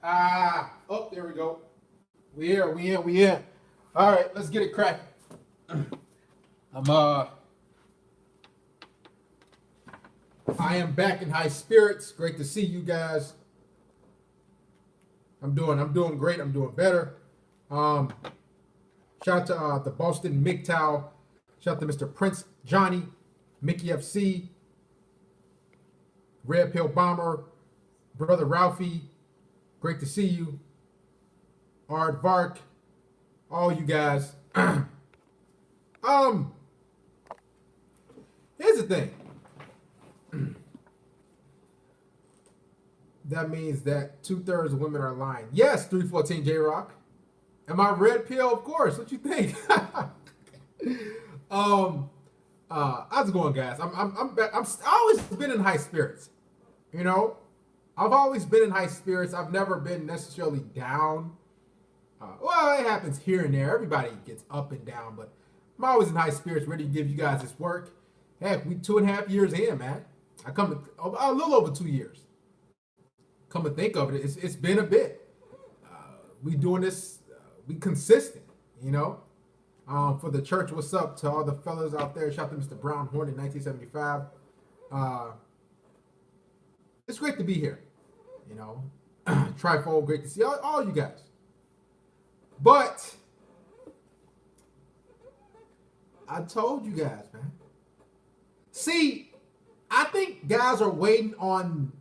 Oh, there we go. We here, we in. All right, let's get it cracking. I'm I am back in high spirits. Great to see you guys. I'm doing great. I'm doing better. Um, Shout out to the Boston MGTOW. Shout out to Mr. Prince Johnny, Mickey FC, Red Pill Bomber, Brother Ralphie. Great to see you. Ard Vark, all you guys. um, Here's the thing. That means that 2/3 of women are lying. Yes, 314 J Rock. Am I red pill? Of course. What you think? How's it going, guys? I'm always been in high spirits. You know, I've always been in high spirits. I've never been necessarily down. Well, it happens here and there. Everybody gets up and down, but I'm always in high spirits, ready to give you guys this work. Heck, we 2.5 years in, man. I come to a little over 2 years. Come to think of it, it's been a bit. We doing this, we consistent, you know. For the church, what's up to all the fellas out there? Shout out to Mr. Brown Horn in 1975. It's great to be here, you know. Trifold, great to see all you guys. But I told you guys, man. See, I think guys are waiting on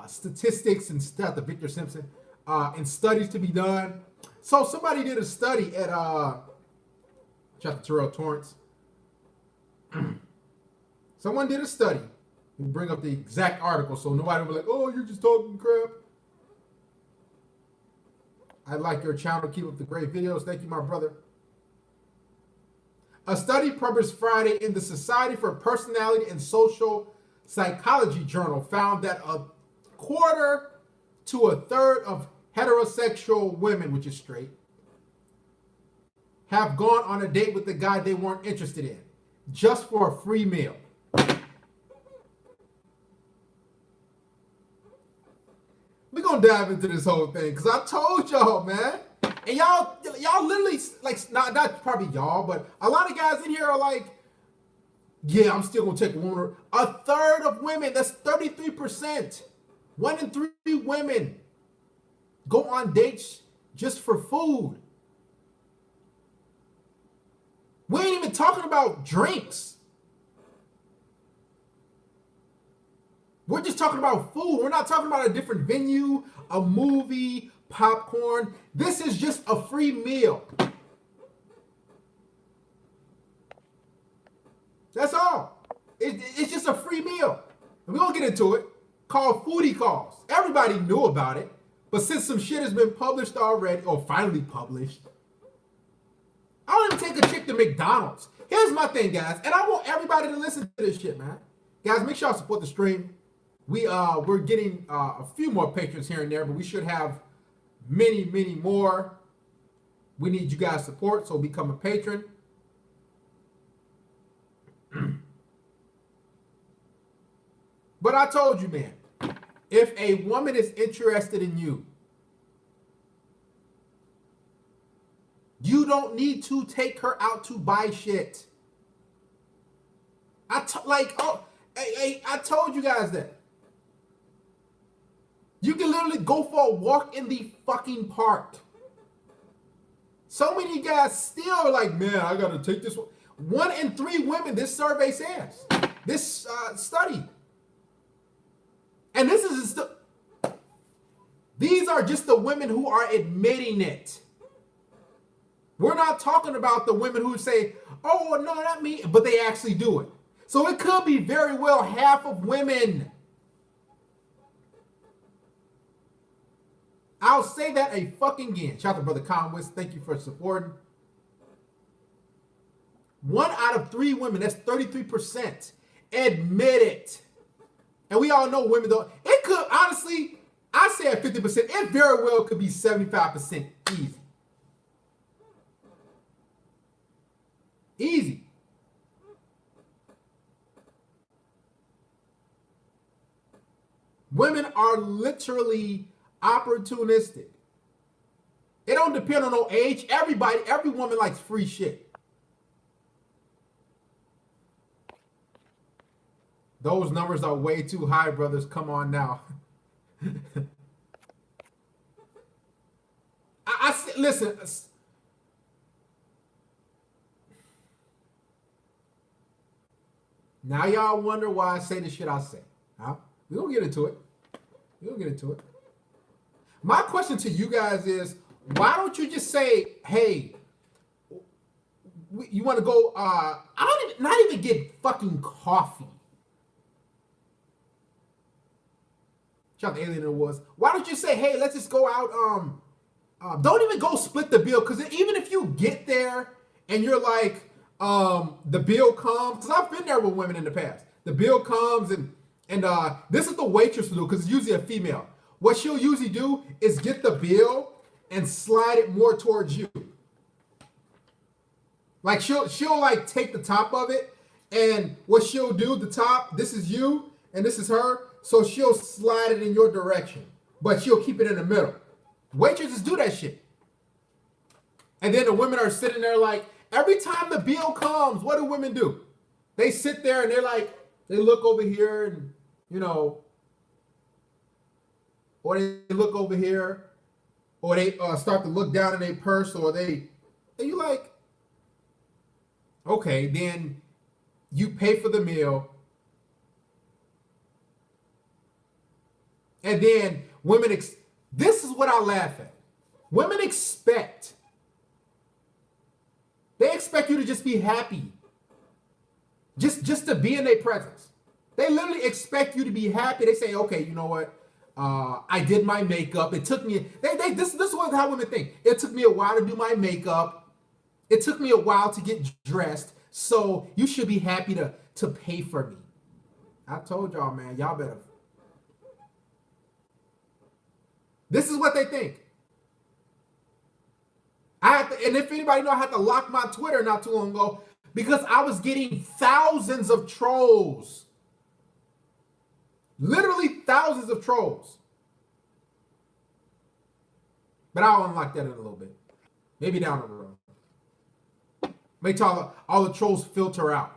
statistics and stuff, the Victor Simpson, and studies to be done. So somebody did a study at shout out to Terrell Torrance. Someone did a study. We bring up the exact article so nobody will be like, oh, you're just talking crap. I like your channel. Keep up the great videos. Thank you, my brother. A study published Friday in the Society for Personality and Social Psychology journal found that a quarter to a third of heterosexual women, which is straight, have gone on a date with the guy they weren't interested in just for a free meal. We're gonna dive into this whole thing because I told y'all, man. And y'all literally, like, not probably y'all, but a lot of guys in here are like, yeah, I'm still gonna take a woman. A third of women, that's 33%. 1 in 3 women go on dates just for food. We ain't even talking about drinks. We're just talking about food. We're not talking about a different venue, a movie, popcorn. This is just a free meal. That's all. It's just a free meal. And we're going to get into it. Called Foodie Calls. Everybody knew about it. But since some shit has been published already, or finally published, I don't even take a chick to McDonald's. Here's my thing, guys. And I want everybody to listen to this shit, man. Guys, make sure y'all support the stream. We're getting a few more patrons here and there, but we should have many, many more. We need you guys' support, so become a patron. But I told you, man, if a woman is interested in you, you don't need to take her out to buy shit. I told you guys that. You can literally go for a walk in the fucking park. So many guys still are like, man, I gotta take this one. 1 in 3 women, this survey says. This study. And these are just the women who are admitting it. We're not talking about the women who say, oh, no, not me, but they actually do it. So it could be very well half of women. I'll say that a fucking again. Shout out to Brother Conwist. Thank you for supporting. 1 out of 3 women, that's 33%, admit it. And we all know women don't. It could, honestly, I say at 50%, it very well could be 75% easy. Easy. Women are literally Opportunistic. It don't depend on no age. Every woman likes free shit. Those numbers are way too high, brothers. Come on now. Listen. Now y'all wonder why I say the shit I say. Huh? We gonna get into it. We gonna get into it. My question to you guys is, why don't you just say, hey, you want to go? Not even get fucking coffee. Shout out the Alien Awards. Why don't you say, hey, let's just go out? Don't even go split the bill, because even if you get there and you're like, the bill comes, because I've been there with women in the past. The bill comes and this is the waitress will do, because it's usually a female. What she'll usually do is get the bill and slide it more towards you. Like she'll like take the top of it, and what she'll do, the top, this is you and this is her, so she'll slide it in your direction, but she'll keep it in the middle. Waitresses do that shit. And then the women are sitting there like, every time the bill comes, what do women do? They sit there and they're like, they look over here and, you know, or they look over here, or they start to look down in their purse, or and you like, okay, then you pay for the meal. And then women, this is what I laugh at. Women expect, they expect you to just be happy. Just to be in their presence. They literally expect you to be happy. They say, okay, you know what? I did my makeup. It took me, this is how women think. It took me a while to do my makeup. It took me a while to get dressed. So you should be happy to pay for me. I told y'all, man, y'all better. This is what they think. And if anybody know, I had to lock my Twitter not too long ago because I was getting thousands of trolls. Literally thousands of trolls. But I'll unlock that in a little bit. Maybe down the road. Make all the trolls filter out.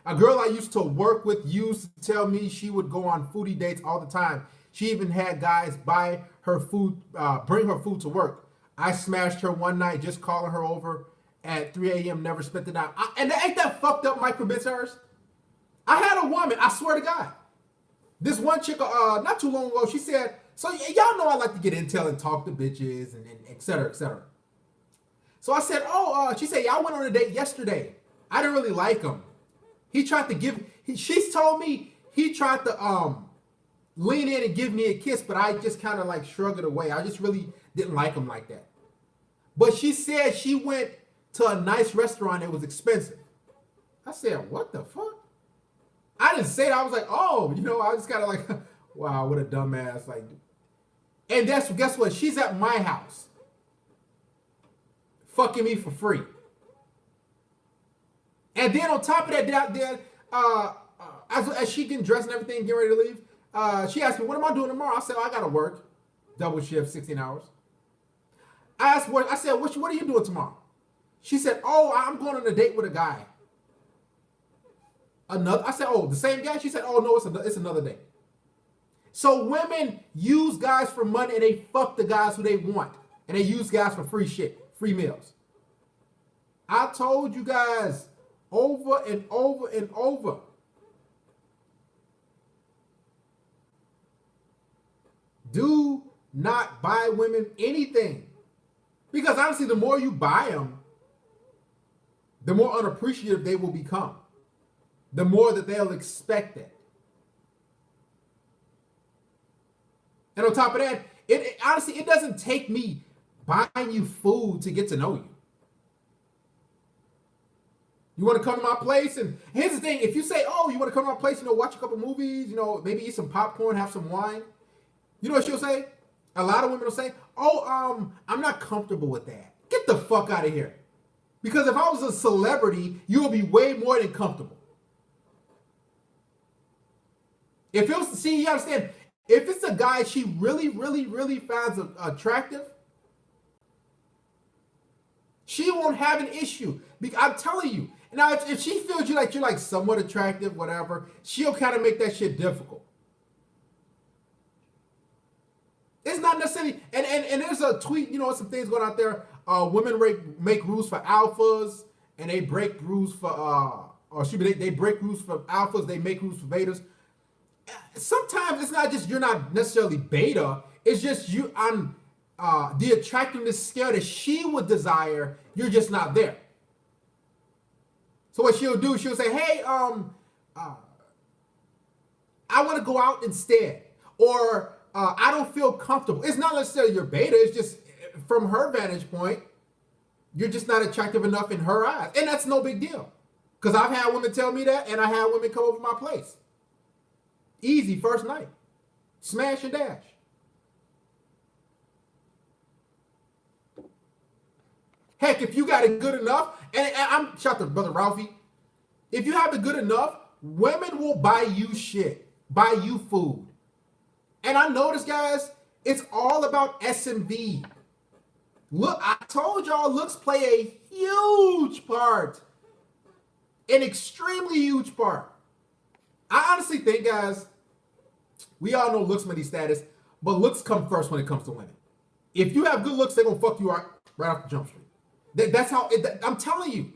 A girl I used to work with used to tell me she would go on foodie dates all the time. She even had guys buy her food, bring her food to work. I smashed her one night just calling her over at 3 a.m. Never spent the night. And ain't that fucked up microbits hers? I had a woman, I swear to God. This one chick, not too long ago, she said, so y'all know I like to get intel and talk to bitches and et cetera, et cetera. So I said, she said, yeah, I went on a date yesterday. I didn't really like him. He tried to she's told me he tried to lean in and give me a kiss, but I just kind of like shrugged it away. I just really didn't like him like that. But she said she went to a nice restaurant that was expensive. I said, what the fuck? I didn't say that. I was like, oh, I was just kind of like, wow, what a dumbass. Like, and guess what? She's at my house. Fucking me for free. And then on top of that, as she getting dressed and everything, getting ready to leave, she asked me, what am I doing tomorrow? I said, I got to work. Double shift, 16 hours. I said, what are you doing tomorrow? She said, I'm going on a date with a guy. I said, the same guy? She said, no, it's another date. So women use guys for money and they fuck the guys who they want. And they use guys for free shit, free meals. I told you guys over and over and over. Do not buy women anything. Because honestly, the more you buy them, the more unappreciative they will become. The more that they'll expect it. And on top of that, honestly, it doesn't take me buying you food to get to know you. You want to come to my place? And here's the thing. If you say, you want to come to my place, watch a couple movies, maybe eat some popcorn, have some wine. You know what she'll say? A lot of women will say, I'm not comfortable with that. Get the fuck out of here. Because if I was a celebrity, you would be way more than comfortable. If it was, you understand, If it's a guy she really, really, really finds attractive, she won't have an issue. I'm telling you. Now, if she feels you're like somewhat attractive, whatever, she'll kind of make that shit difficult. It's not necessarily, and there's a tweet, some things going out there. Women make rules for alphas, and they break rules for they break rules for alphas. They make rules for betas. Sometimes it's not just you're not necessarily beta. It's just you on the attractiveness scale that she would desire. You're just not there. So what she'll do, she'll say, "Hey, I want to go out instead," or I don't feel comfortable. It's not necessarily your beta. It's just from her vantage point, you're just not attractive enough in her eyes. And that's no big deal. Because I've had women tell me that, and I had women come over my place. Easy, first night. Smash and dash. Heck, if you got it good enough, and I'm shout to Brother Ralphie, if you have it good enough, women will buy you shit, buy you food. And I notice, guys, it's all about SMV. Look, I told y'all looks play a huge part. An extremely huge part. I honestly think, guys, we all know looks money status, but looks come first when it comes to women. If you have good looks, they're going to fuck you right off the jump street. That's how, I'm telling you.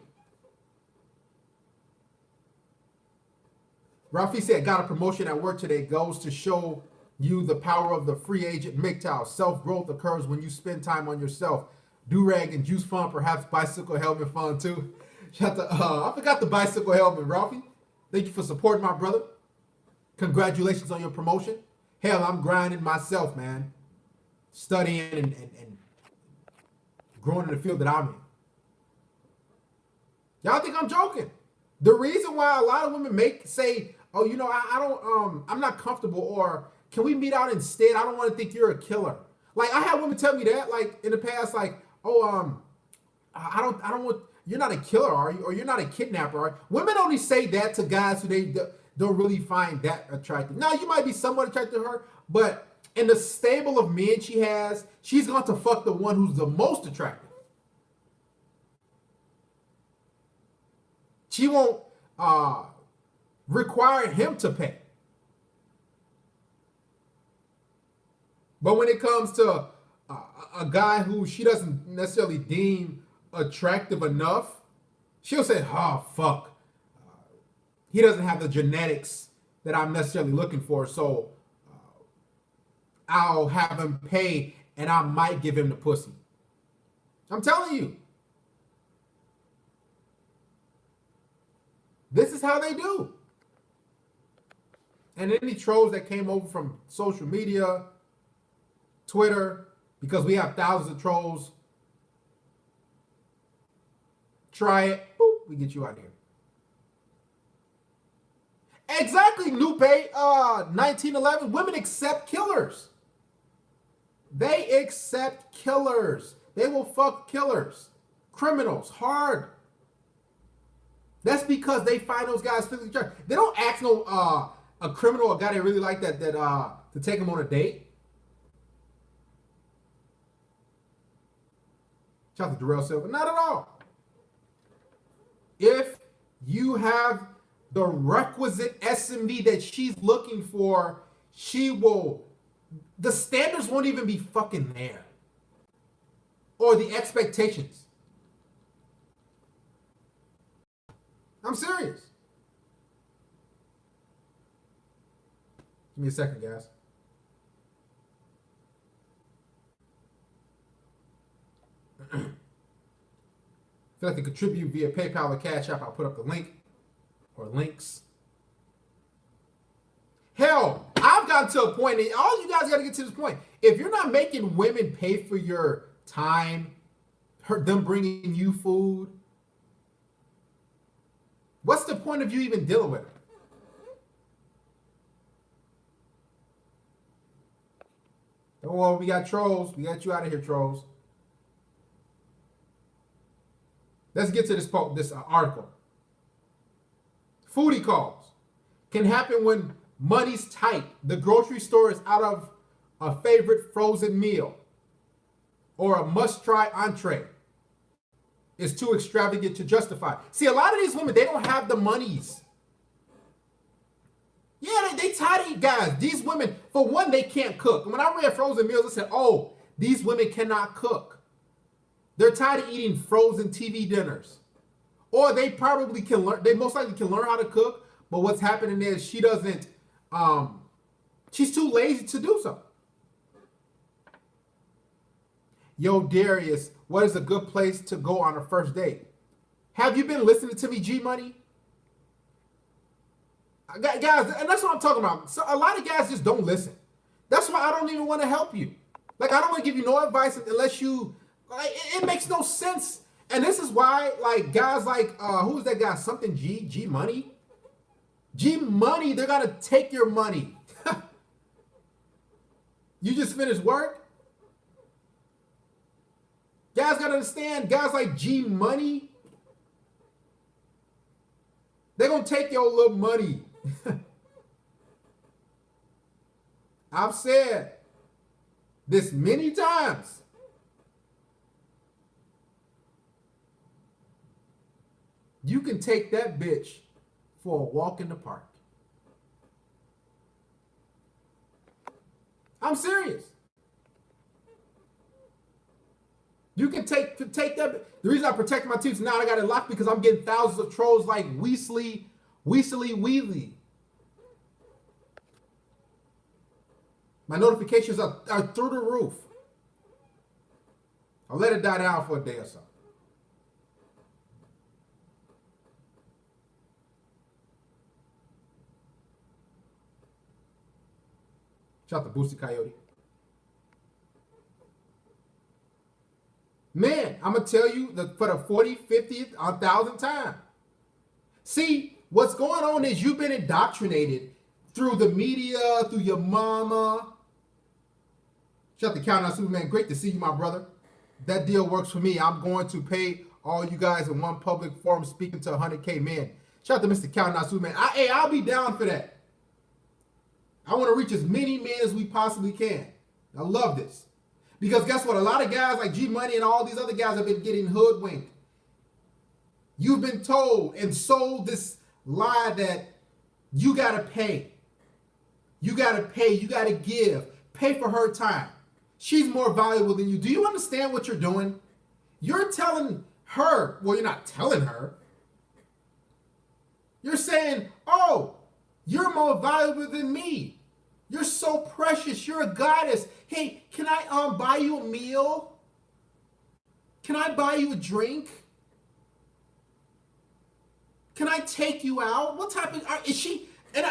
Ralphie said, got a promotion at work today. Goes to show you the power of the free agent MGTOW. Self-growth occurs when you spend time on yourself. Do-rag and juice fund, perhaps bicycle helmet fund too. Shout to, I forgot the bicycle helmet, Ralphie. Thank you for supporting my brother. Congratulations on your promotion. Hell, I'm grinding myself, man. Studying and growing in the field that I'm in. Y'all think I'm joking? The reason why a lot of women say, oh, I'm not comfortable, or can we meet out instead? I don't want to think you're a killer. Like, I had women tell me that, like, in the past, like, oh, I don't want, you're not a killer, are you? Or you're not a kidnapper, are you? Women only say that to guys who they don't really find that attractive. Now, you might be somewhat attracted to her, but in the stable of men she has, she's going to fuck the one who's the most attractive. She won't require him to pay. But when it comes to a guy who she doesn't necessarily deem attractive enough, she'll say, oh, fuck. He doesn't have the genetics that I'm necessarily looking for, so I'll have him pay and I might give him the pussy. I'm telling you. This is how they do. And any trolls that came over from social media, Twitter, because we have thousands of trolls, try it. Boop, we get you out of here. Exactly, Nupe, 1911. Women accept killers. They accept killers. They will fuck killers, criminals, hard. That's because they find those guys physically attractive. They don't ask no a criminal, a guy they really like that to take him on a date. Shout out to Darrell Silver. Not at all. If you have the requisite SMV that she's looking for, the standards won't even be fucking there. Or the expectations. I'm serious. Give me a second, guys. If you'd like to contribute via PayPal or Cash App, I'll put up the link or links. Hell, I've gotten to a point, and all you guys got to get to this point. If you're not making women pay for your time, them bringing you food, what's the point of you even dealing with it? Oh, well, we got trolls. We got you out of here, trolls. Let's get to this article. Foodie calls can happen when Money's tight. The grocery store is out of a favorite frozen meal or a must-try entree. It's too extravagant to justify. See, a lot of these women, they don't have the monies. Yeah, they tired of guys. These women, for one, they can't cook. When I read frozen meals, I said, oh, these women cannot cook. They're tired of eating frozen TV dinners. Or they probably can learn, they most likely can learn how to cook, but what's happening is she doesn't, she's too lazy to do so. Yo, Darius, what is a good place to go on a first date? Have you been listening to me, G Money? Guys, and that's what I'm talking about. So a lot of guys just don't listen. That's why I don't even want to help you. Like, I don't want to give you no advice unless you, like, it makes no sense. And this is why, like, guys like, who's that guy? Something G Money? G Money, they're going to take your money. You just finished work? Guys got to understand, guys like G Money, they're going to take your little money. I've said this many times. You can take that bitch for a walk in the park. I'm serious. You can take that. The reason I protect my tweets now, I got it locked because I'm getting thousands of trolls like Weasley Wheatley. My notifications are through the roof. I'll let it die down for a day or so. Shout out to Boosty Coyote. Man, I'm going to tell you that for the 40th, 50th, 1,000th time. See, what's going on is you've been indoctrinated through the media, through your mama. Shout out to Countdown Superman. Great to see you, my brother. That deal works for me. I'm going to pay all you guys in one public forum speaking to 100K men. Shout out to Mr. Countdown Superman. I'll be down for that. I want to reach as many men as we possibly can. I love this. Because guess what? A lot of guys like G Money and all these other guys have been getting hoodwinked. You've been told and sold this lie that you got to pay. You got to pay. You got to give. Pay for her time. She's more valuable than you. Do you understand what you're doing? You're telling her, well, you're not telling her. You're saying, oh, you're more valuable than me. You're so precious. You're a goddess. Hey, can I buy you a meal? Can I buy you a drink? Can I take you out? What type of is she? And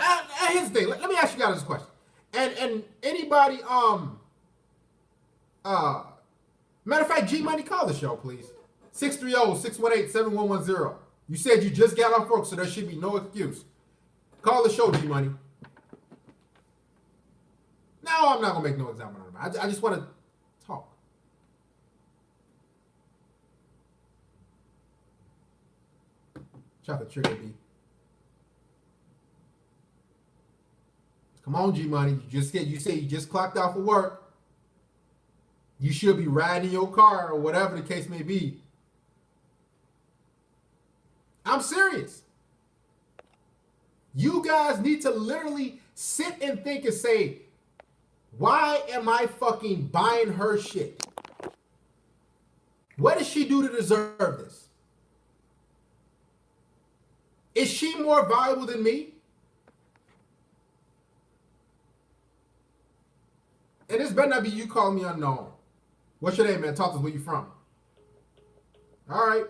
here's the thing. Let me ask you guys this question. And anybody matter of fact, G Money, call the show, please. 630-618-7110. You said you just got off work, so there should be no excuse. Call the show, G Money. No, I'm not gonna make no example on him. I just want to talk. Shout out to Trigger B. Come on, G Money. You say you just clocked out for work. You should be riding your car or whatever the case may be. I'm serious. You guys need to literally sit and think and say, why am I fucking buying her shit? What does she do to deserve this? Is she more valuable than me? And this better not be you calling me unknown. What's your name, man? Talk to us. Where you from? All right.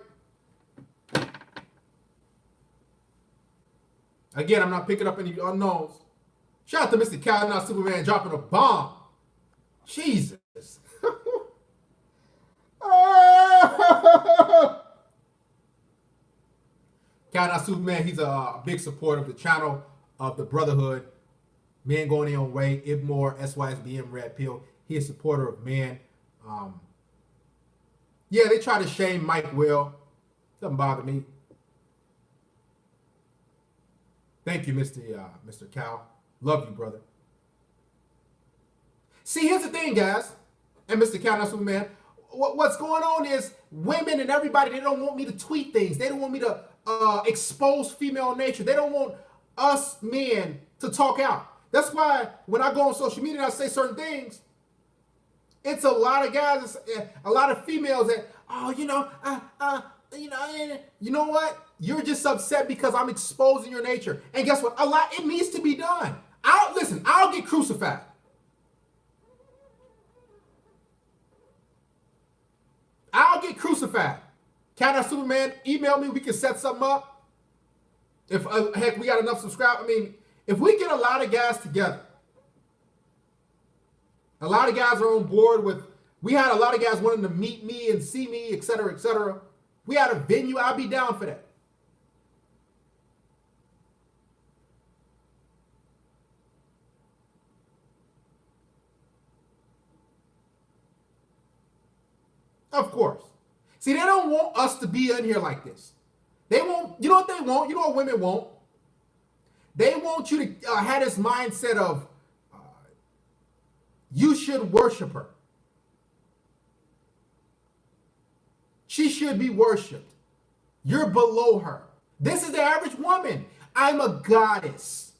Again, I'm not picking up any unknowns. Shout out to Mr. Countdown Superman dropping a bomb. Jesus. Countdown Superman, he's a big supporter of the channel, of the Brotherhood. Men going their own way. Ibmore, SYSBM, Red Pill. He is a supporter of men. Yeah, they try to shame Mike Will. Doesn't bother me. Thank you, Mr. Cow. Love you, brother. See, here's the thing, guys, and Mr. Countdown Superman. What's going on is women and everybody, they don't want me to tweet things. They don't want me to expose female nature. They don't want us men to talk out. That's why when I go on social media and I say certain things, it's a lot of guys, a lot of females that, oh, you know what? You're just upset because I'm exposing your nature. And guess what? It needs to be done. I'll get crucified. I'll get crucified. Countdown Superman, email me. We can set something up. If heck, we got enough subscribers. I mean, if we get a lot of guys together, a lot of guys are on board with. We had a lot of guys wanting to meet me and see me, et cetera, et cetera. We had a venue. I'll be down for that. Of course. See, they don't want us to be in here like this. They won't. You know what they want? You know what women want? They want you to have this mindset of you should worship her. She should be worshiped. You're below her. This is the average woman. I'm a goddess.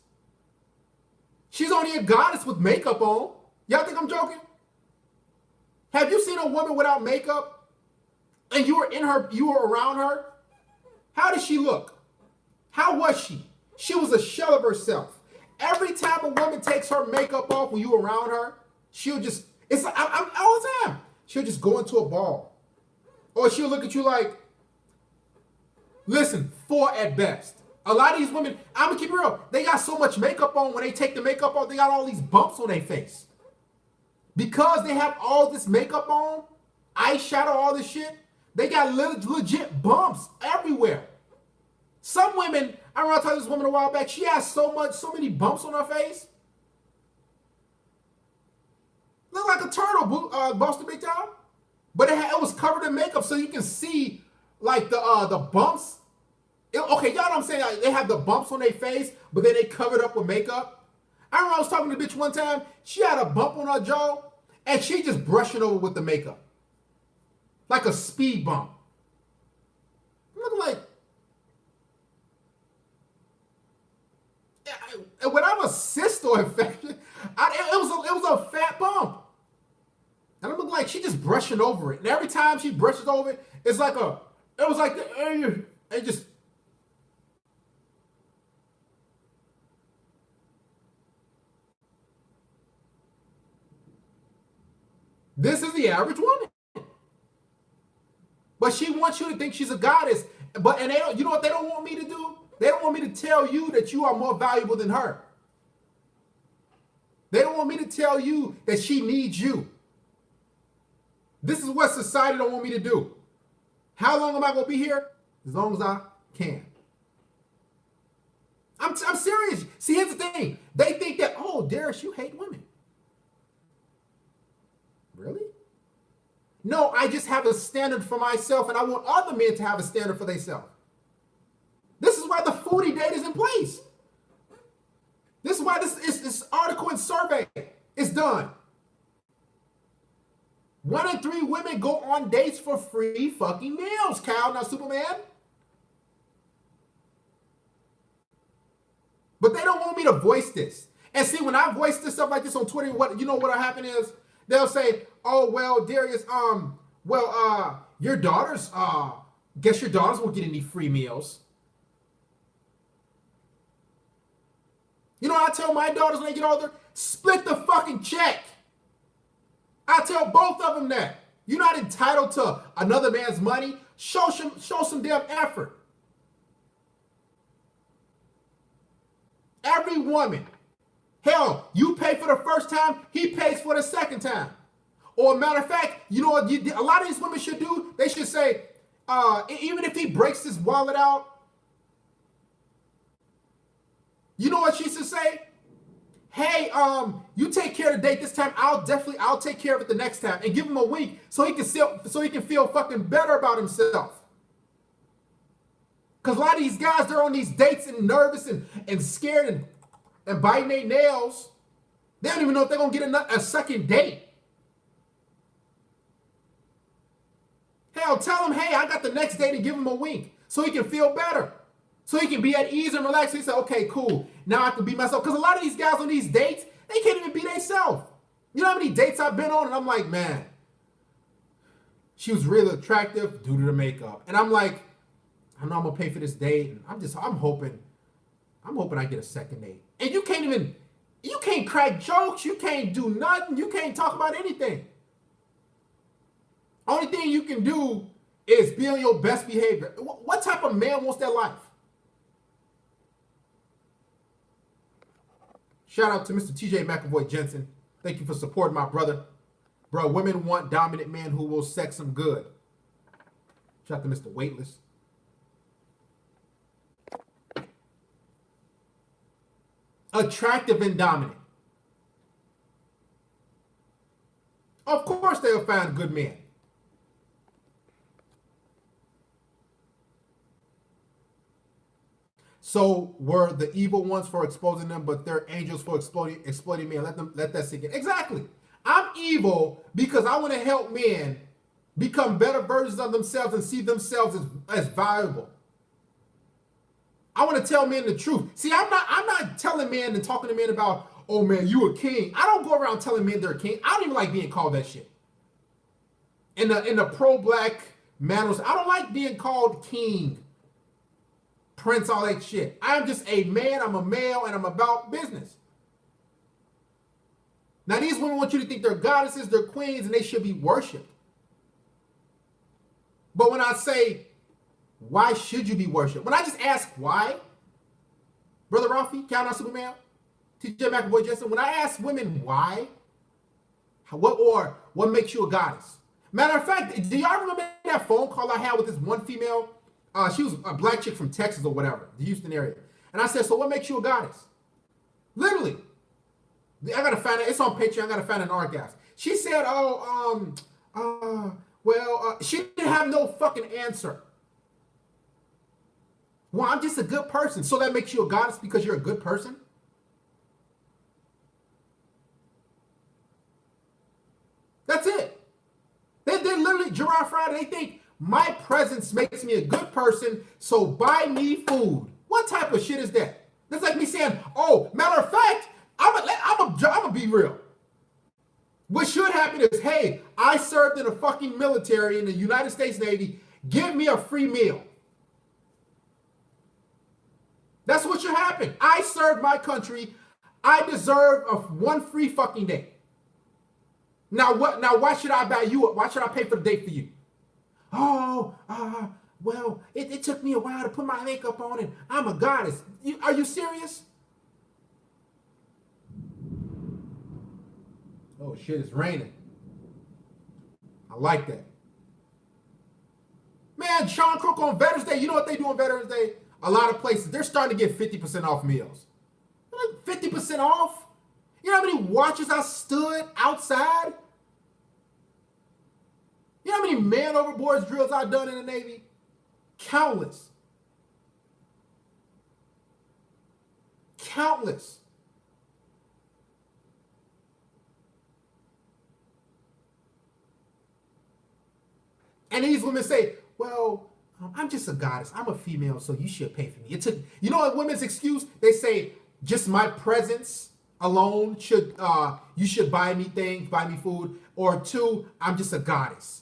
She's only a goddess with makeup on. Y'all think I'm joking? Have you seen a woman without makeup and you were around her? How did she look? How was she? She was a shell of herself. Every time a woman takes her makeup off when you around her, she'll just, it's like, I'm all the time. She'll just go into a ball. Or she'll look at you like, listen, 4 at best. A lot of these women, I'm gonna keep it real, they got so much makeup on, when they take the makeup off, they got all these bumps on their face. Because they have all this makeup on, eyeshadow, all this shit, they got legit bumps everywhere. Some women, I remember I told this woman a while back, she has so many bumps on her face. Look like a turtle, Boston Big Time. But it was covered in makeup, so you can see like the bumps. Okay, y'all know what I'm saying? Like, they have the bumps on their face, but then they covered up with makeup. I remember I was talking to a bitch one time. She had a bump on her jaw, and she just brushed it over with the makeup. Like a speed bump. Look like... When I'm a cyst or infection, it was a fat bump. And it looked like she just brushing over it. And every time she brushes over it, it's like it just... This is the average woman. But she wants you to think she's a goddess. And they don't, you know what they don't want me to do? They don't want me to tell you that you are more valuable than her. They don't want me to tell you that she needs you. This is what society don't want me to do. How long am I going to be here? As long as I can. I'm serious. See, here's the thing. They think that, oh, Darius, you hate women. Really? No, I just have a standard for myself, and I want other men to have a standard for themselves. This is why the foodie date is in place. This is why this article and survey is done. 1 in 3 women go on dates for free fucking meals, Cal, not Superman. But they don't want me to voice this. And see, when I voice this stuff like this on Twitter, what'll happen is they'll say, oh, well, Darius, your daughters, guess your daughters won't get any free meals. You know what I tell my daughters when they get older? Split the fucking check. I tell both of them that. You're not entitled to another man's money. Show some damn effort. Every woman. Hell, you pay for the first time, he pays for the second time. Or matter of fact, you know what a lot of these women should do? They should say, even if he breaks his wallet out, you know what she should say? Hey, you take care of the date this time. I'll take care of it the next time, and give him a week so he can feel fucking better about himself. Because a lot of these guys, they're on these dates and nervous and scared, and and biting their nails. They don't even know if they're going to get a second date. Hell, tell him, hey, I got the next day to give him a wink so he can feel better. So he can be at ease and relax. He said, okay, cool. Now I can be myself. Because a lot of these guys on these dates, they can't even be themselves. You know how many dates I've been on? And I'm like, man, she was really attractive due to the makeup. And I'm like, I know I'm going to pay for this date. And I'm hoping I get a second date. And you can't crack jokes. You can't do nothing. You can't talk about anything. Only thing you can do is be on your best behavior. What type of man wants that life? Shout out to Mr. TJ McAvoy Jensen. Thank you for supporting my brother. Bro, women want dominant men who will sex them good. Shout out to Mr. Weightless. Attractive and dominant. Of course they'll find good men. So were the evil ones for exposing them, but they're angels for exploiting men. Let that sink in. Exactly. I'm evil because I want to help men become better versions of themselves and see themselves as valuable. I want to tell men the truth. See, I'm not telling men and talking to men about, oh man, you a king. I don't go around telling men they're a king. I don't even like being called that shit. In the pro-black manners, I don't like being called king, prince, all that shit. I'm just a man, I'm a male, and I'm about business. Now, these women want you to think they're goddesses, they're queens, and they should be worshipped. But when I say, why should you be worshipped? When I just ask why, Brother Ralphie, Count on Superman, TJ McAvoy Jensen, when I ask women why, what makes you a goddess? Matter of fact, do y'all remember that phone call I had with this one female? She was a black chick from Texas or whatever, the Houston area. And I said, so what makes you a goddess? Literally. I gotta find it. It's on Patreon. I gotta find an archive. She said, she didn't have no fucking answer. Well, I'm just a good person. So that makes you a goddess because you're a good person? That's it. They literally, Gerard Friday, they think my presence makes me a good person, so buy me food. What type of shit is that? That's like me saying, oh, matter of fact, I'm gonna be real. What should happen is, hey, I served in the fucking military in the United States Navy. Give me a free meal. That's what should happen. I served my country. I deserve one free fucking day. Now what? Now why should I buy you? Why should I pay for the date for you? Oh, well, it took me a while to put my makeup on, and I'm a goddess. Are you serious? Oh shit, it's raining. I like that. Man, Sean Crook on Veterans Day. You know what they do on Veterans Day? A lot of places, they're starting to get 50% off meals. 50% off? You know how many watches I stood outside? You know how many man overboard drills I've done in the Navy? Countless. Countless. And these women say, well, I'm just a goddess. I'm a female, so you should pay for me. You know what women's excuse? They say, just my presence alone you should buy me things, buy me food. Or two, I'm just a goddess.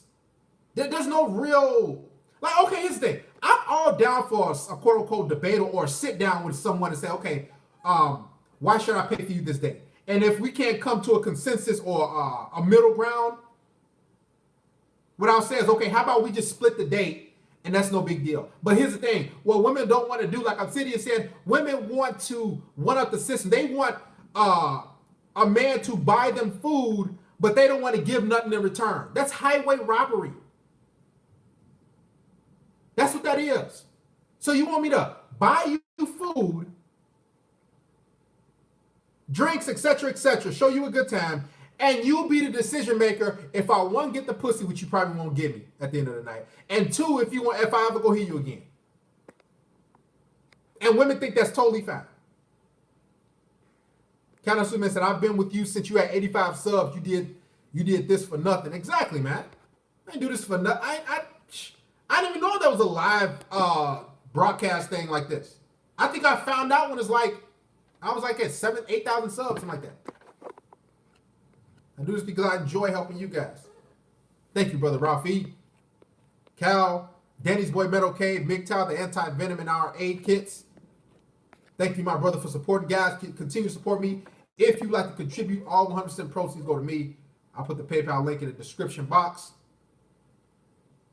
There's no real, like, okay, here's the thing. I'm all down for a quote unquote debate or sit down with someone and say, okay, why should I pay for you this day? And if we can't come to a consensus or a middle ground, what I'll say is, okay, how about we just split the date and that's no big deal. But here's the thing. What women don't want to do, like Obsidian said, women want to one-up the system. They want a man to buy them food, but they don't want to give nothing in return. That's highway robbery. That's what that is. So you want me to buy you food, drinks, etc., show you a good time, and you'll be the decision maker if I, one, get the pussy, which you probably won't give me at the end of the night, and two, if I ever go hear you again. And women think that's totally fine. Counter Superman said, I've been with you since you had 85 subs. You did this for nothing. Exactly, man. I didn't do this for nothing. I didn't even know there was a live broadcast thing like this. I think I found out when it's like, I was like at 8,000 subs, something like that. I do this because I enjoy helping you guys. Thank you, Brother Rafi. Cal, Danny's Boy Metal Cave, MGTOW, the anti-venom in our aid kits. Thank you, my brother, for supporting. Guys, continue to support me. If you'd like to contribute, all 100% proceeds go to me. I'll put the PayPal link in the description box.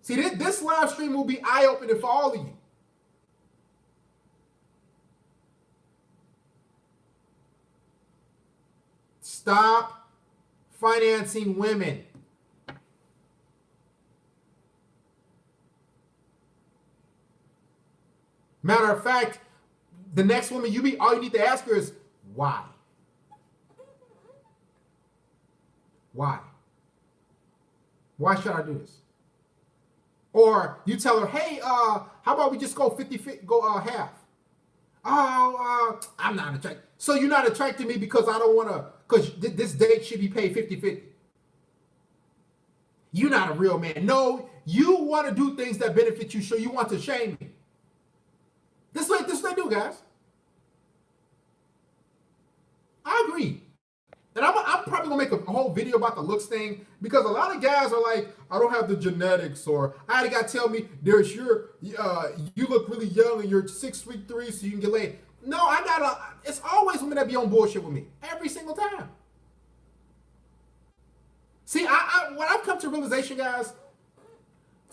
See, this live stream will be eye-opening for all of you. Stop financing women. Matter of fact, the next woman all you need to ask her is, why? Why? Why should I do this? Or you tell her, hey, how about we just go 50, go half? Oh, I'm not attracted. So you're not attracted to me because I don't want to, because this date should be paid 50-50. You're not a real man. No, you want to do things that benefit you, so you want to shame me. This is what they do, guys. I agree. And I'm probably going to make a whole video about the looks thing, because a lot of guys are like, I don't have the genetics, or I had a guy tell me, you look really young and you're 6'3", so you can get laid. No, it's always women that be on bullshit with me. Every single time. See, what I've come to realization, guys,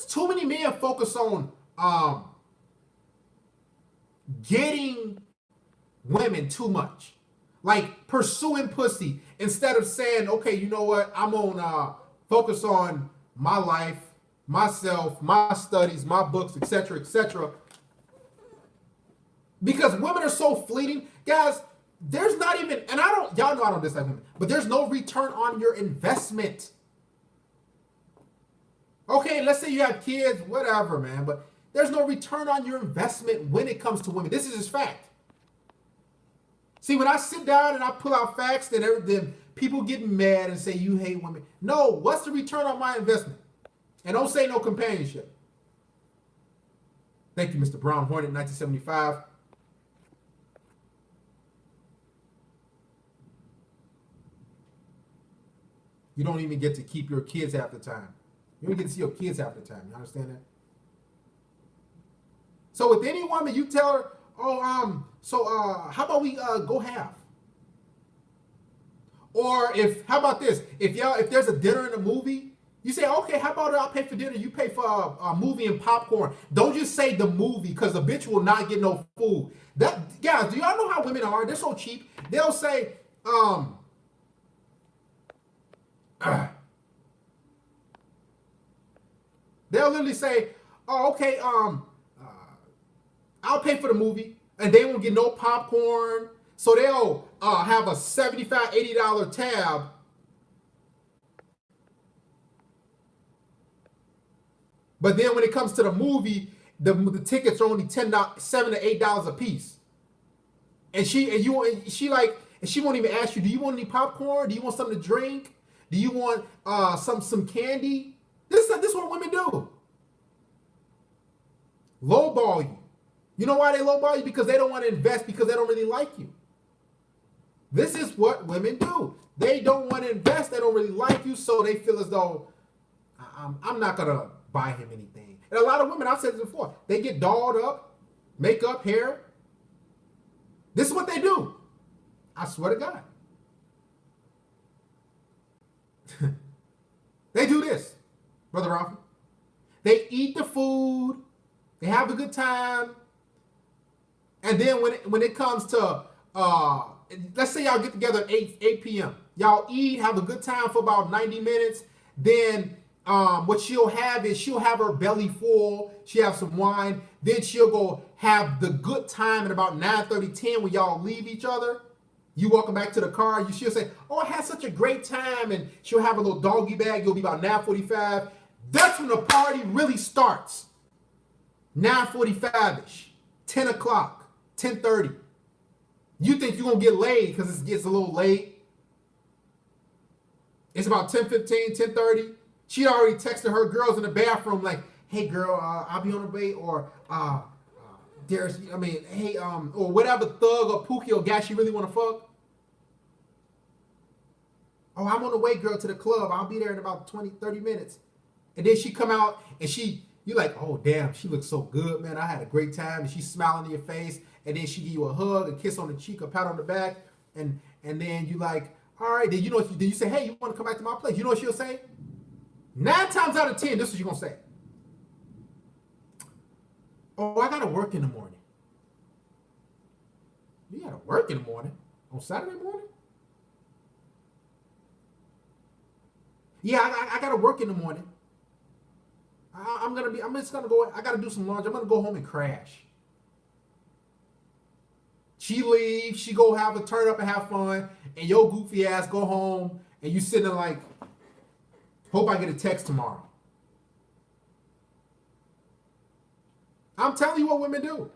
too many men focus on getting women too much. Like pursuing pussy instead of saying, okay, you know what? I'm on focus on my life, myself, my studies, my books, etc., etc. Because women are so fleeting. Guys, there's not even, and y'all know I don't dislike women, but there's no return on your investment. Okay, let's say you have kids, whatever, man, but there's no return on your investment when it comes to women. This is just fact. See, when I sit down and I pull out facts, then people get mad and say, you hate women. No, what's the return on my investment? And don't say no companionship. Thank you, Mr. Brown Hornet, 1975. You don't even get to keep your kids half the time. You don't get to see your kids half the time. You understand that? So with any woman, you tell her, how about we go half? Or how about this? If there's a dinner and a movie, you say, okay, how about I'll pay for dinner, you pay for a movie and popcorn. Don't just say the movie, because the bitch will not get no food. Guys, do y'all know how women are? They're so cheap. They'll say, they'll literally say, oh, okay, I'll pay for the movie, and they won't get no popcorn. So they'll have a $75, $80 tab. But then when it comes to the movie, the tickets are only $7 to $8 a piece. And she won't even ask you, do you want any popcorn? Do you want something to drink? Do you want some candy? This is what women do. Lowball you. You know why they lowball you? Because they don't want to invest, because they don't really like you. This is what women do. They don't want to invest. They don't really like you, so they feel as though I'm not going to buy him anything. And a lot of women, I've said this before, they get dolled up, makeup, hair. This is what they do. I swear to God. They do this, Brother Ralphie. They eat the food. They have a good time. And then when it comes to, let's say y'all get together at 8 p.m. Y'all eat, have a good time for about 90 minutes. Then what she'll have is she'll have her belly full. She'll have some wine. Then she'll go have the good time at about 9:30, 10 when y'all leave each other. You welcome back to the car. She'll say, oh, I had such a great time. And she'll have a little doggy bag. It'll be about 9:45. That's when the party really starts. 9:45-ish, 10 o'clock, 10:30. You think you're gonna get laid because it gets a little late. It's about 10:15, 10:30. She already texted her girls in the bathroom like, "Hey girl, I'll be on the way," or hey, or whatever thug or pookie or guy she really want to fuck. Oh, I'm on the way, girl, to the club. I'll be there in about 20, 30 minutes. And then she come out and you like, oh, damn, she looks so good, man. I had a great time. And she's smiling in your face. And then she give you a hug, a kiss on the cheek, a pat on the back. And then you like, all right. Then you say, hey, you want to come back to my place? You know what she'll say? 9 times out of 10, this is what you're going to say. Oh, I got to work in the morning. You got to work in the morning? On Saturday morning? Yeah, I got to work in the morning. I'm just going to go, I got to do some laundry. I'm going to go home and crash. She leaves, she go have a turn up and have fun, and your goofy ass go home, and you sitting there like, hope I get a text tomorrow. I'm telling you what women do.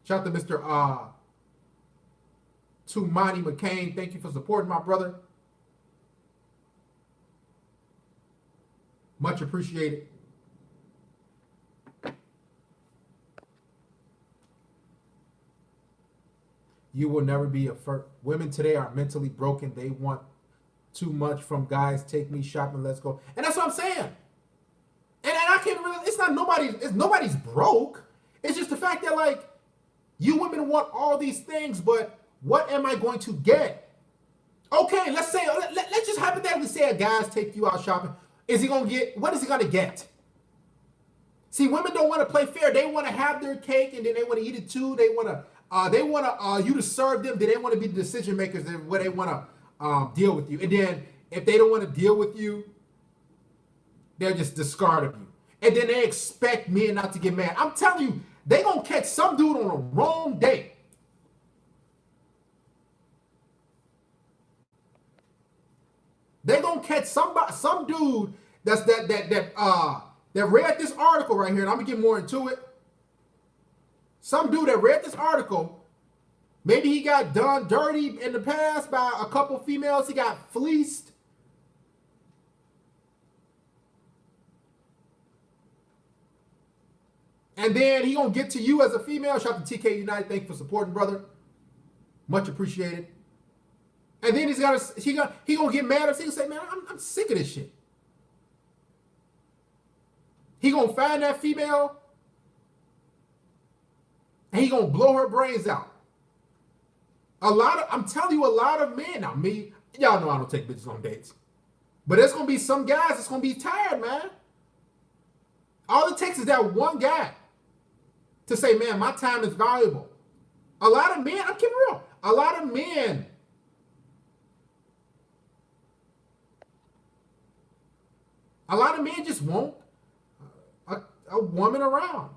Shout out to Mr. Tumani McCain. Thank you for supporting my brother. Much appreciated. You will never be a first. Women today are mentally broken. They want too much from guys. Take me shopping. Let's go. And that's what I'm saying. And I can't really. It's nobody's broke. It's just the fact that like you women want all these things, but what am I going to get? Okay, let's just hypothetically say a guy's take you out shopping. Is he gonna get? What is he gonna get? See, women don't want to play fair. They want to have their cake and then they want to eat it too. They want you to serve them. Then they want to be the decision makers and where they want to deal with you. And then if they don't want to deal with you, they'll just discard of you. And then they expect men not to get mad. I'm telling you, they gonna catch some dude on the wrong day. They gonna catch some dude that read this article right here, and I'm gonna get more into it. Some dude that read this article, maybe he got done dirty in the past by a couple females. He got fleeced. And then he gonna get to you as a female. Shout out to TK United. Thank you for supporting, brother. Much appreciated. And then he gonna get mad at us. He gonna say, man, I'm sick of this shit. He gonna find that female and he gonna blow her brains out. I'm telling you, a lot of men, now me, y'all know I don't take bitches on dates. But there's gonna be some guys that's gonna be tired, man. All it takes is that one guy to say, man, my time is valuable. A lot of men, I'm keeping real. A lot of men just want a woman around.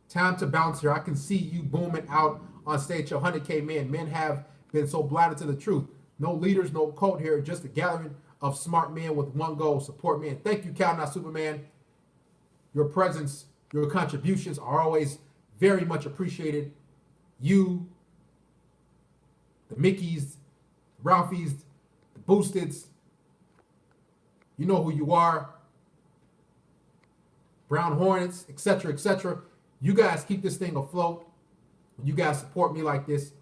Time to bounce here. I can see you booming out on stage. Your 100K men. Men have been so blinded to the truth. No leaders, no cult here. Just a gathering of smart men with one goal. Support men. Thank you, Cal, not Superman. Your presence, your contributions are always very much appreciated. You, the Mickeys, the Ralphies, the Boosteds, you know who you are. Brown Hornets, etc., etc. You guys keep this thing afloat. When you guys support me like this,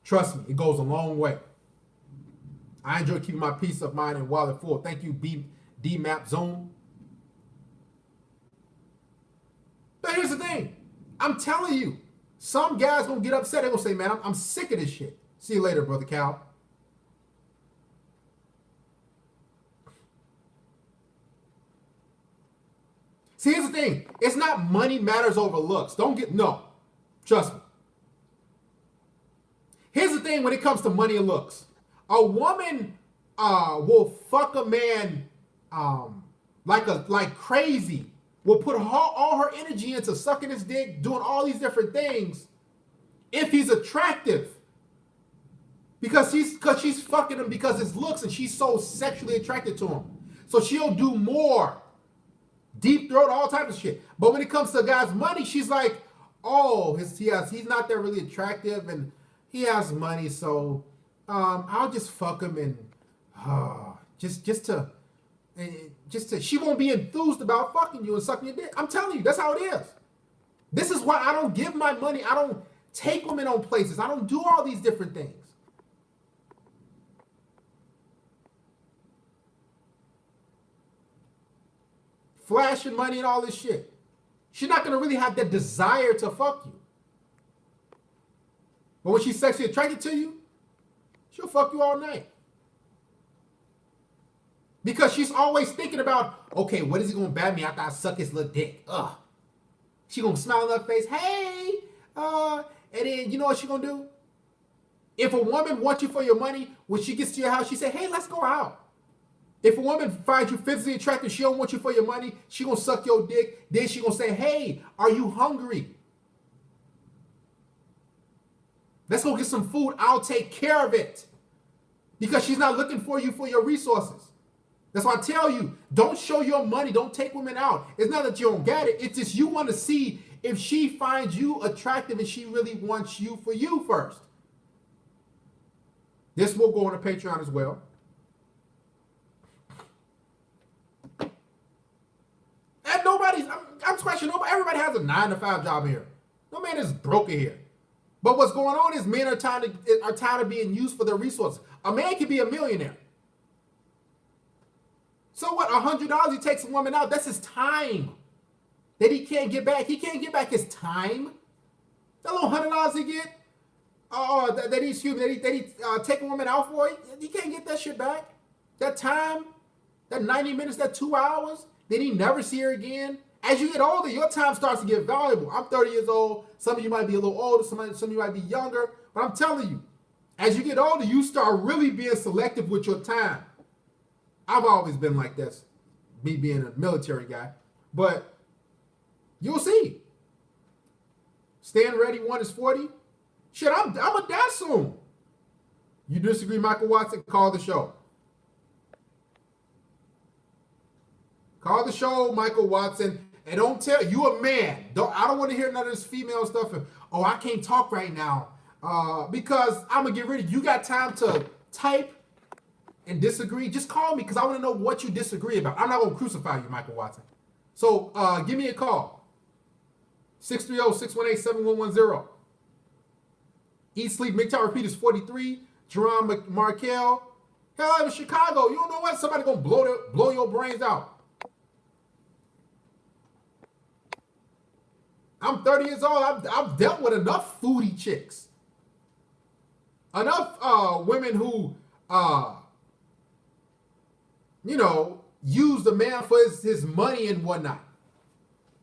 trust me, it goes a long way. I enjoy keeping my peace of mind and wallet full. Thank you, D-Map Zone. But here's the thing. I'm telling you, some guys gonna get upset. They're gonna say, man, I'm sick of this shit. See you later, Brother Cal. See, here's the thing. It's not money matters over looks. No. Trust me. Here's the thing when it comes to money and looks. A woman will fuck a man like crazy. Will put all her energy into sucking his dick, doing all these different things if he's attractive. Because she's fucking him because his looks and she's so sexually attracted to him. So she'll do more. Deep throat, all type of shit. But when it comes to a guy's money, she's like, oh, he's not that really attractive and he has money, so I'll just fuck him and just to she won't be enthused about fucking you and sucking your dick. I'm telling you, that's how it is. This is why I don't give my money. I don't take women on places. I don't do all these different things. Flashing money and all this shit. She's not gonna really have that desire to fuck you. But when she's sexually attracted to you, she'll fuck you all night. Because she's always thinking about, okay, what is he gonna bat me after I suck his little dick? Ugh. She gonna smile in her face, hey, and then you know what she gonna do? If a woman wants you for your money, when she gets to your house, she say, hey, let's go out. If a woman finds you physically attractive, she don't want you for your money, she gonna suck your dick, then she gonna say, hey, are you hungry? Let's go get some food, I'll take care of it. Because she's not looking for you for your resources. That's why I tell you, don't show your money, don't take women out. It's not that you don't get it, it's just you want to see if she finds you attractive and she really wants you for you first. This will go on the Patreon as well. And I'm questioning, everybody has a 9-to-5 job here. No man is broke here. But what's going on is men are tired of being used for their resources. A man can be a millionaire. So what, $100 he takes a woman out, that's his time that he can't get back. He can't get back his time. That little $100 he get, that he take a woman out for, he can't get that shit back. That time, that 90 minutes, that 2 hours, then he never see her again. As you get older, your time starts to get valuable. I'm 30 years old. Some of you might be a little older. Some of you might be younger. But I'm telling you, as you get older, you start really being selective with your time. I've always been like this, me being a military guy. But you'll see. Stand ready, 1 is 40. Shit, I'm a die soon. You disagree, Michael Watson? Call the show. Call the show, Michael Watson. And don't tell, you a man. I don't want to hear none of this female stuff. Oh, I can't talk right now. Because I'm going to get rid of you. You got time to type and disagree? Just call me because I want to know what you disagree about. I'm not going to crucify you, Michael Watson. So give me a call. 630-618-7110. Eat, Sleep, Make Time Repeat is 43. Jerome Markel. Hell, I'm in Chicago. You don't know what? Somebody going to blow your brains out. I'm 30 years old. I've dealt with enough foodie chicks. Enough women who, use the man for his money and whatnot.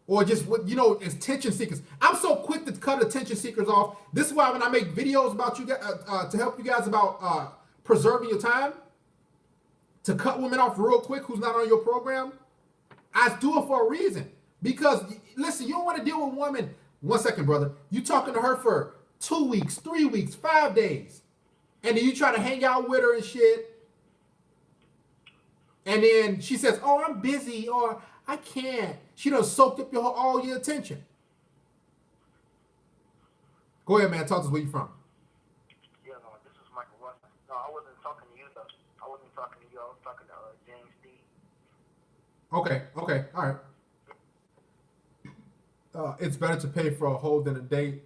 Or just, as attention seekers. I'm so quick to cut attention seekers off. This is why when I make videos about you guys, to help you guys about preserving your time, to cut women off real quick who's not on your program, I do it for a reason. Because, listen, you don't want to deal with a woman. 1 second, brother. You talking to her for 2 weeks, 3 weeks, 5 days. And then you try to hang out with her and shit. And then she says, oh, I'm busy, or I can't. She done soaked up all your attention. Go ahead, man. Talk to us. Where you from? Yeah, no, this is Michael Watson. No, I wasn't talking to you, though. I wasn't talking to you. I was talking to James D. Okay. All right. It's better to pay for a hold than a date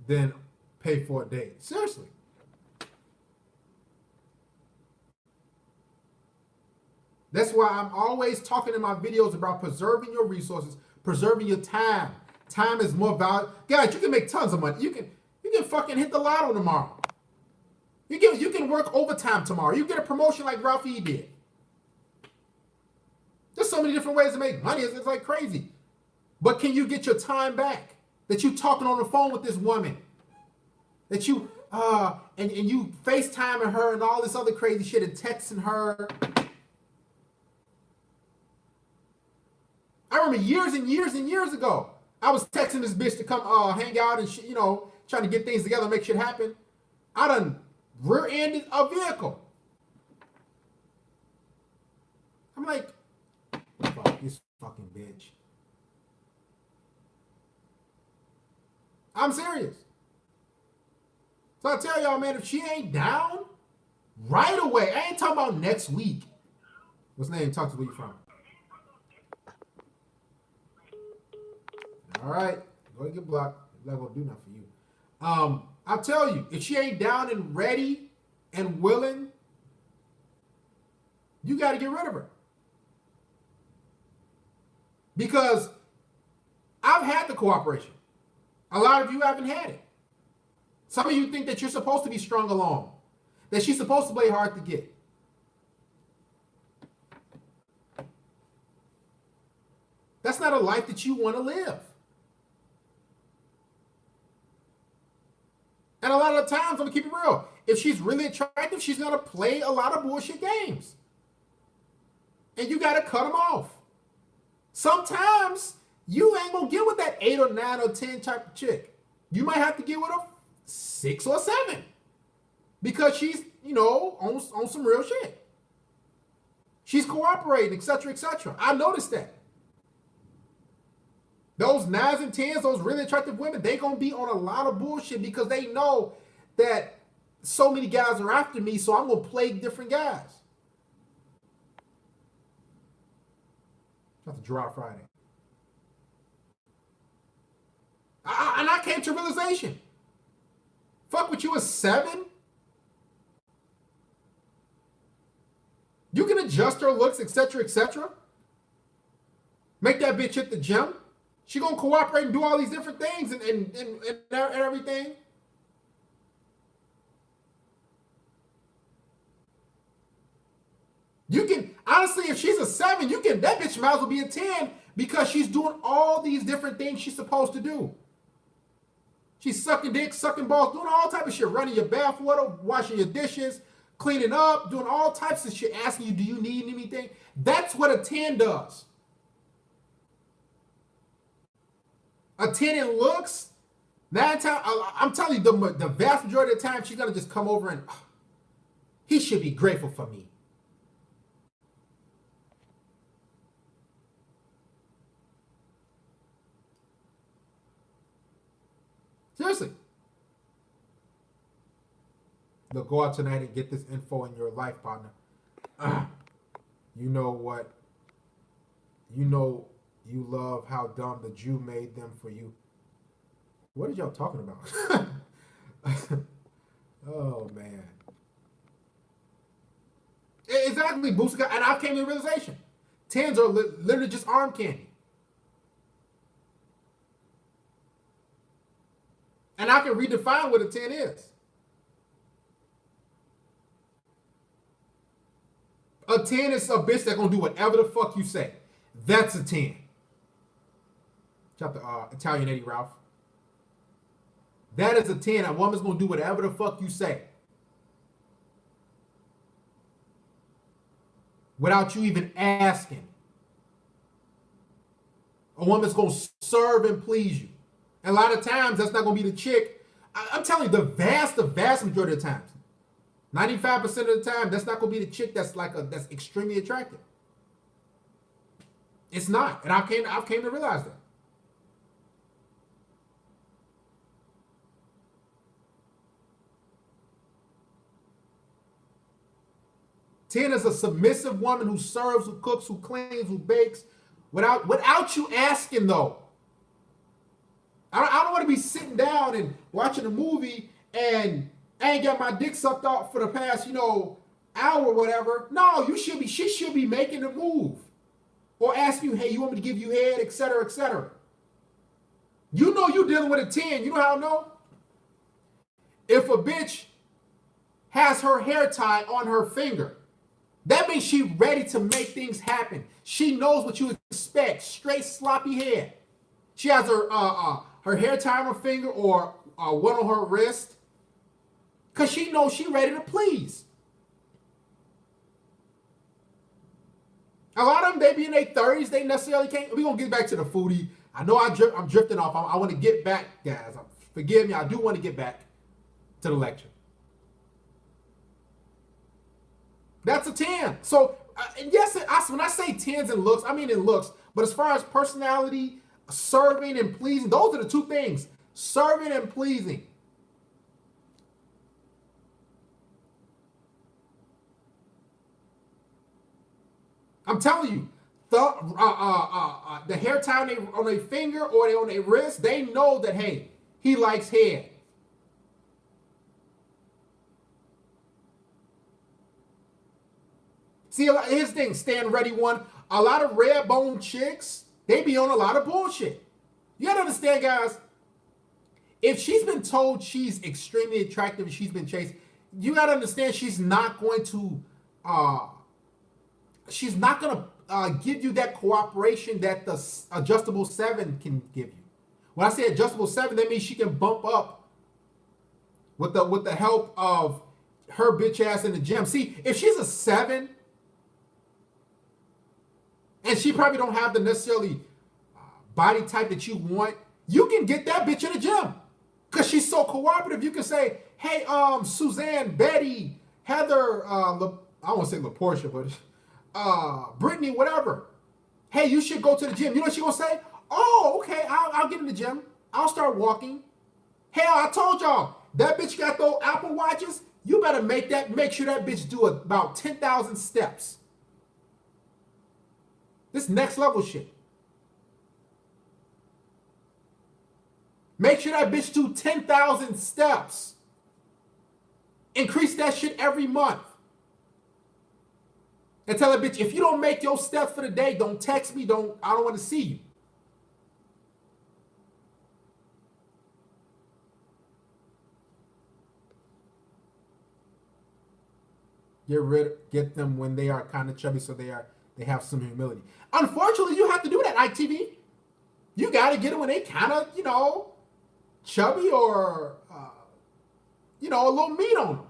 than pay for a date. Seriously. That's why I'm always talking in my videos about preserving your resources, preserving your time. Time is more valuable. Guys, you can make tons of money. You can fucking hit the lotto tomorrow. You can work overtime tomorrow. You get a promotion like Ralphie did. There's so many different ways to make money. It's like crazy. But can you get your time back? That you talking on the phone with this woman? That you and you FaceTiming her and all this other crazy shit and texting her. I remember years and years and years ago, I was texting this bitch to come hang out and shit, trying to get things together, make shit happen. I done rear-ended a vehicle. I'm like, fuck this fucking bitch. I'm serious. So I tell y'all, man, if she ain't down right away, I ain't talking about next week. What's the name? Talk to where you from. All right, go get blocked. I'm not gonna do nothing for you. I'll tell you, if she ain't down and ready and willing, you got to get rid of her. Because I've had the cooperation. A lot of you haven't had it. Some of you think that you're supposed to be strung along, that she's supposed to play hard to get. That's not a life that you want to live. And a lot of the times, I'm going to keep it real. If she's really attractive, she's going to play a lot of bullshit games. And you got to cut them off. Sometimes you ain't going to get with that 8 or 9 or 10 type of chick. You might have to get with a 6 or 7. Because she's, on some real shit. She's cooperating, etc., etc. I noticed that. Those 9s and 10s, those really attractive women, they going to be on a lot of bullshit because they know that so many guys are after me, so I'm going to play different guys. That's a dry Friday. And I came to realization. Fuck with you a 7? You can adjust her looks, etc., etc. Make that bitch hit the gym. She gonna cooperate and do all these different things and everything. You can, honestly, if she's a 7, that bitch might as well be a 10 because she's doing all these different things she's supposed to do. She's sucking dick, sucking balls, doing all type of shit, running your bath water, washing your dishes, cleaning up, doing all types of shit, asking you, do you need anything? That's what a 10 does. A 10 in looks, 9 times, I'm telling you, the vast majority of the time, she's going to just come over and, he should be grateful for me. Seriously. Look, go out tonight and get this info in your life, partner. You know what? You know you love how dumb the Jew made them for you. What are y'all talking about? Oh, man. Exactly, Booster. And I came to the realization. 10s are literally just arm candy. And I can redefine what a 10 is. A 10 is a bitch that's going to do whatever the fuck you say. That's a 10. Shout out to Italian Eddie Ralph. That is a 10. A woman's going to do whatever the fuck you say. Without you even asking. A woman's going to serve and please you. And a lot of times, that's not going to be the chick. I'm telling you, the vast majority of the times, 95% of the time, that's not going to be the chick that's that's extremely attractive. It's not. And I've came to realize that. Ten is a submissive woman who serves, who cooks, who cleans, who bakes, without you asking, though. I don't want to be sitting down and watching a movie and I ain't got my dick sucked off for the past, hour or whatever. No, she should be making the move. Or ask you, hey, you want me to give you head, etc., etc. You know you dealing with a 10. You know how I know? If a bitch has her hair tie on her finger, that means she's ready to make things happen. She knows what you expect. Straight sloppy hair. She has her hair tie on her finger or one on her wrist. Because she knows she's ready to please. A lot of them, they be in their 30s. They necessarily can't. We're going to get back to the foodie. I know I'm drifting off. I want to get back, guys. Forgive me. I do want to get back to the lecture. That's a 10. So, and yes, when I say 10s in looks, I mean in looks. But as far as personality, serving, and pleasing, those are the two things Serving and pleasing. I'm telling you, the hair tie on their finger or on their wrist, they know that, hey, he likes head. See, here's the thing, stand ready one. A lot of red bone chicks, they be on a lot of bullshit. You gotta understand, guys, if she's been told she's extremely attractive and she's been chased, you gotta understand she's not going to give you that cooperation that the adjustable 7 can give you. When I say adjustable 7, that means she can bump up with the help of her bitch ass in the gym. See, if she's a 7 and she probably don't have the necessarily body type that you want, you can get that bitch in the gym because she's so cooperative. You can say, hey, Suzanne, Betty, Heather, I don't want to say LaPortia, but Brittany, whatever. Hey, you should go to the gym. You know what she's going to say? Oh, okay, I'll get in the gym. I'll start walking. Hell, I told y'all, that bitch got those Apple Watches. You better make sure that bitch do about 10,000 steps. This next level shit. Make sure that bitch do 10,000 steps. Increase that shit every month. And tell that bitch, if you don't make your steps for the day, don't text me. I don't want to see you. Get them when they are kind of chubby, so they have some humility. Unfortunately, you have to do that, ITV. You got to get them when they kind of, chubby or, a little meat on them.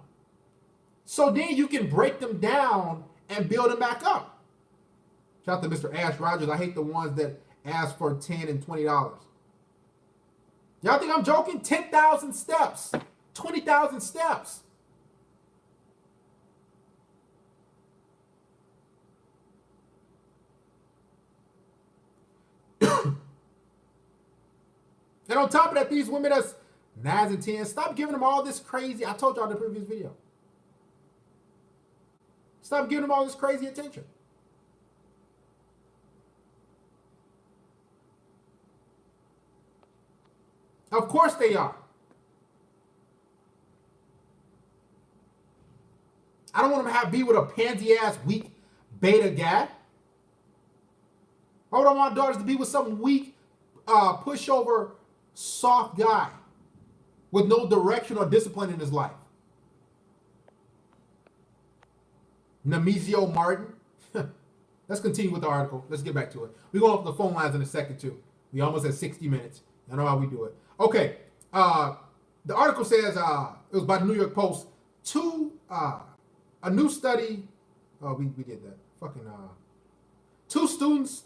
So then you can break them down and build them back up. Shout out to Mr. Ash Rogers. I hate the ones that ask for $10 and $20. Y'all think I'm joking? 10,000 steps, 20,000 steps. And on top of that, these women that's 9s and 10s, stop giving them all this crazy. I told y'all in the previous video. Stop giving them all this crazy attention. Of course they are. I don't want them to be with a pansy-ass, weak beta guy. I don't want my daughters to be with some weak, pushover, soft guy with no direction or discipline in his life. Nemesio Martin. Let's continue with the article. Let's get back to it. We're going up the phone lines in a second, too. We almost at 60 minutes. I know how we do it. Okay. The article says, it was by the New York Post, a new study. Oh, we did that. Two students,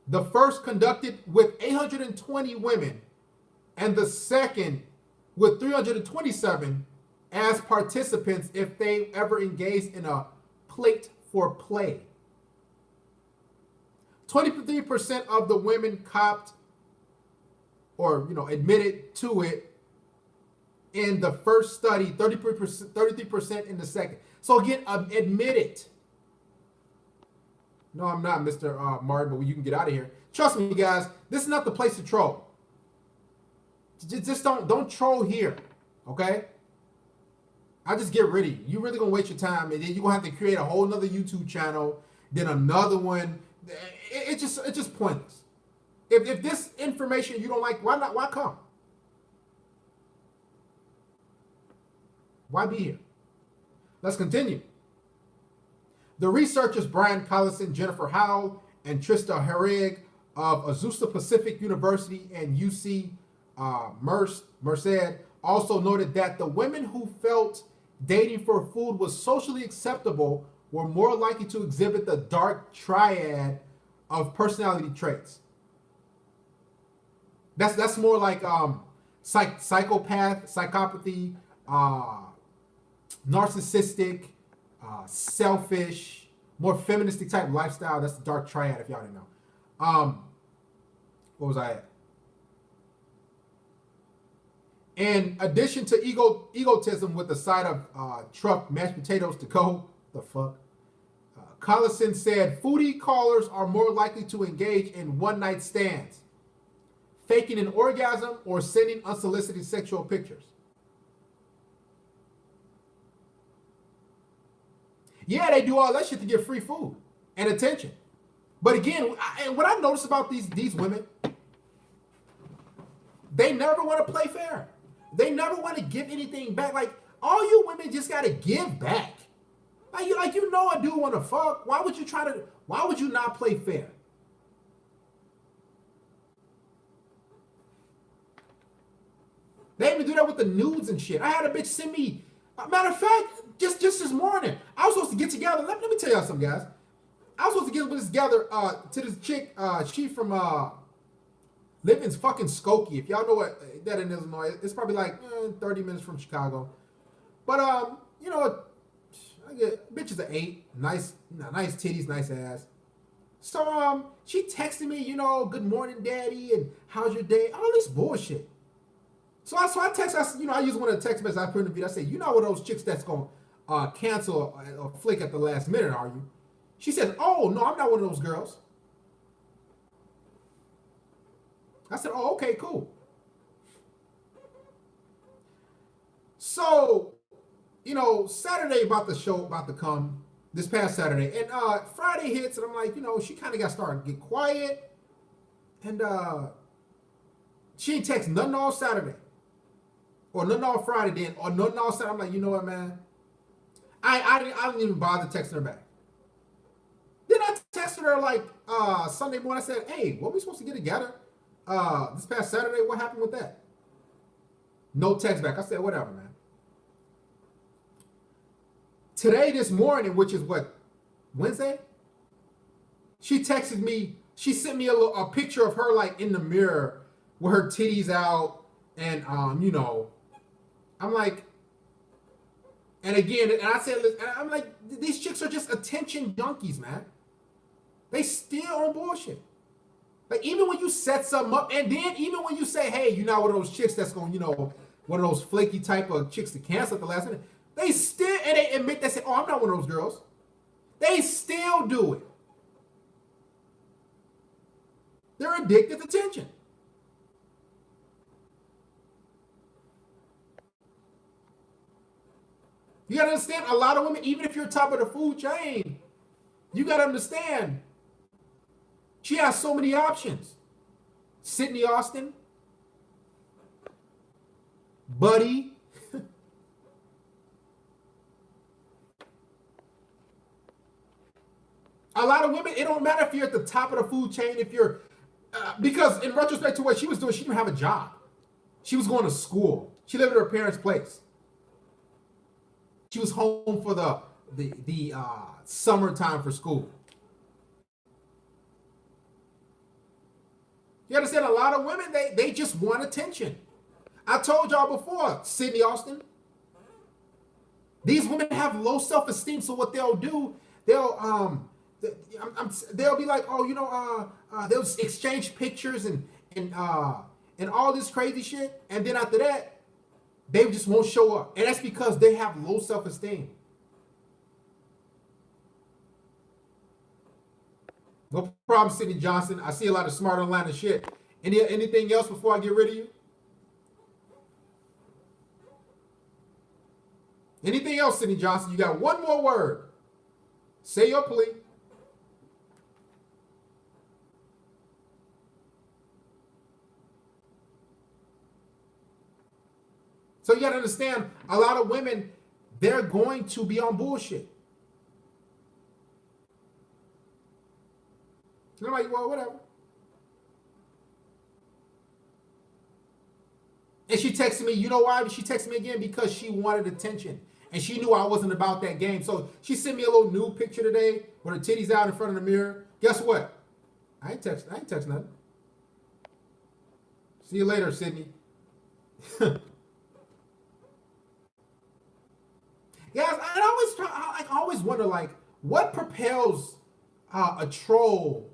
the first conducted with 820 women, and the second with 327 as participants if they ever engaged in a plate for play. 23% of the women copped or admitted to it in the first study, 33% in the second. So again, admitted. No, I'm not, Mr. Martin, but you can get out of here. Trust me, guys, this is not the place to troll. Just don't troll here, okay? I just get rid of you. You're really gonna waste your time, and then you're gonna have to create a whole nother YouTube channel, then another one. It's just pointless. If this information you don't like, why not? Why come? Why be here? Let's continue. The researchers Brian Collison, Jennifer Howell, and Trista Herrig of Azusa Pacific University and UC Merced also noted that the women who felt dating for food was socially acceptable were more likely to exhibit the dark triad of personality traits. That's more like psychopath, psychopathy, narcissistic, selfish, more feministic type lifestyle. That's the dark triad, if y'all didn't know. What was I at? In addition to egotism with the side of truck mashed potatoes to go, the fuck? Collison said foodie callers are more likely to engage in one-night stands, faking an orgasm, or sending unsolicited sexual pictures. Yeah, they do all that shit to get free food and attention. But again, what I notice about these women, they never want to play fair. They never want to give anything back. Like, all you women just got to give back. Like you know a dude want to fuck. Why would you not play fair? They even do that with the nudes and shit. I had a bitch send me, matter of fact, just this morning, I was supposed to get together. Let me tell y'all something, guys. I was supposed to get together to this chick. She from live in fucking Skokie. If y'all know what that in Illinois, it's probably like 30 minutes from Chicago. But you know, I get bitch is an 8, nice titties, nice ass. So she texted me, you know, good morning, daddy, and how's your day? All this bullshit. So I text, I use one of the text messages I put in the video. I say, you're not one of those chicks that's gonna cancel or flick at the last minute, are you? She says, oh no, I'm not one of those girls. I said, oh, okay, cool. So, you know, Saturday about to come, this past Saturday, and Friday hits, and I'm like, you know, she kind of got started to get quiet, and she ain't text nothing all Saturday, or nothing all Friday then, or nothing all Saturday. I'm like, you know what, man? I didn't even bother texting her back. Then I texted her like Sunday morning. I said, hey, what we supposed to get together this past Saturday? What happened with that? No text back. I said, whatever, man. Today, this morning, which is what, Wednesday? She texted me. She sent me a picture of her like in the mirror with her titties out, and you know, I'm like, and again, and I said, I'm like, these chicks are just attention junkies, man. They still on bullshit. Like, even when you set something up, and then even when you say, hey, you're not one of those chicks that's going, you know, one of those flaky type of chicks to cancel at the last minute, they still, and they admit, they say, oh, I'm not one of those girls. They still do it. They're addicted to attention. You got to understand, a lot of women, even if you're top of the food chain, you got to understand, she has so many options. Sydney Austin, Buddy, a lot of women, it don't matter if you're at the top of the food chain, if you're, because in retrospect to what she was doing, she didn't have a job. She was going to school. She lived at her parents' place. She was home for the summertime for school. You understand? A lot of women, they just want attention. I told y'all before, Sydney Austin. These women have low self-esteem, so what they'll do, they'll be like, oh, you know, they'll exchange pictures and all this crazy shit, and then after that, they just won't show up. And that's because they have low self-esteem. No problem, Sydney Johnson. I see a lot of smart online and shit. Anything else before I get rid of you? Anything else, Sydney Johnson? You got one more word. Say your plea. So you got to understand, a lot of women, they're going to be on bullshit. And I'm like, well, whatever. And she texted me, you know why? She texted me again because she wanted attention. And she knew I wasn't about that game. So she sent me a little nude picture today with her titties out in front of the mirror. Guess what? I ain't text nothing. See you later, Sydney. Guys, I always wonder, like, what propels a troll?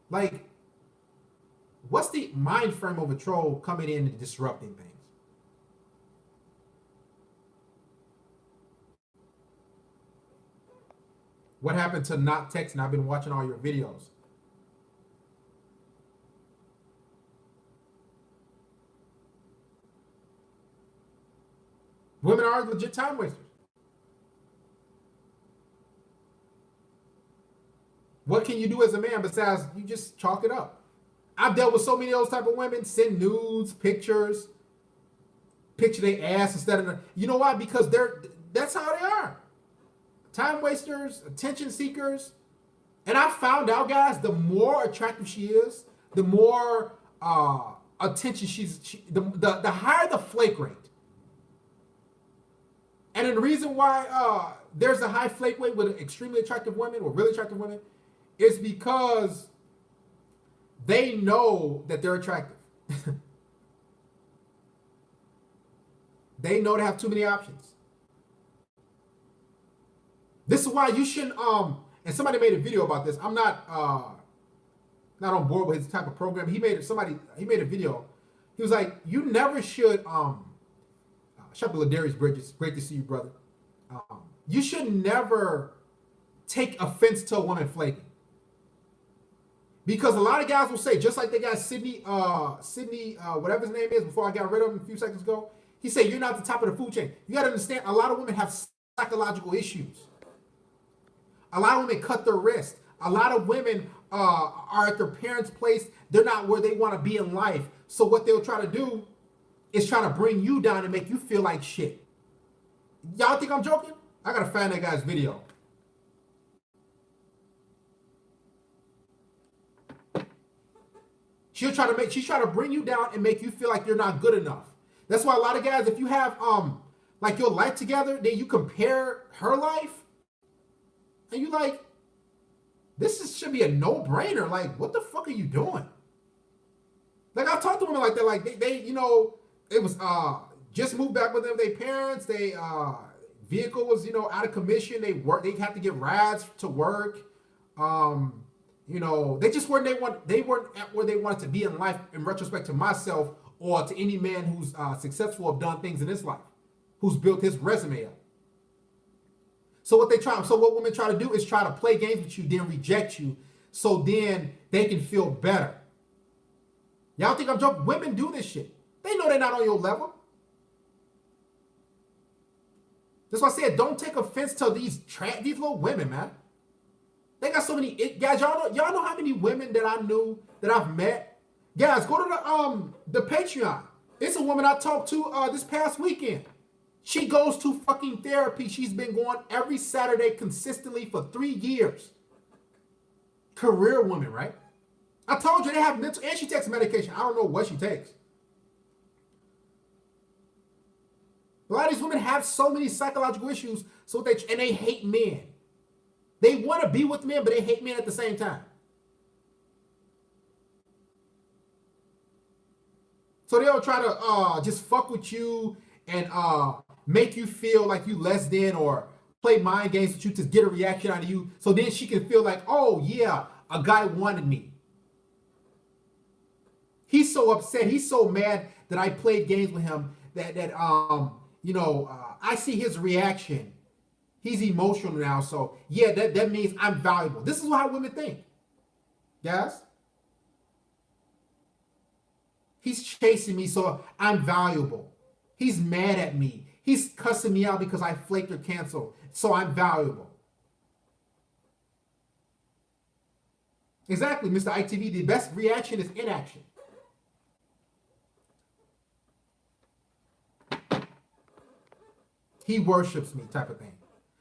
Like, what's the mind frame of a troll coming in and disrupting things? What happened to not texting? I've been watching all your videos. Women are legit time wasters. What can you do as a man besides you just chalk it up? I've dealt with so many of those type of women, send nudes, picture their ass instead of, you know why? Because that's how they are. Time wasters, attention seekers. And I found out, guys, the more attractive she is, the more attention the higher the flake rate. And then the reason why there's a high flake rate with extremely attractive women or really attractive women is because they know that they're attractive. They know they have too many options. This is why you shouldn't and somebody made a video about this. I'm not on board with his type of program. He made a video. He was like, you never should shout out to Ladarius Bridges. Great to see you, brother. You should never take offense to a woman flaking. Because a lot of guys will say, just like they got Sydney, whatever his name is, before I got rid of him a few seconds ago, he said, you're not the top of the food chain. You got to understand, a lot of women have psychological issues. A lot of women cut their wrist. A lot of women are at their parents' place. They're not where they want to be in life. So what they'll try to do is try to bring you down and make you feel like shit. Y'all think I'm joking? I got to find that guy's video. She's trying to bring you down and make you feel like you're not good enough. That's why a lot of guys, if you have like your life together, then you compare her life, and you like, should be a no-brainer. Like, what the fuck are you doing? Like, I've talked to women like that. Like they you know, it was just moved back with them. Their parents, they vehicle was, you know, out of commission. They had to get rides to work. You know, they just weren't at where they wanted to be in life, in retrospect to myself or to any man who's successful, have done things in his life, who's built his resume up. So what women try to do is try to play games with you, then reject you, so then they can feel better. Y'all think I'm joking? Women do this shit. They know they're not on your level. That's why I said, don't take offense to these little women, man. They got so many guys. Y'all know how many women that I knew that I've met. Guys, go to the Patreon. It's a woman I talked to this past weekend. She goes to fucking therapy. She's been going every Saturday consistently for 3 years. Career woman, right? I told you they have mental, and she takes medication. I don't know what she takes. A lot of these women have so many psychological issues, and they hate men. They want to be with men, but they hate men at the same time. So they'll try to just fuck with you and make you feel like you less than, or play mind games with you to get a reaction out of you. So then she can feel like, oh yeah, a guy wanted me. He's so upset. He's so mad that I played games with him that you know, I see his reaction. He's emotional now, so yeah, that means I'm valuable. This is how women think, guys. He's chasing me, so I'm valuable. He's mad at me. He's cussing me out because I flaked or canceled, so I'm valuable. Exactly, Mr. ITV. The best reaction is inaction. He worships me, type of thing.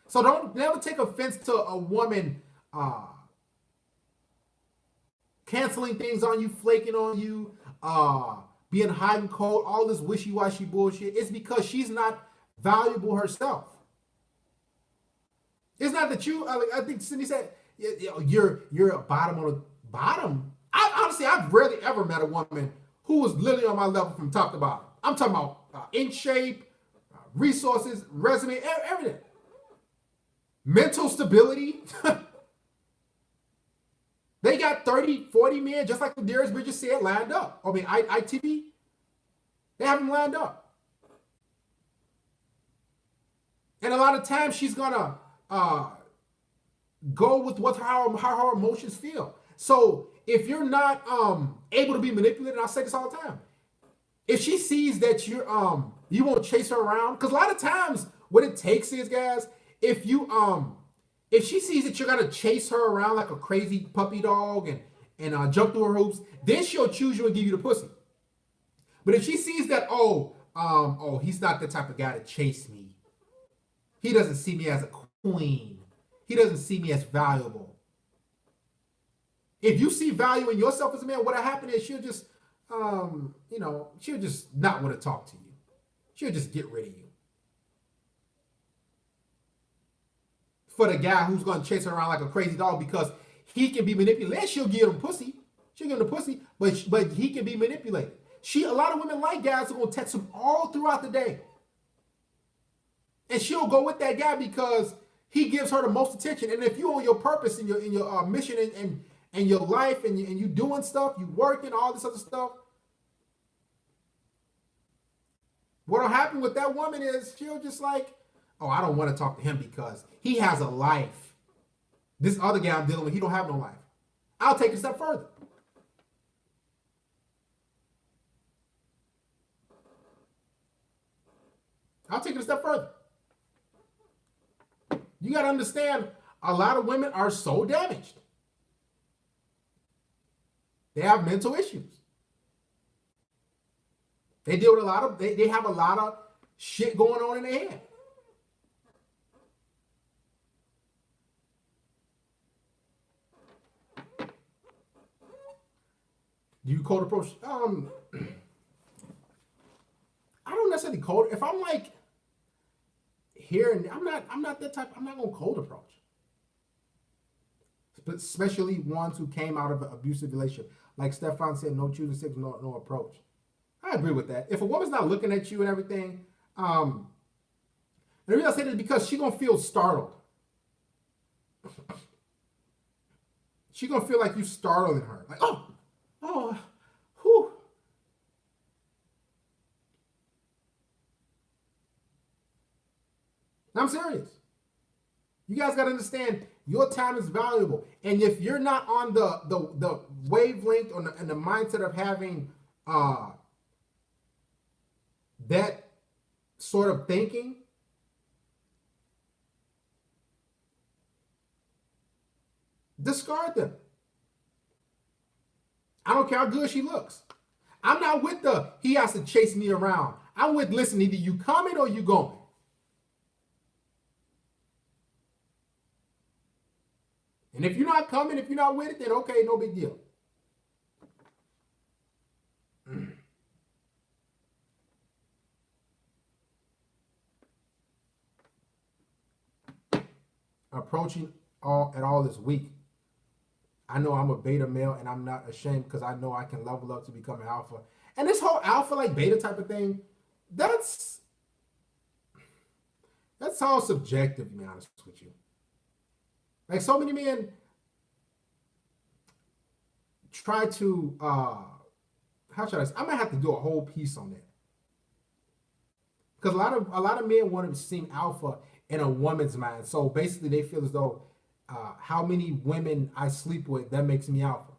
So don't never take offense to a woman canceling things on you, flaking on you, being hot and cold, all this wishy-washy bullshit. It's because she's not valuable herself. It's not that you, I think Cindy said, you're a bottom on the bottom. I've rarely ever met a woman who was literally on my level from top to bottom. I'm talking about in shape, resources, resume, everything. Mental stability. They got 30, 40 men, just like Ladarius Bridges said, lined up. I mean, ITV, they have them lined up. And a lot of times she's going to go with what how her emotions feel. So if you're not able to be manipulated, and I say this all the time, if she sees that you won't chase her around, because a lot of times what it takes is, guys, if you if she sees that you're gonna chase her around like a crazy puppy dog and jump through her hoops, then she'll choose you and give you the pussy. But if she sees that, he's not the type of guy to chase me. He doesn't see me as a queen. He doesn't see me as valuable. If you see value in yourself as a man, what'll happen is she'll just, she'll just not want to talk to you. She'll just get rid of you. For the guy who's going to chase her around like a crazy dog because he can be manipulated, she'll give him pussy. She'll give him the pussy, but he can be manipulated. A lot of women like guys who are going to text him all throughout the day. And she'll go with that guy because he gives her the most attention. And if you on your purpose in your mission and your life and you doing stuff, you working, all this other stuff, what'll happen with that woman is she'll just like, oh, I don't want to talk to him because he has a life. This other guy I'm dealing with, he don't have no life. I'll take it a step further. I'll take it a step further. You got to understand, a lot of women are so damaged. They have mental issues. They deal with they have a lot of shit going on in their head. Do you cold approach? I don't necessarily cold. If I'm like here and I'm not that type. I'm not gonna cold approach. But especially ones who came out of an abusive relationship, like Stefan said, no choosing signals, no approach. I agree with that. If a woman's not looking at you and everything, and the reason I say this is because she's gonna feel startled. She's gonna feel like you startling her, like whew. I'm serious. You guys got to understand your time is valuable. And if you're not on the wavelength and the mindset of having that sort of thinking, discard them. I don't care how good she looks. I'm not with he has to chase me around. I'm with, listen, either you coming or you going. And if you're not coming, if you're not with it, then okay, no big deal. Approaching at all is weak. I know I'm a beta male and I'm not ashamed because I know I can level up to become an alpha. And this whole alpha like beta type of thing, that's all subjective, to be honest with you. Like so many men try to how should I say? I'm gonna have to do a whole piece on that. Because a lot of men want to seem alpha in a woman's mind. So basically they feel as though how many women I sleep with, that makes me alpha.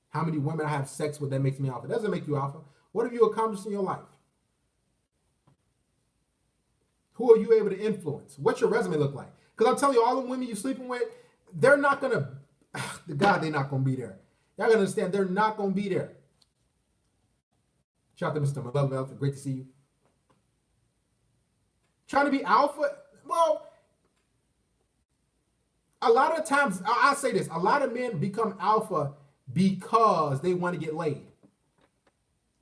How many women I have sex with, that makes me alpha. It doesn't make you alpha. What have you accomplished in your life? Who are you able to influence? What's your resume look like? Because I'm telling you, all the women you're sleeping with, they're not going to, they're not going to be there. Y'all got to understand, they're not going to be there. Shout out to Mr. Malevolent, great to see you. Trying to be alpha, well, a lot of times, I'll say this, a lot of men become alpha because they want to get laid.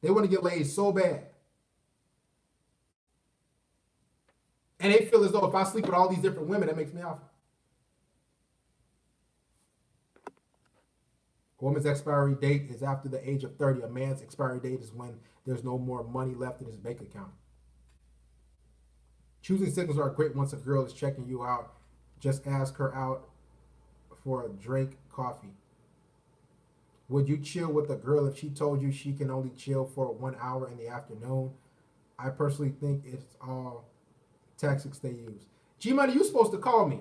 They want to get laid so bad. And they feel as though if I sleep with all these different women, that makes me alpha. A woman's expiry date is after the age of 30. A man's expiry date is when there's no more money left in his bank account. Choosing signals are great once a girl is checking you out. Just ask her out for a drink, coffee. Would you chill with a girl if she told you she can only chill for 1 hour in the afternoon? I personally think it's all tactics they use. G Money, you supposed to call me.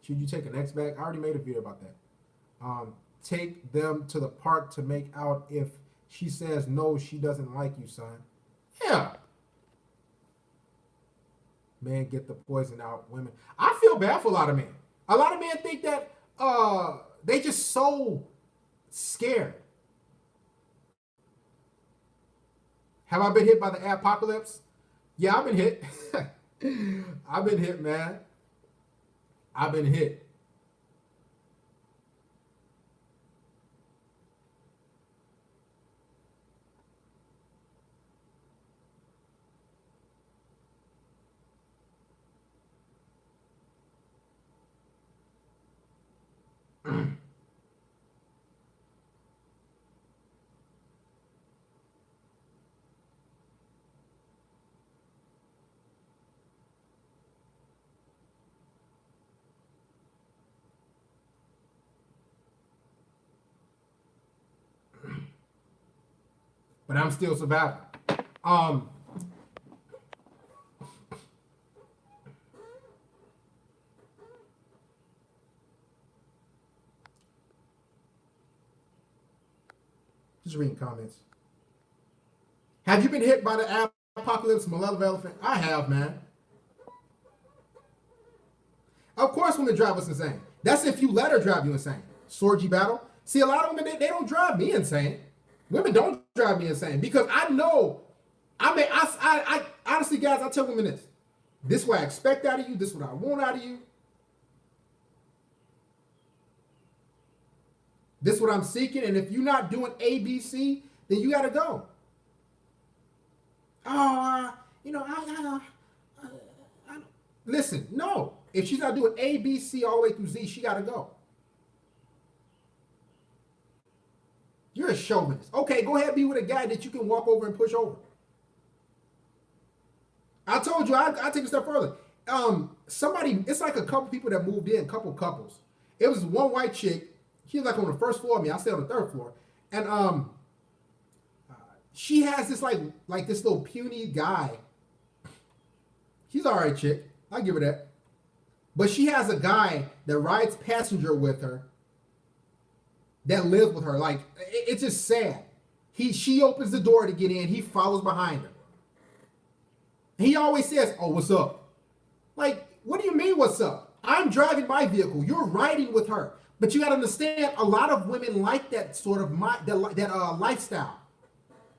Should you take an X back? I already made a video about that. Take them to the park to make out. If she says no, she doesn't like you, son. Yeah. Men get the poison out. Women. I feel bad for a lot of men. A lot of men think that they just so scared. Have I been hit by the apocalypse? Yeah, I've been hit. I've been hit, man. I've been hit. But I'm still surviving. Just reading comments. Have you been hit by the apocalypse, malevolent elephant? I have, man. Of course, women drive us insane. That's if you let her drive you insane. Sorgy battle. See, a lot of women, they don't drive me insane. Women don't drive me insane because I know. I honestly, guys, I tell women this. This is what I expect out of you. This is what I want out of you. This is what I'm seeking. And if you're not doing A, B, C, then you got to go. Oh, listen, no. If she's not doing A, B, C all the way through Z, she got to go. You're a chauvinist. Okay, go ahead and be with a guy that you can walk over and push over. I told you, I take a step further. It's like a couple people that moved in, couple couples. It was one white chick. She was like on the first floor of me. I stay on the third floor. And she has this like this little puny guy. She's all right chick. I'll give her that. But she has a guy that rides passenger with her that lives with her. Like, it's just sad. She opens the door to get in. He follows behind her. He always says, oh, what's up? Like, what do you mean, what's up? I'm driving my vehicle. You're riding with her. But you got to understand, a lot of women like that sort of lifestyle.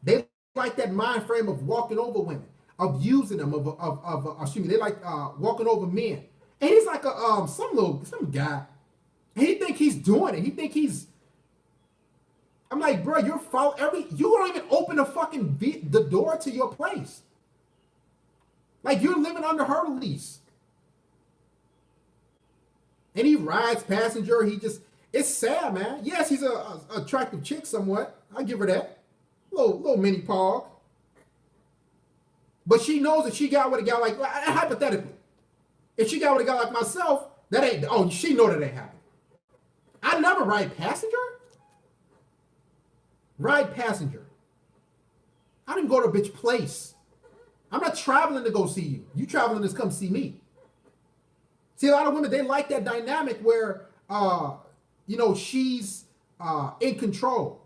They like that mind frame of walking over women, of using them, they like walking over men. And he's like some guy. And he think he's doing it. He think he's. I'm like, bro, you don't even open the door to your place. Like, you're living under her lease. And he rides passenger. It's sad, man. Yes, he's a attractive chick somewhat. I give her that. Little mini pog. But she knows that she got with a guy like, hypothetically, if she got with a guy like myself, she know that ain't happening. I never ride passenger. Ride passenger. I didn't go to a bitch place. I'm not traveling to go see you. You traveling to come see me. See, a lot of women, they like that dynamic where, she's in control.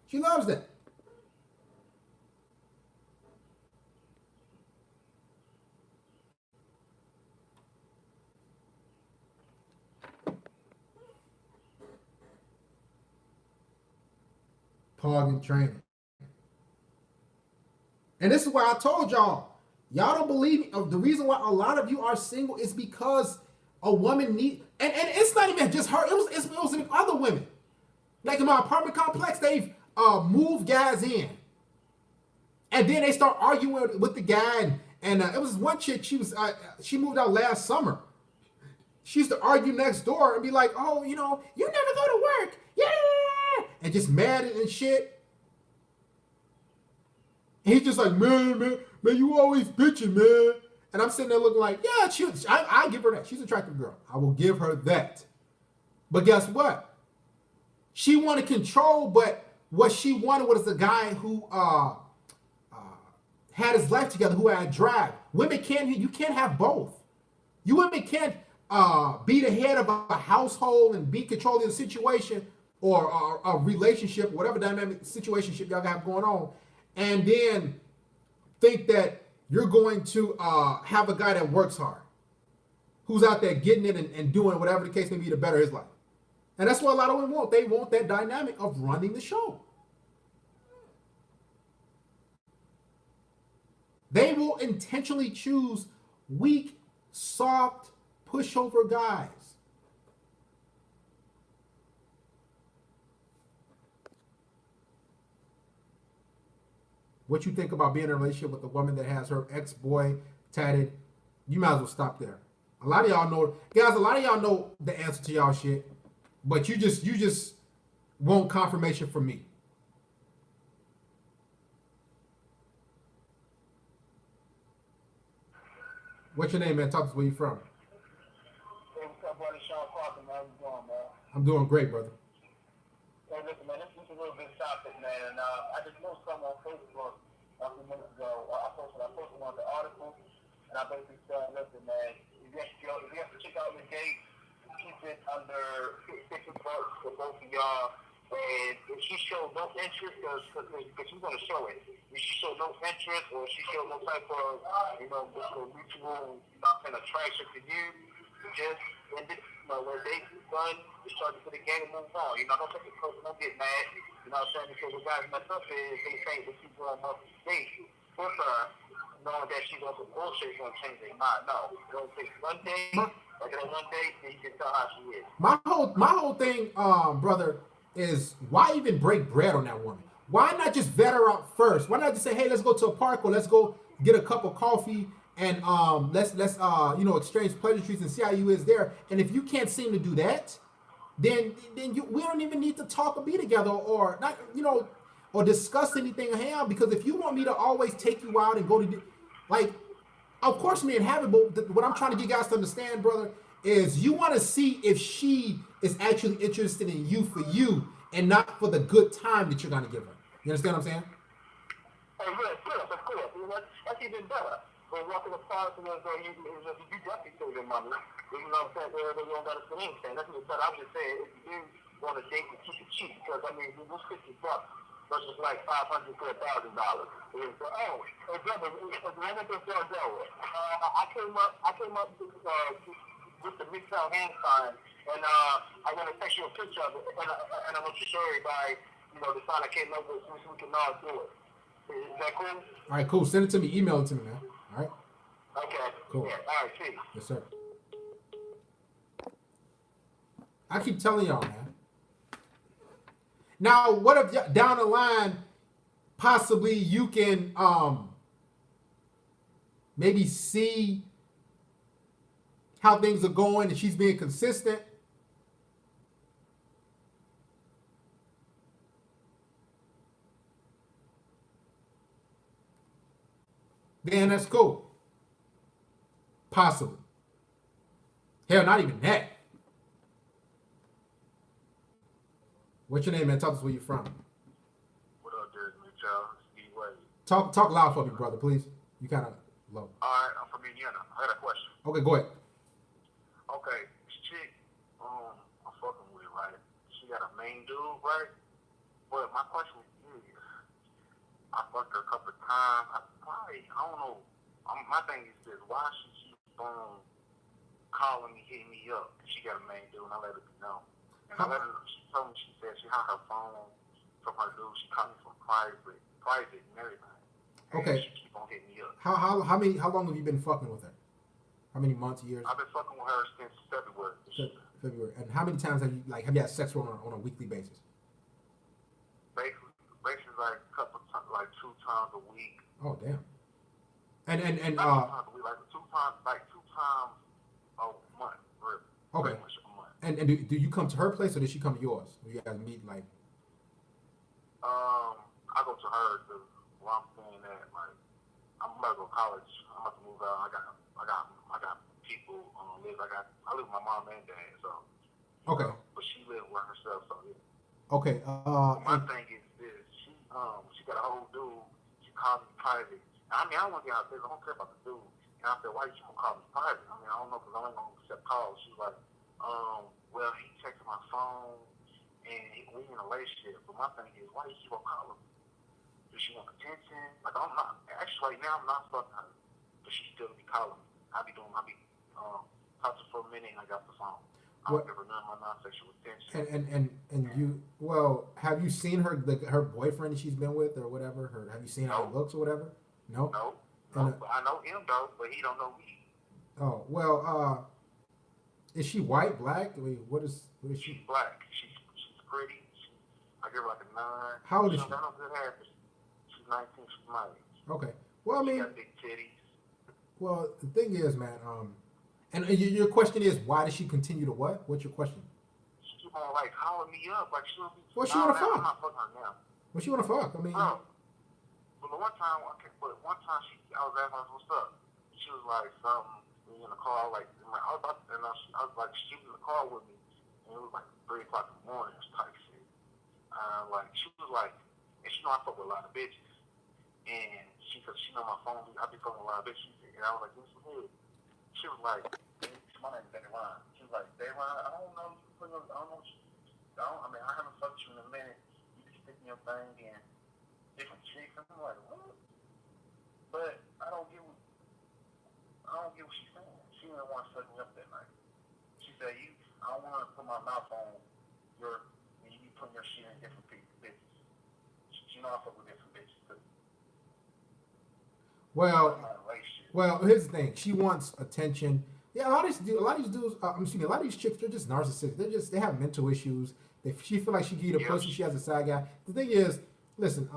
She loves that. Pog and training. And this is why I told y'all don't believe me. The reason why a lot of you are single is because a woman and it's not even just her. It was other women. Like in my apartment complex, they've moved guys in, and then they start arguing with the guy. And it was one chick. She moved out last summer. She used to argue next door and be like, "Oh, you never go to work, yeah," and just mad and shit. And he's just like, man, you always bitching, man. And I'm sitting there looking like, yeah, I give her that. She's an attractive girl. I will give her that. But guess what? She wanted control, but what she wanted was a guy who had his life together, who had drive. Women can't. You can't have both. You women can't be the head of a household and be controlling the situation or a relationship, whatever dynamic situationship y'all got going on, and then think that you're going to have a guy that works hard, who's out there getting it and doing whatever the case may be to better his life. And that's what a lot of women want. They want that dynamic of running the show. They will intentionally choose weak, soft, pushover guys. What you think about being in a relationship with a woman that has her ex-boy tatted? You might as well stop there. A lot of y'all know, guys. A lot of y'all know the answer to y'all shit, but you just want confirmation from me. What's your name, man? Talk to us. Where you from? Hey, what's up, buddy? Sean Parker, man. How you doing, man? I'm doing great, brother. Hey, listen, man, this is a real big topic, man. And I just know something on Facebook a few minutes ago. I posted one of the articles, and I basically said, listen, man, if you have to check out the date, keep it under $50 for both of y'all. And if she showed no interest, because she's going to show it, if she showed no interest or she showed no type of, mutual kind of attraction to you, just when when date's done, just try to put the game and move on. Don't take it personal, don't get mad. You know what I'm saying? Because what guys mess up is they think that she's going to date with her, knowing that she's going to bullshit, she's going to change their mind. No, it don't take one day, like one day, then you can tell how she is. My whole thing, brother, is why even break bread on that woman? Why not just vet her out first? Why not just say, hey, let's go to a park or let's go get a cup of coffee and let's exchange pleasantries and see how you is there. And if you can't seem to do that, then we don't even need to talk or be together or not, or discuss anything. Hell, because if you want me to always take you out and go to of course me and have it, but what I'm trying to get guys to understand, brother, is you want to see if she is actually interested in you for you and not for the good time that you're going to give her. You understand what I'm saying? Hey, yeah, of course. That's even better. When walking the park, you definitely save your money. You know what I'm saying? You don't got to spend anything. That's what I'm just saying. If you do want a date, to keep it cheap. Because, we'll $50 versus like $500 to $1,000. So, hey, brother, one of the things I came up with the Midtown hand sign, and I want to text you a picture of it, and I want you to show everybody, the sign I came up with, so we can all do it. Is that cool? All right, cool. Send it to me. Email it to me, man. All right? Okay. Cool. Yeah, all right, see. Yes, sir. I keep telling y'all, man. Now, what if down the line, possibly you can maybe see how things are going and she's being consistent? Then that's cool. Possibly. Hell, not even that. What's your name, man? Talk to us where you from. What up, Derek Mitchell? Steve Wade. Talk loud for me, brother, please. You kind of low. All right, I'm from Indiana. I got a question. Okay, go ahead. Okay, this chick, I'm fucking with, right? She got a main dude, right? But my question is, I fucked her a couple of times. I don't know. My thing is this: why she keep calling me, hitting me up? She got a main dude, and I let her know. And she told me, she said she had her phone from her dude. She called me from private and everything. Okay. And she keep on hitting me up. How long have you been fucking with her? How many months, years? I've been fucking with her since February. February. And how many times have you had sex with her on a weekly basis? Basically like a couple times, like 2 times a week. Oh damn. And Not 2 times a week, like two times a month. Really. Okay. Pretty much a month. And do you come to her place or does she come to yours? Do you guys meet like? I go to her because I'm saying that I'm about to go to college. I'm about to move out. I got people live. I live with my mom and dad. So. Okay. But she lives with herself. So yeah. Okay. My thing is this: she got a whole dude. She called me private, I mean, I don't want to get out there. I don't care about the dude. And I said, why you gonna call me private? I mean, I don't know because I ain't gonna accept calls. She's like, well, he texted my phone and we in a relationship. But my thing is, why you keep on calling me? Does she want attention? Like, I'm not, actually, right now, I'm not fucking her. But she still be calling me. I be talking for a minute and I got the phone. I don't give her none of my non-sexual attention. And you, well, have you seen her her boyfriend that she's been with or whatever? Have you seen how he looks or whatever? No. No. I know him though, but he don't know me. Oh well, is she white, black? I mean, what is she? She's black. She's pretty. I give her like a 9. How old is she? She got no good hair. She's 19. She's my age. Okay. Well, I mean, she got big titties. Well, the thing is, man, and your question is, why does she continue to what? What's your question? She keep on like calling me up, like she don't be. Well, she wanna fuck. I'm not fucking her now. Well, she wanna fuck. I mean. Bro, but one time I was asking her what's up. She was like something. We in the car, like I was like she was in the car with me, and it was like 3 o'clock in the morning, type shit. Like she was like, and she know I fuck with a lot of bitches, and she know my phone. I be fucking with a lot of bitches, and I was like, give me some head. She was like, my name's Dayron. She was like, Dayron, I don't know. I mean, I haven't fucked you in a minute. You be sticking your thing in different chicks. I'm like, what? But I don't get what she's saying. She didn't want to fuck me up that night. She said, I don't want to put my mouth on when you be putting your shit in different bitches. She know I fuck with different bitches too. Well, here's the thing. She wants attention. Yeah, a lot of these dudes. A lot of these chicks, they're just narcissists. They have mental issues. She feel like she can eat a pussy. She has a side guy. The thing is, listen,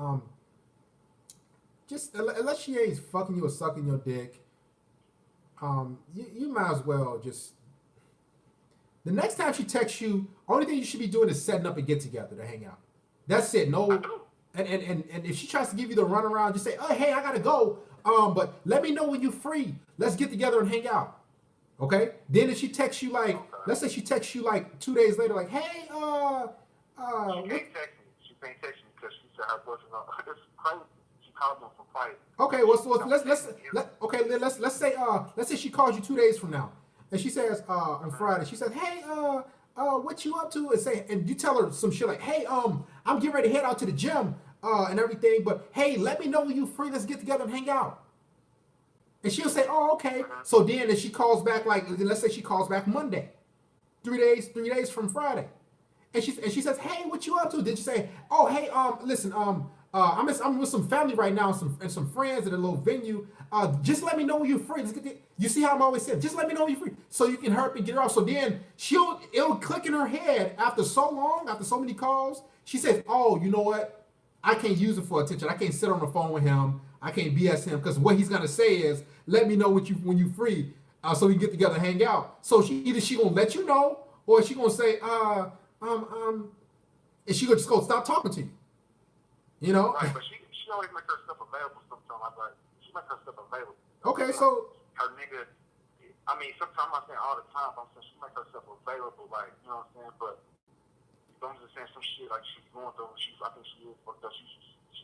just unless she ain't fucking you or sucking your dick, you might as well just. The next time she texts you, only thing you should be doing is setting up a get together to hang out. That's it. No, and if she tries to give you the runaround, just say, oh hey, I gotta go. But let me know when you're free. Let's get together and hang out. Okay? Then if she texts you like, let's say she texts you like 2 days later, like, hey, she can't text me. She can't text me because she said her boyfriend. It's crazy. She called me from fight. Okay, well, let's say she calls you 2 days from now, and she says on Friday, she says, hey, what you up to? And you tell her some shit like, hey, I'm getting ready to head out to the gym. And everything, but hey, let me know when you're free. Let's get together and hang out. And she'll say, oh, okay. So then if she calls back, like, let's say she calls back Monday, 3 days from Friday. And she says, hey, what you up to? Did you say, oh, hey, listen, I'm with some family right now and some friends at a little venue. Just let me know when you're free. You see how I'm always saying, just let me know when you're free. So you can hurry up and get her off. So then it'll click in her head after so long, after so many calls. She says, oh, you know what? I can't use it for attention. I can't sit on the phone with him. I can't BS him because what he's gonna say is, "Let me know when you free, so we can get together and hang out." So she gonna let you know, or she gonna say, and she gonna just go stop talking to you. You know. Right, but she always make her stuff available sometimes. Like she make her stuff available. Okay, so her nigga. I mean, sometimes I'm not saying all the time. But I'm saying she make herself available. Like you know what I'm saying, but. I'm just saying some shit like she's going through. I think she is fucked up.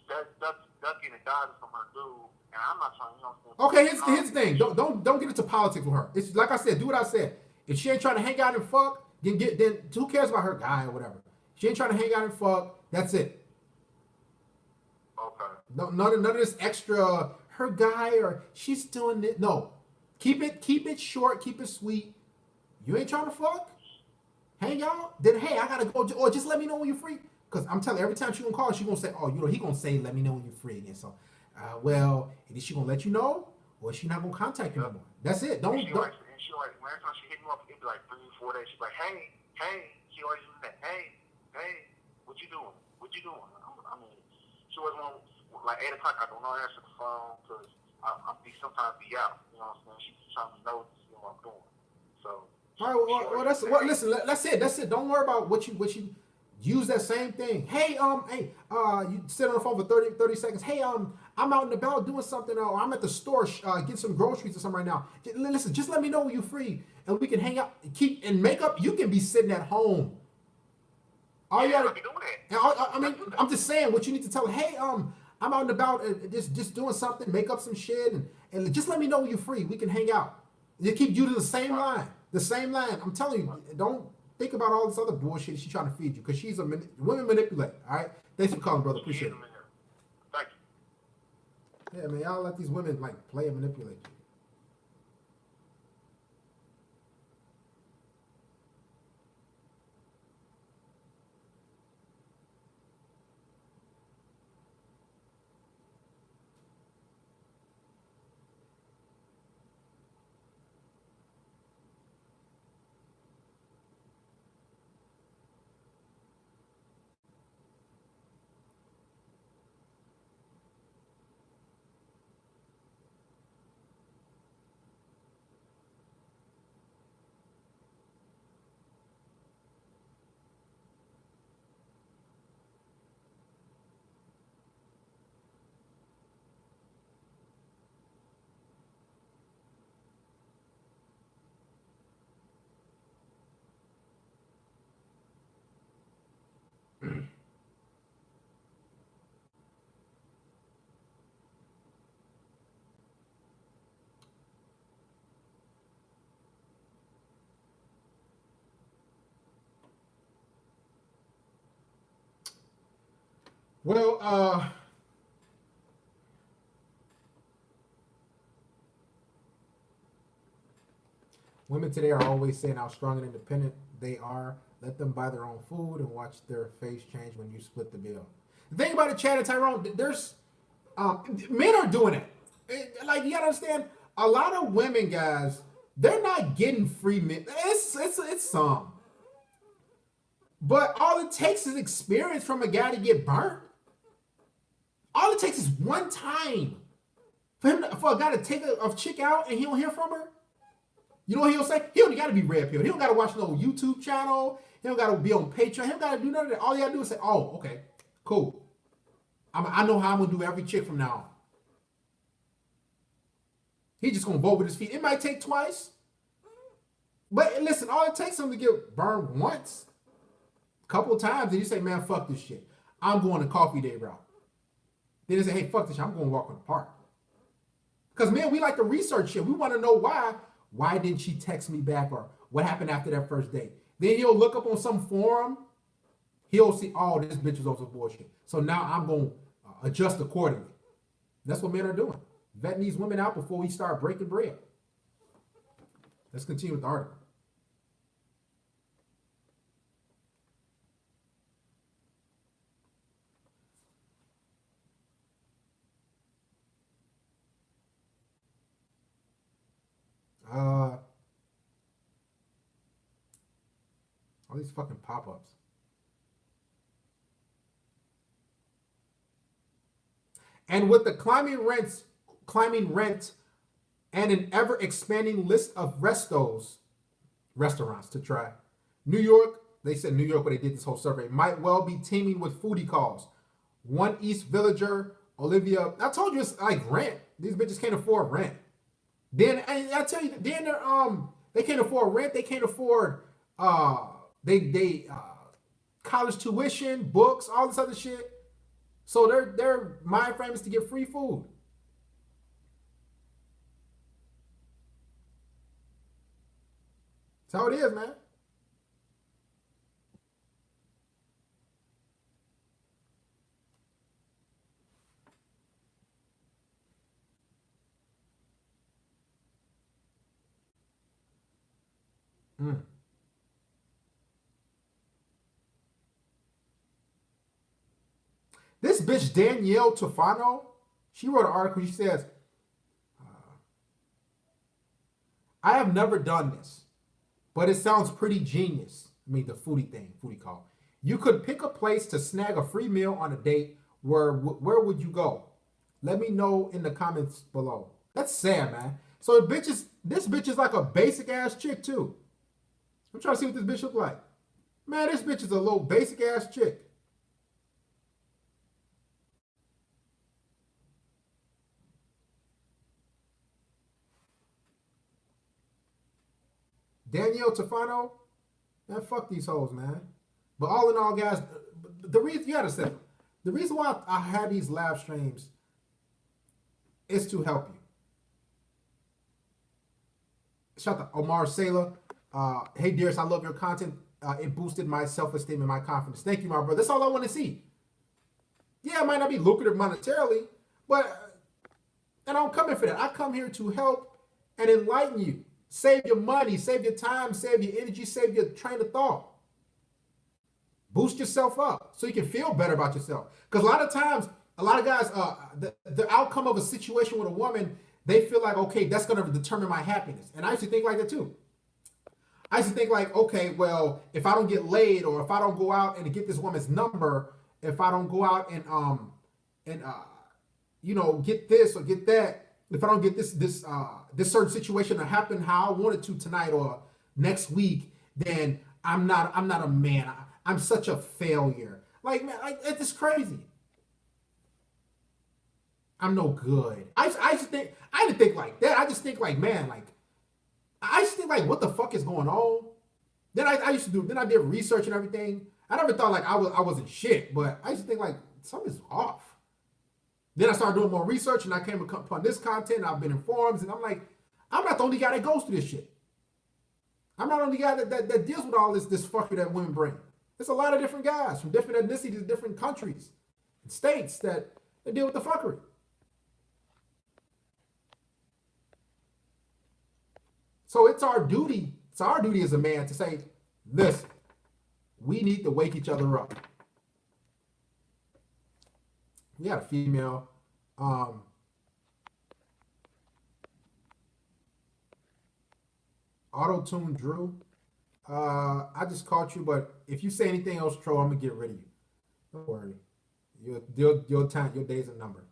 That's getting guidance from her dude, and I'm not trying. You know what I'm saying? Okay, here's the thing. Don't get into politics with her. It's like I said. Do what I said. If she ain't trying to hang out and fuck, then who cares about her guy or whatever? She ain't trying to hang out and fuck. That's it. Okay. No, none of this extra. Her guy or she's doing it. No, keep it short. Keep it sweet. You ain't trying to fuck. Hang out, then hey, I gotta go, or just let me know when you're free. Cause I'm telling you, every time she gonna call, she gonna say, oh, you know, he gonna say, let me know when you're free again. So, well, is she gonna let you know, or is she not gonna contact you anymore? That's it. Don't. Every time she hit me up, it'd be like 3 or 4 days. She's like, hey, she always doing that. Hey, what you doing? I mean, she always want like 8 o'clock. I don't know answer the phone because I'm sometimes be out. You know what I'm saying? She's trying to know what I'm doing. So. All right, well, that's what. Listen, that's it. Don't worry about what you use that same thing. Hey, you sit on the phone for 30 seconds. Hey, I'm out and about doing something, or I'm at the store getting some groceries or something right now. Listen, just let me know when you're free, and we can hang out. And makeup. You can be sitting at home. All you gotta. I mean, I'm just saying what you need to tell her. Hey, I'm out and about and just doing something, make up some shit, and just let me know when you're free. We can hang out. You keep using the same line. The same line. I'm telling you, don't think about all this other bullshit she's trying to feed you because she's a women manipulate. All right. Thanks for calling, brother. Appreciate it. Thank you. Yeah, man. Y'all let these women like play and manipulate you. Well, women today are always saying how strong and independent they are. Let them buy their own food and watch their face change when you split the bill. The thing about it, Chad and Tyrone, there's men are doing it. Like you gotta understand, a lot of women, guys, they're not getting free men. It's some, but all it takes is experience from a guy to get burnt. All it takes is one time for a guy to take a chick out and he don't hear from her. You know what he'll say? He only got to be red pill. He don't got to watch no YouTube channel. He don't got to be on Patreon. He don't got to do none of that. All he got to do is say, "Oh, okay, cool. I know how I'm gonna do every chick from now on." He just gonna vote with his feet. It might take twice, but listen, all it takes him to get burned once, a couple of times, and you say, "Man, fuck this shit. I'm going to coffee day route." Then they say, "Hey, fuck this shit. I'm going to walk in the park." Because man, we like to research shit. We want to know why. Why didn't she text me back, or what happened after that first date? Then he'll look up on some forum. He'll see, oh, this bitch is also bullshit. So now I'm going to adjust accordingly. That's what men are doing. Vetting these women out before we start breaking bread. Let's continue with the article. All these fucking pop-ups. And with the climbing rent, and an ever-expanding list of restaurants to try, New York, they said New York, when they did this whole survey, might well be teeming with foodie calls. One East Villager, Olivia, I told you it's like rent. These bitches can't afford rent. Then I tell you, then they can't afford rent. They can't afford college tuition, books, all this other shit. So their mind frame is to get free food. That's how it is, man. Mm. This bitch Danielle Tufano, she wrote an article. She says, "I have never done this, but it sounds pretty genius." I mean, the foodie call. You could pick a place to snag a free meal on a date. Where would you go? Let me know in the comments below. That's sad, man. So this bitch is like a basic ass chick too. I'm trying to see what this bitch look like. Man, this bitch is a little basic ass chick. Danielle Tufano, man, fuck these hoes, man. But all in all, guys, the reason you gotta say, The reason why I have these live streams is to help you. Shout out to Omar Saylor. Hey, Dearest, I love your content. It boosted my self-esteem and my confidence. Thank you, my brother. That's all I want to see. Yeah, it might not be lucrative monetarily, but, and I don't come here for that. I come here to help and enlighten you. Save your money, save your time, save your energy, save your train of thought. Boost yourself up so you can feel better about yourself. Because a lot of times, a lot of guys, the outcome of a situation with a woman, they feel like, okay, that's going to determine my happiness. And I used to think like that too. I used to think like, okay, well, if I don't get laid or if I don't go out and get this woman's number, if I don't go out and get this or get that, if I don't get this certain situation to happen how I want it to tonight or next week, then I'm not a man. I'm such a failure. Like, man, it's crazy. I'm no good. I didn't think like that. I just think like, man, like, I just think like, what the fuck is going on? Then I did research and everything. I never thought like I wasn't shit, but I used to think like something's off. Then I started doing more research and I came upon this content and I've been in forums and I'm like, I'm not the only guy that goes through this shit. I'm not the only guy that deals with all this fuckery that women bring. There's a lot of different guys from different ethnicities, different countries, and states that deal with the fuckery. So it's our duty as a man to say, listen, we need to wake each other up. We got a female. Auto-tune Drew. I just caught you, but if you say anything else, Tro, I'm gonna get rid of you. Don't worry. Your time, your days are numbered.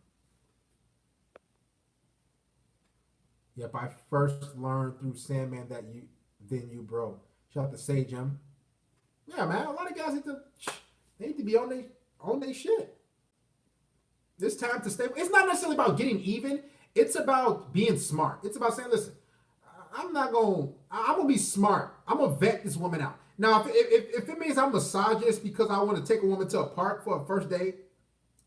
Yep, I first learned through Sandman that you bro. Shout out to Sage M. Yeah, man, a lot of guys need to be on their shit. It's time to stay. It's not necessarily about getting even. It's about being smart. It's about saying, listen, I'm gonna be smart. I'm gonna vet this woman out. Now, if it means I'm misogynist because I want to take a woman to a park for a first date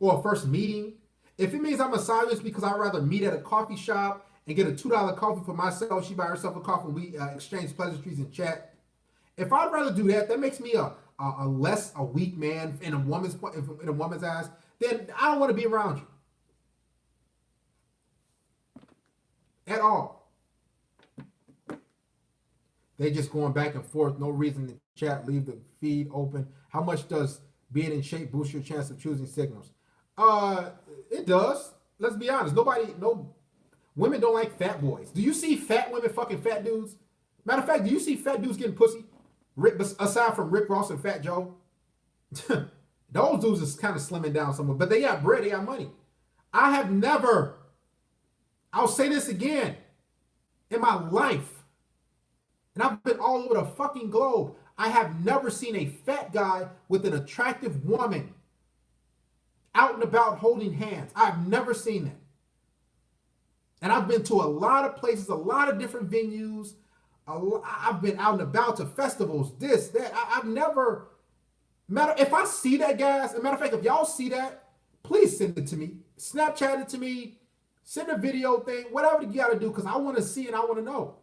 or a first meeting, if it means I'm misogynist because I'd rather meet at a coffee shop and get a $2 coffee for myself, she buy herself a coffee, and we exchange pleasantries and chat. If I'd rather do that, that makes me a weak man in a woman's eyes. Then I don't want to be around you at all. They just going back and forth, no reason to chat, leave the feed open. How much does being in shape boost your chance of choosing signals? It does. Let's be honest. Women don't like fat boys. Do you see fat women fucking fat dudes? Matter of fact, do you see fat dudes getting pussy? Aside from Rick Ross and Fat Joe? Those dudes is kind of slimming down somewhat, but they got bread, they got money. I'll say this again, in my life, and I've been all over the fucking globe, I have never seen a fat guy with an attractive woman out and about holding hands. I've never seen that. And I've been to a lot of places, a lot of different venues. I've been out and about to festivals, this, that. I've never... If I see that, guys, as a matter of fact, if y'all see that, please send it to me. Snapchat it to me. Send a video thing, whatever you got to do, because I want to see and I want to know.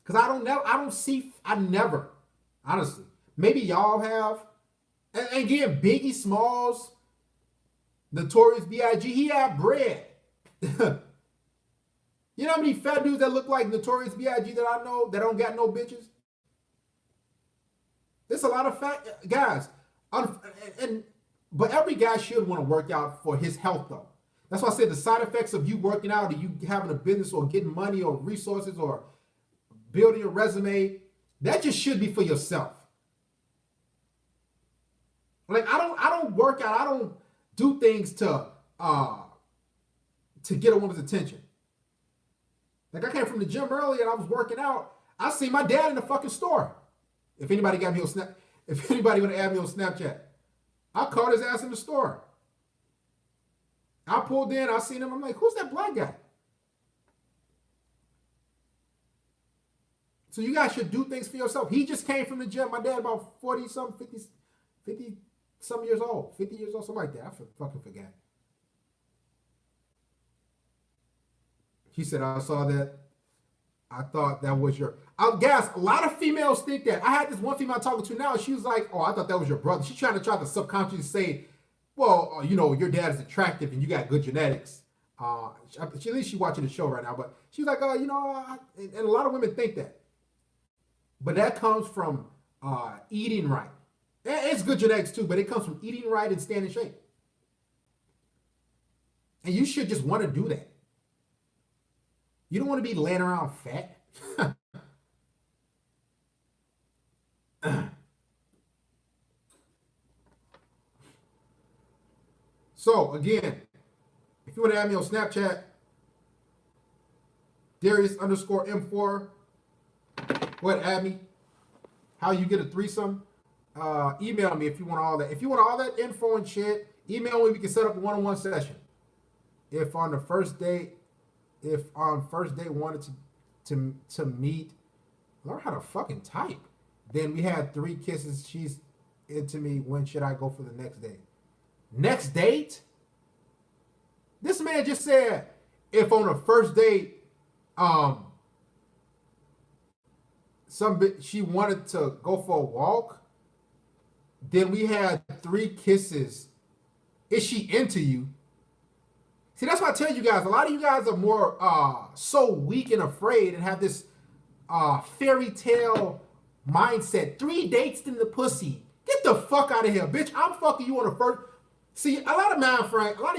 Because I never, honestly. Maybe y'all have. And again, Biggie Smalls, Notorious B.I.G., he had bread. You know how many fat dudes that look like Notorious B.I.G. that I know that don't got no bitches? There's a lot of fat guys. But every guy should want to work out for his health, though. That's why I said the side effects of you working out or you having a business or getting money or resources or building a resume, that just should be for yourself. Like, I don't work out. I don't do things to get a woman's attention. Like, I came from the gym earlier and I was working out. I see my dad in the fucking store. If anybody got me on if anybody want to add me on Snapchat, I caught his ass in the store. I pulled in, I seen him. I'm like, who's that black guy? So you guys should do things for yourself. He just came from the gym. My dad about 40 something, 50 some years old, 50 years old, something like that. I fucking forget. He said, I saw that. I thought that was your. Guys, a lot of females think that. I had this one female I'm talking to now. She was like, oh, I thought that was your brother. She's trying to subconsciously say, well, you know, your dad is attractive and you got good genetics. At least she's watching the show right now. But she's like, you know, and a lot of women think that. But that comes from eating right. It's good genetics too, but it comes from eating right and staying in shape. And you should just want to do that. You don't want to be laying around fat. So, again, if you want to add me on Snapchat, Darius_M4, go ahead, add me. How you get a threesome? Email me if you want all that. If you want all that info and shit, email me. We can set up a one-on-one session. If on first date wanted to meet, learn how to fucking type. Then we had 3 kisses. She's into me. When should I go for the next date? Next date? This man just said if on a first date, she wanted to go for a walk, then we had 3 kisses. Is she into you? See, that's why I tell you guys, a lot of you guys are more so weak and afraid and have this fairy tale mindset. 3 dates in the pussy. Get the fuck out of here, bitch. I'm fucking you on the first. See, a lot of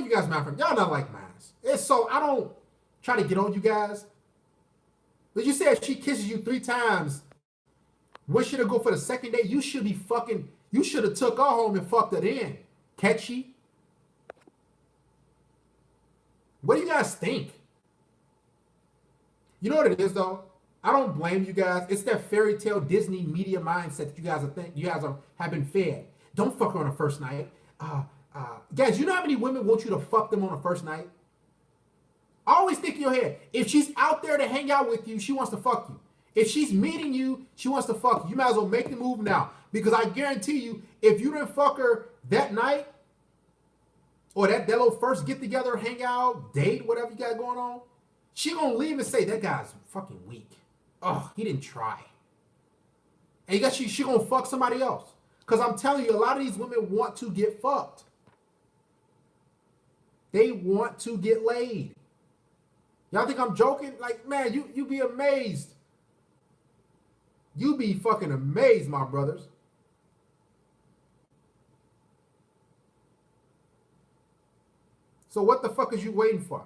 you guys, y'all not like mine. It's so, I don't try to get on you guys. But you said she kisses you 3 times. When should I go for the second date? You should have took her home and fucked her in. Catchy. What do you guys think? You know what it is, though? I don't blame you guys. It's that fairy tale Disney media mindset that you guys have been fed. Don't fuck her on the first night. Guys, you know how many women want you to fuck them on the first night? Always think in your head, if she's out there to hang out with you, she wants to fuck you. If she's meeting you, she wants to fuck you. You might as well make the move now. Because I guarantee you, if you didn't fuck her that night, or that little first get together, hang out, date, whatever you got going on, she gonna leave and say, that guy's fucking weak. Oh, he didn't try. And you got she gonna fuck somebody else. Because I'm telling you, a lot of these women want to get fucked. They want to get laid. Y'all think I'm joking? Like, man, you be amazed. You be fucking amazed, my brothers. So what the fuck is you waiting for?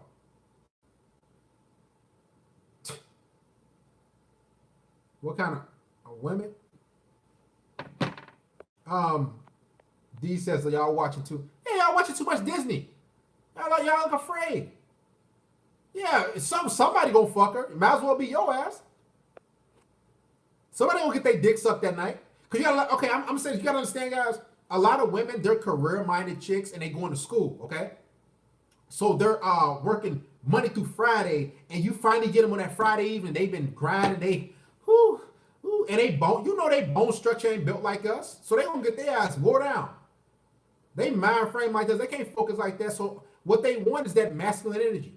What kind of women? D says, so y'all watching too. Hey, y'all watching too much Disney. Y'all look afraid. Yeah, somebody gonna fuck her. It might as well be your ass. Somebody gonna get their dick sucked that night. Cause you gotta, okay, I'm saying, you gotta understand, guys, a lot of women, they're career-minded chicks and they going to school, okay? So they're working Monday through Friday, and you finally get them on that Friday evening. They've been grinding, and they bone structure ain't built like us. So they gonna get their ass wore down. They mind frame like this. They can't focus like that. So what they want is that masculine energy.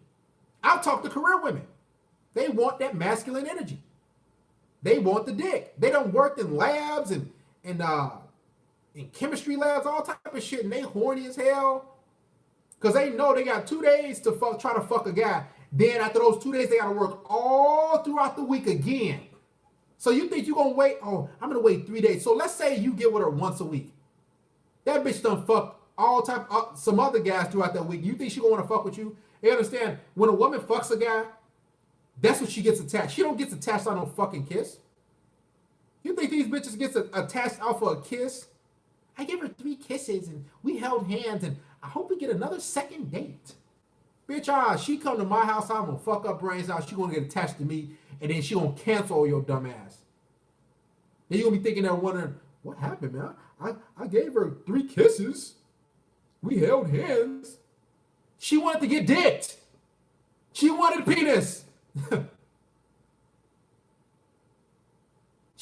I'll talk to career women. They want that masculine energy. They want the dick. They done worked in labs and in chemistry labs, all type of shit, and they horny as hell. Because they know they got 2 days to try to fuck a guy. Then after those 2 days, they got to work all throughout the week again. So you think you're going to wait? Oh, I'm going to wait 3 days. So let's say you get with her once a week. That bitch done fucked some other guys throughout that week. You think she going to want to fuck with you? You understand? When a woman fucks a guy, that's when she gets attached. She don't get attached on no fucking kiss. You think these bitches gets attached out for a kiss? I gave her 3 kisses and we held hands and I hope we get another second date. Bitch, she come to my house, I'm gonna fuck up brains out. She gonna get attached to me and then she gonna cancel your dumb ass. Then you gonna be thinking there wondering, what happened, man? I gave her 3 kisses. We held hands. She wanted to get dicked. She wanted penis.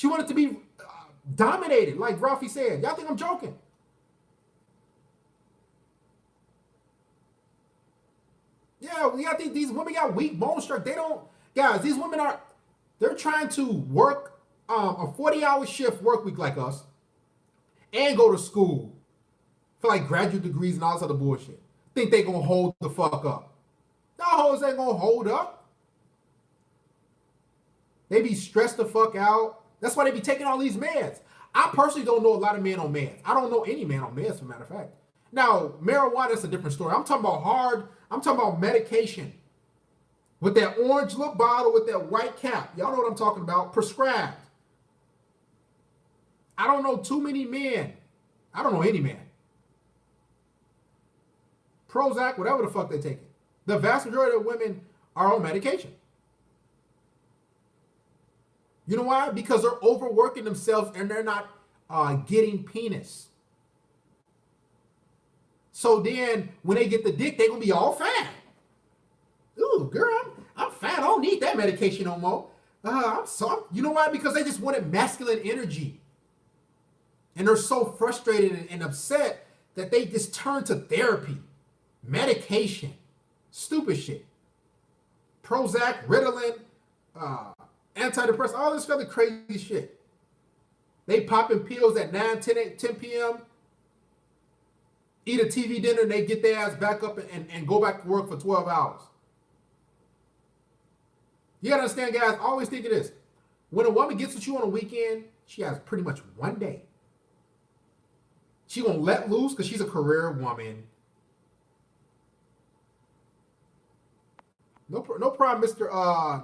She wanted to be dominated, like Ralphie said. Y'all think I'm joking? Yeah, we got these women got weak bone structure. They don't, guys. These women they're trying to work a 40-hour shift work week like us, and go to school for like graduate degrees and all this other bullshit. Think they gonna hold the fuck up? Y'all hoes ain't gonna hold up. They be stressed the fuck out. That's why they be taking all these meds. I personally don't know a lot of men on meds. I don't know any man on meds, as a matter of fact. Now, marijuana is a different story. I'm talking about I'm talking about medication. With that orange little bottle with that white cap. Y'all know what I'm talking about. Prescribed. I don't know too many men. I don't know any man. Prozac, whatever the fuck they take it. The vast majority of women are on medication. You know why? Because they're overworking themselves and they're not getting penis. So then when they get the dick, they're going to be all fat. Ooh, girl, I'm fat. I don't need that medication no more. You know why? Because they just wanted masculine energy. And they're so frustrated and upset that they just turn to therapy, medication, stupid shit. Prozac, Ritalin, antidepressant, all this other crazy shit. They popping pills at 9, 10 p.m., eat a TV dinner, and they get their ass back up and go back to work for 12 hours. You gotta understand, guys, always think of this. When a woman gets with you on a weekend, she has pretty much one day. She gonna let loose because she's a career woman. No problem, Mr.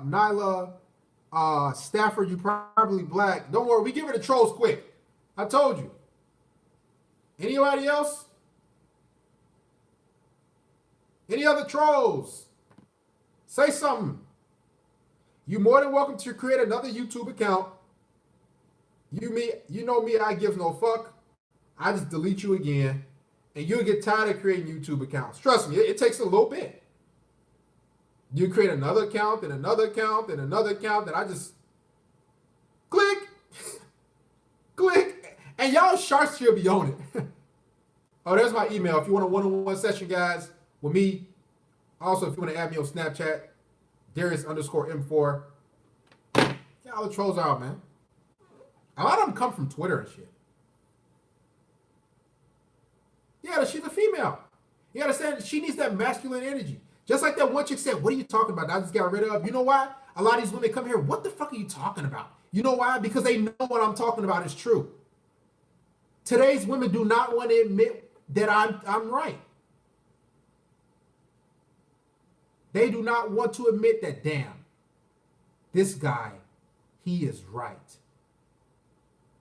Nyla Stafford. You probably black. Don't worry, we get rid of trolls quick. I told you. Anybody else? Any other trolls? Say something. You're more than welcome to create another YouTube account. You know me, I give no fuck. I just delete you again. And you'll get tired of creating YouTube accounts. Trust me, it takes a little bit. You create another account, and another account, and another account, and I just click, click, and y'all sharks should be on it. Oh, there's my email. If you want a one-on-one session, guys, with me. Also, if you want to add me on Snapchat, Darius_M4. Yeah, all the trolls out, man. A lot of them come from Twitter and shit. Yeah, she's a female. You understand? She needs that masculine energy. Just like that one chick said, what are you talking about? I just got rid of. You know why? A lot of these women come here, what the fuck are you talking about? You know why? Because they know what I'm talking about is true. Today's women do not want to admit that I'm right. They do not want to admit that, damn, this guy, he is right.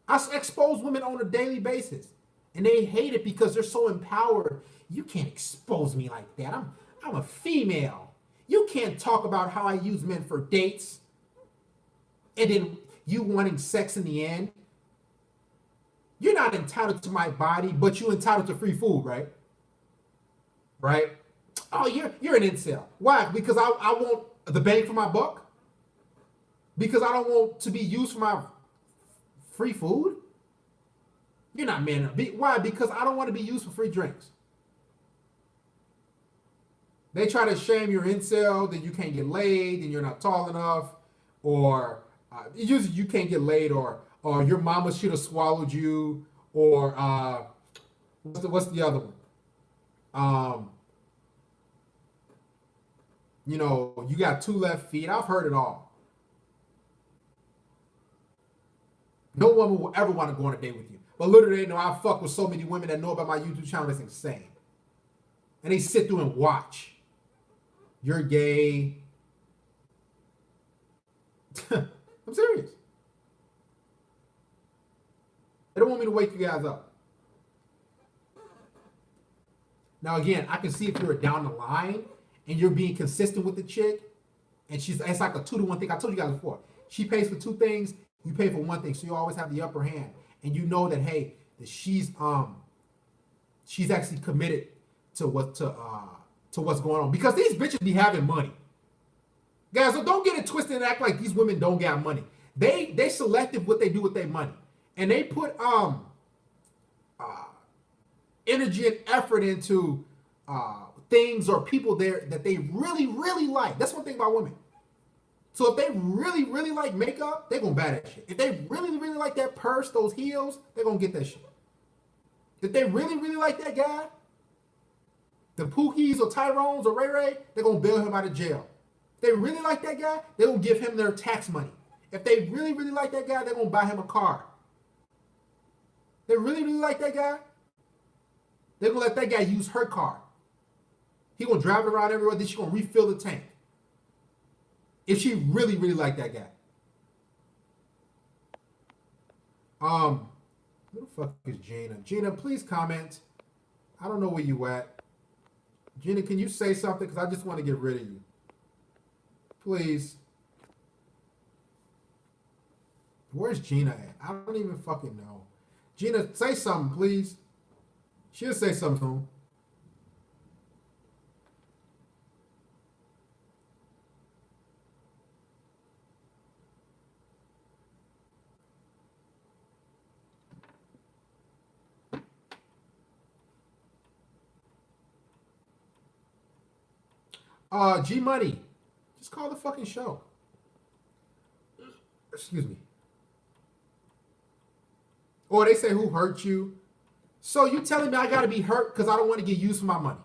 I expose women on a daily basis, and they hate it because they're so empowered. You can't expose me like that. I'm a female. You can't talk about how I use men for dates, and then you wanting sex in the end. You're not entitled to my body, but you're entitled to free food, right? Right? Oh, you're an incel. Why? Because I want the bang for my buck? Because I don't want to be used for my free food? You're not man. Why? Because I don't want to be used for free drinks. They try to shame your incel, then you can't get laid, and you're not tall enough, or usually you can't get laid, or your mama should have swallowed you, or what's the other one? You know, you got 2 left feet. I've heard it all. No woman will ever want to go on a date with you. But literally, they know I fuck with so many women that know about my YouTube channel. It's insane. And they sit through and watch. You're gay. I'm serious. They don't want me to wake you guys up. Now, again, I can see if you're down the line and you're being consistent with the chick, and it's like a 2-to-1 thing. I told you guys before. She pays for 2 things, you pay for 1 thing, so you always have the upper hand. And you know that, hey, that she's actually committed to what's going on. Because these bitches be having money. Guys, so don't get it twisted and act like these women don't got money. They selective what they do with their money, and they put energy and effort into things or people there that they really really like. That's one thing about women. So if they really really like makeup, they're gonna buy that shit. If they really really like that purse, those heels, they're gonna get that shit. If they really really like that guy, the Pookies or Tyrones or Ray Ray, they're gonna bail him out of jail. If they really like that guy, they're gonna give him their tax money. If they really really like that guy, they're gonna buy him a car. They really really like that guy, they're gonna let that guy use her car. He gonna drive it around everywhere, then she gonna refill the tank. If she really, really like that guy. Who the fuck is Gina? Gina, please comment. I don't know where you at. Gina, can you say something? Because I just want to get rid of you. Please. Where's Gina at? I don't even fucking know. Gina, say something, please. She'll say something soon. G Money, just call the fucking show. Excuse me. Or they say who hurt you. So you telling me I gotta be hurt because I don't want to get used for my money?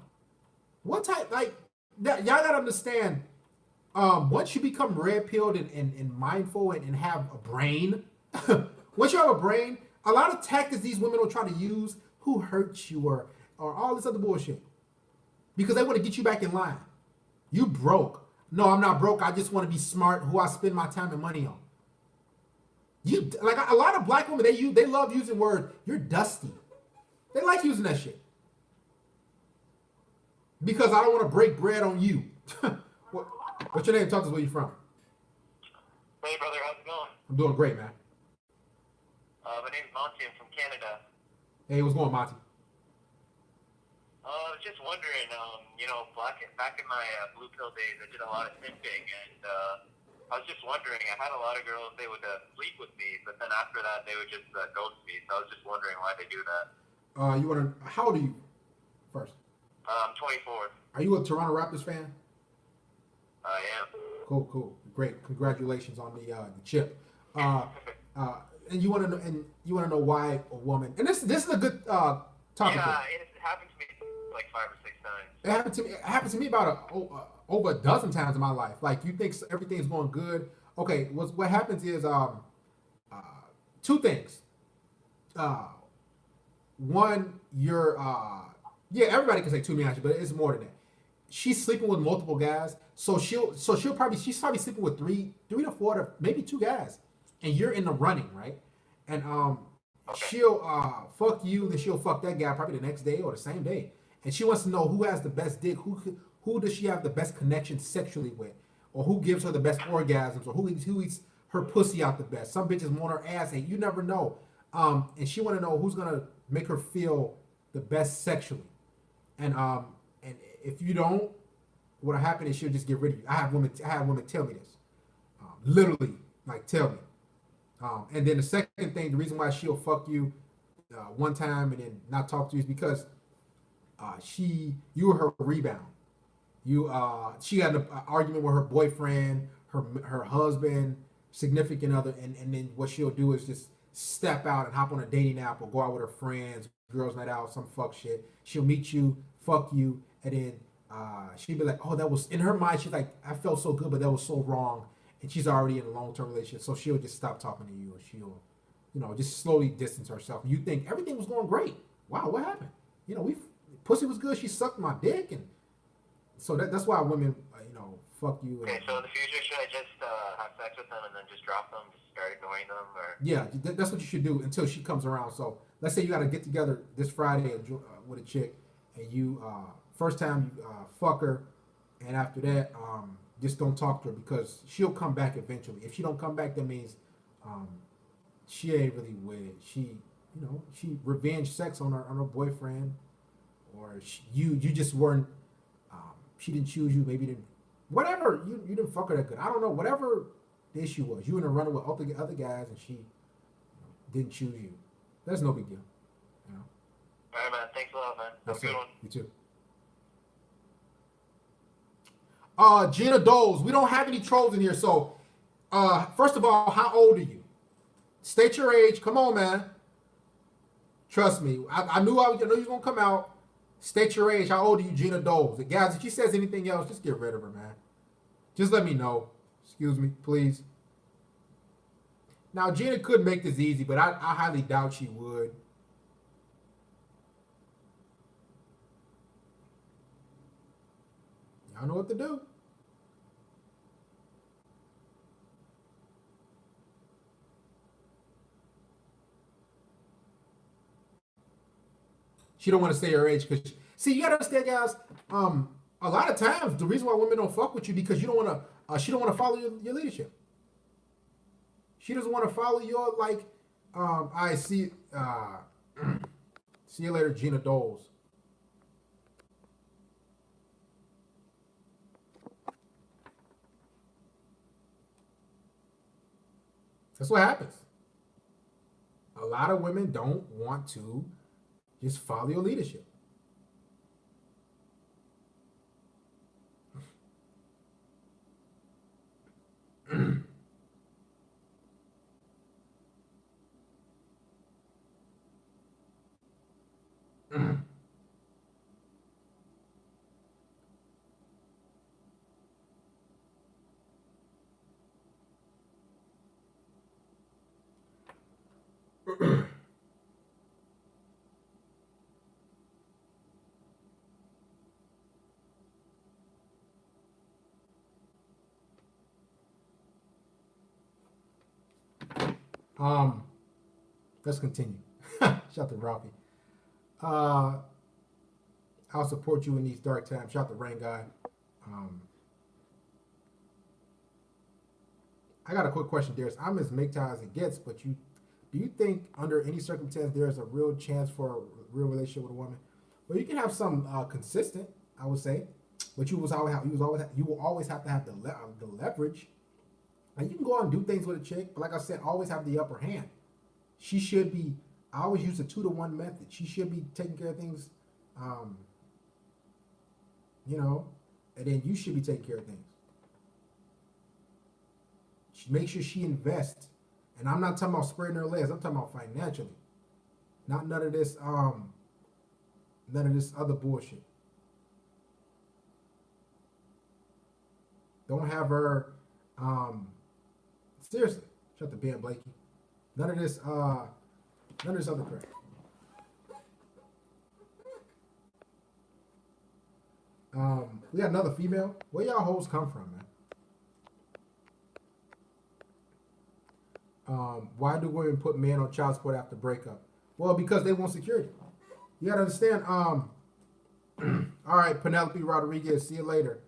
What type like that? Y'all gotta understand. Once you become red pilled and mindful and have a brain, once you have a brain, a lot of tactics these women will try to use, who hurt you or all this other bullshit, because they want to get you back in line. You broke. No, I'm not broke. I just want to be smart. Who I spend my time and money on. You like a lot of black women. They love using words. You're dusty. They like using that shit because I don't want to break bread on you. What's your name? Talk to us. Where you from? Hey, brother, how's it going? I'm doing great, man. My name's Monty. I'm from Canada. Hey, what's going, Monty? I was just wondering, back in my blue pill days, I did a lot of simping, and I was just wondering, I had a lot of girls, they would sleep with me, but then after that, they would just ghost me, so I was just wondering why they do that. How old are you first? I'm 24. Are you a Toronto Raptors fan? I am. Cool. Great. Congratulations on the chip. And you want to know why a woman, and this is a good topic. Yeah, it happened to me like 5 or 6 times. It happened to me about over a dozen times in my life. Like you think everything's going good. Okay, what happens is two things. One, you're everybody can say 2 million, but it's more than that. She's sleeping with multiple guys, so she's probably sleeping with three to four to maybe 2 guys, and you're in the running, right? And she'll fuck you, then she'll fuck that guy probably the next day or the same day, and she wants to know who has the best dick, who does she have the best connection sexually with, or who gives her the best orgasms, or who eats her pussy out the best. Some bitches want her ass, and you never know. And she want to know who's gonna make her feel the best sexually, and if you don't, what'll happen is she'll just get rid of you. I have women tell me this, literally, like tell me. And then the second thing, the reason why she'll fuck you one time and then not talk to you is because you were her rebound. She had an argument with her boyfriend, her husband, significant other, and then what she'll do is just step out and hop on a dating app or go out with her friends, girls night out, some fuck shit. She'll meet you, fuck you, and then she'd be like, oh, that was, in her mind, she's like, I felt so good, but that was so wrong. And she's already in a long-term relationship, so she'll just stop talking to you, or she'll, just slowly distance herself. You think everything was going great. Wow, what happened? Pussy was good. She sucked my dick, and so that's why women, fuck you. Okay, so in the future, should I just have sex with them and then just drop them, just start ignoring them, or? Yeah, that's what you should do until she comes around. So let's say you got to get together this Friday with a chick, and you first time you fuck her, and after that, just don't talk to her because she'll come back eventually. If she don't come back, that means she ain't really with it. She revenge sex on her boyfriend, or you just weren't. She didn't choose you. Maybe didn't. Whatever, you didn't fuck her that good. I don't know. Whatever the issue was. You in a running with other guys, and she didn't choose you. That's no big deal. You know. All right, man. Thanks a lot, man. Have a good one. You too. Gina Doles, we don't have any trolls in here. So, first of all, how old are you? State your age. Come on, man. Trust me. I knew you was gonna come out. State your age. How old are you, Gina Doles? And guys, if she says anything else, just get rid of her, man. Just let me know. Excuse me, please. Now, Gina could make this easy, but I highly doubt she would. Y'all know what to do. She don't want to say her age because see, you gotta understand, guys. A lot of times the reason why women don't fuck with you because you don't want to. She don't want to follow your leadership. She doesn't want to follow your like. I see. See you later, Gina Doles. That's what happens. A lot of women don't want to just follow your leadership. Let's continue. Shout to Ralphie. I'll support you in these dark times. Shout to Rain God. I got a quick question, Darius. I'm as MGTOW as it gets, but do you think under any circumstance there is a real chance for a real relationship with a woman? Well, you can have some consistent, I would say, but you will always have to have the leverage. And you can go out and do things with a chick, but like I said, always have the upper hand. She should be. I always use the 2-to-1 method. She should be taking care of things, and then you should be taking care of things. Make sure she invests, and I'm not talking about spreading her legs. I'm talking about financially, not none of this other bullshit. Don't have her. Seriously, shut the Ben Blakey. None of this other crap. We got another female. Where y'all hoes come from, man? Why do women put men on child support after breakup? Well, because they want security. You gotta understand. All right, Penelope Rodriguez. See you later.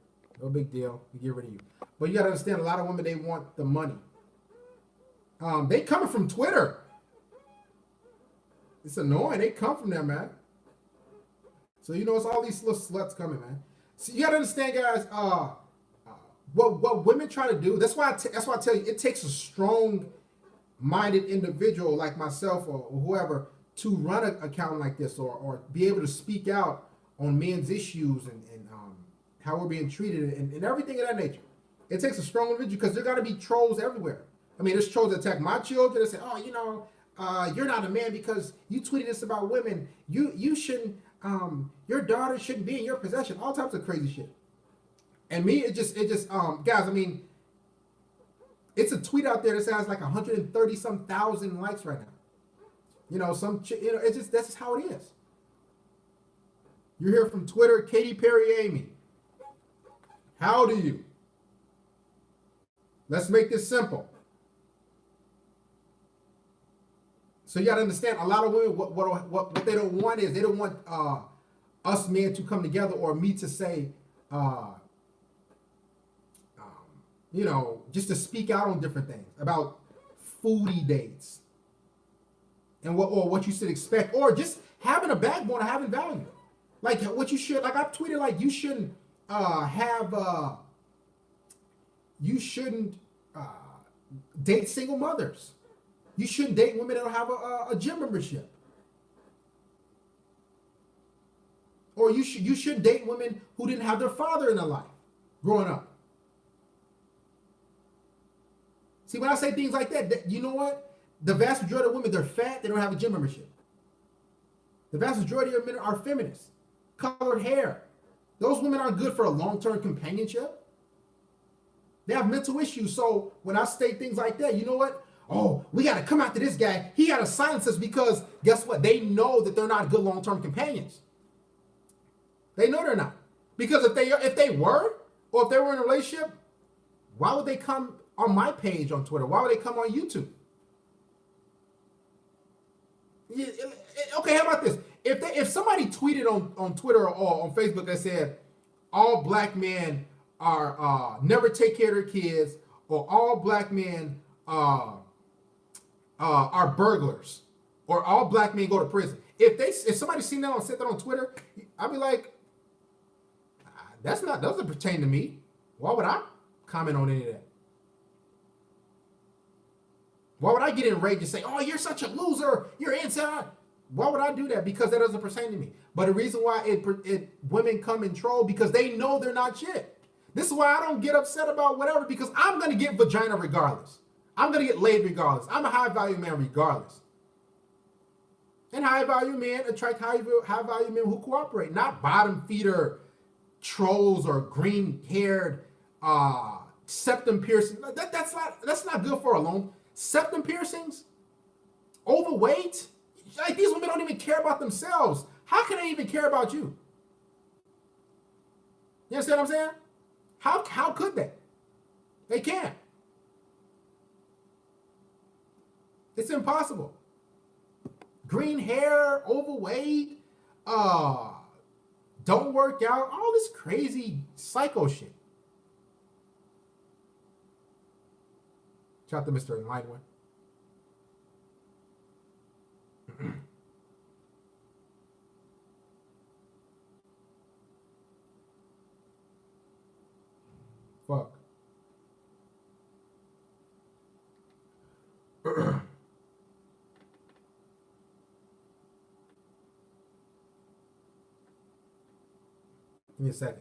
No big deal. We get rid of you. But you gotta understand, a lot of women, they want the money. They coming from Twitter. It's annoying. They come from there, man. So it's all these little sluts coming, man. So you gotta understand, guys. What women try to do. That's why I tell you, it takes a strong-minded individual like myself or whoever to run an account like this or be able to speak out on men's issues and how we're being treated and everything of that nature. It takes a strong individual because there got to be trolls everywhere. I mean, there's trolls that attack my children and say, you're not a man because you tweeted this about women. You shouldn't, your daughter shouldn't be in your possession. All types of crazy shit. And me, it just, guys, I mean, it's a tweet out there that has like 130-some thousand likes right now. It's just, that's just how it is. You hear from Twitter, Katy Perry Amy. How do you? Let's make this simple. So you got to understand, a lot of women, what they don't want is they don't want us men to come together or me to say, just to speak out on different things about foodie dates and what you should expect, or just having a backbone or having value. Like what you should, like I tweeted, like you shouldn't date single mothers. You shouldn't date women that don't have a gym membership. Or you shouldn't date women who didn't have their father in their life growing up. See, when I say things like that, you know what? The vast majority of women, they're fat, they don't have a gym membership. The vast majority of men are feminists, colored hair. Those women aren't good for a long-term companionship. They have mental issues. So when I state things like that, you know what? Oh, we got to come after this guy. He got to silence us because guess what? They know that they're not good long-term companions. They know they're not. Because if they were, or if they were in a relationship, why would they come on my page on Twitter? Why would they come on YouTube? Okay, how about this? If somebody tweeted on Twitter or on Facebook that said all black men are never take care of their kids, or all black men are burglars, or all black men go to prison. If somebody seen that and said that on Twitter, I'd be like, that doesn't pertain to me. Why would I comment on any of that? Why would I get enraged and say, oh, you're such a loser, you're inside? Why would I do that? Because that doesn't pertain to me. But the reason why women come and troll, because they know they're not shit. This is why I don't get upset about whatever, because I'm going to get vagina regardless. I'm going to get laid regardless. I'm a high-value man regardless. And high-value men attract high-value men who cooperate, not bottom-feeder trolls or green-haired septum piercing. That's not good for a long. Septum piercings, overweight. Like, these women don't even care about themselves. How can they even care about you? You understand what I'm saying? How could they? They can't. It's impossible. Green hair, overweight, don't work out, all this crazy psycho shit. Shout out to Mr. Enlightenment. Fuck. Give me a second.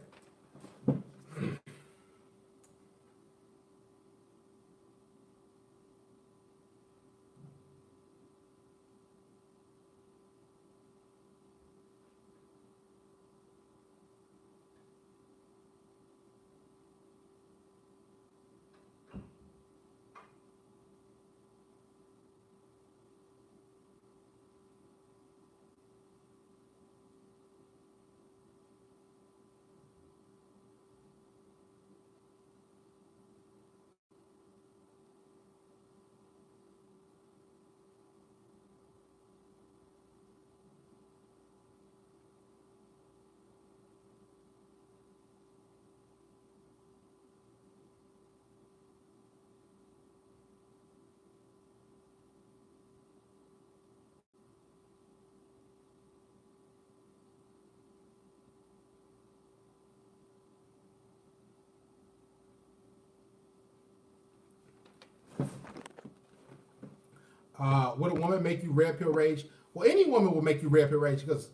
Would a woman make you red pill rage? Well, any woman will make you red pill rage because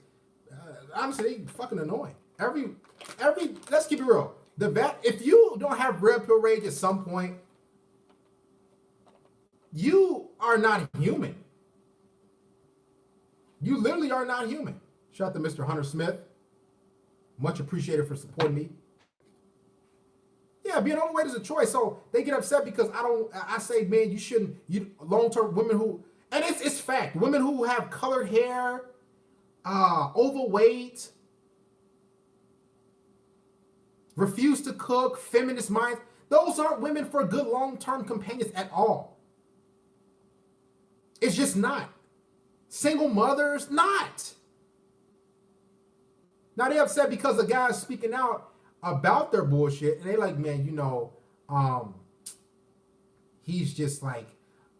honestly, they fucking annoying. Let's keep it real. If you don't have red pill rage at some point, you are not human. You literally are not human. Shout out to Mr. Hunter Smith. Much appreciated for supporting me. Yeah, being overweight is a choice. So they get upset because I say, man, you shouldn't, long-term women who, and it's fact, women who have colored hair, overweight, refuse to cook, feminist minds, those aren't women for good long-term companions at all. It's just not. Single mothers, not. Now they're upset because a guy's speaking out about their bullshit, and they like, man, he's just like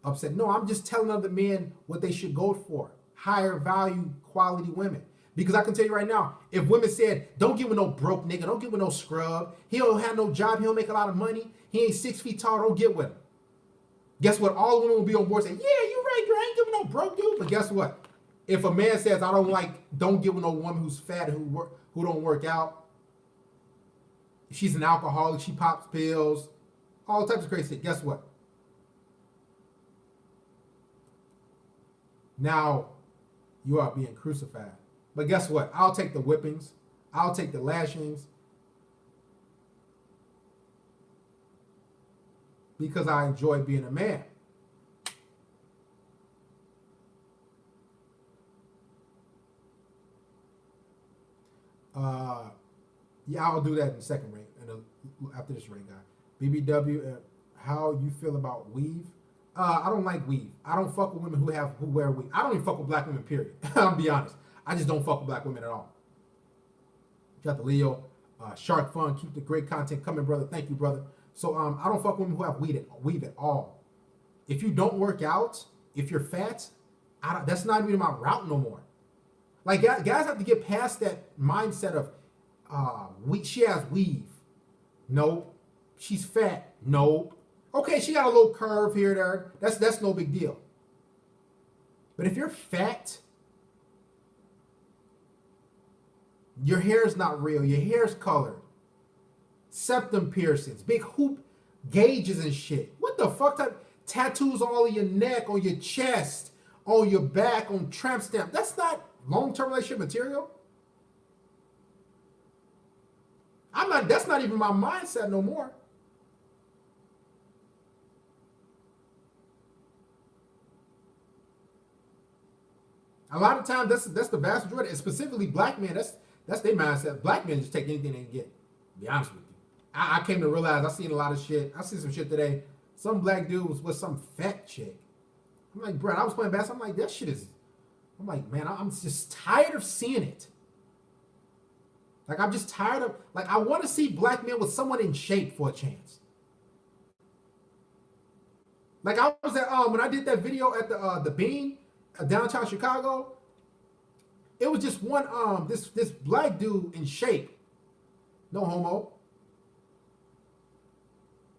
upset. No, I'm just telling other men what they should go for. Higher value, quality women. Because I can tell you right now, if women said, don't get with no broke nigga, don't get with no scrub, he don't have no job, he don't make a lot of money, he ain't 6 feet tall, don't get with him. Guess what? All women will be on board saying, yeah, you're right, girl. I ain't giving no broke dude. But guess what? If a man says, don't give no woman who's fat and who don't work out, she's an alcoholic, she pops pills, all types of crazy shit. Guess what? Now you are being crucified. But guess what? I'll take the whippings. I'll take the lashings. Because I enjoy being a man. Yeah, I'll do that in the second ring, and after this ring, guy. BBW, how you feel about weave? I don't like weave. I don't fuck with women who wear weave. I don't even fuck with black women, period. I'll be honest. I just don't fuck with black women at all. Got the Leo, Shark Fun, keep the great content coming, brother. Thank you, brother. So I don't fuck with women who have weave at all. If you don't work out, if you're fat, that's not even my route no more. Like guys have to get past that mindset of she has weave. Nope. She's fat. Nope. Okay, she got a little curve here there. That's no big deal. But if you're fat, your hair's not real, your hair's colored, septum piercings, big hoop gauges and shit. What the fuck type tattoos all on your neck, on your chest, on your back, on tramp stamp? That's not long-term relationship material. That's not even my mindset no more. A lot of times that's the vast majority, and specifically black men, that's their mindset. Black men just take anything they can get, to be honest with you. I came to realize I seen a lot of shit. I seen some shit today. Some black dude was with some fat chick. I'm like, bro, I was playing basketball. I'm like, that shit is, I'm like, man, I'm just tired of seeing it. Like, I'm just tired of, like, I want to see black men with someone in shape for a chance. Like, I was at, when I did that video at the Bean, downtown Chicago, it was just one, this black dude in shape. No homo.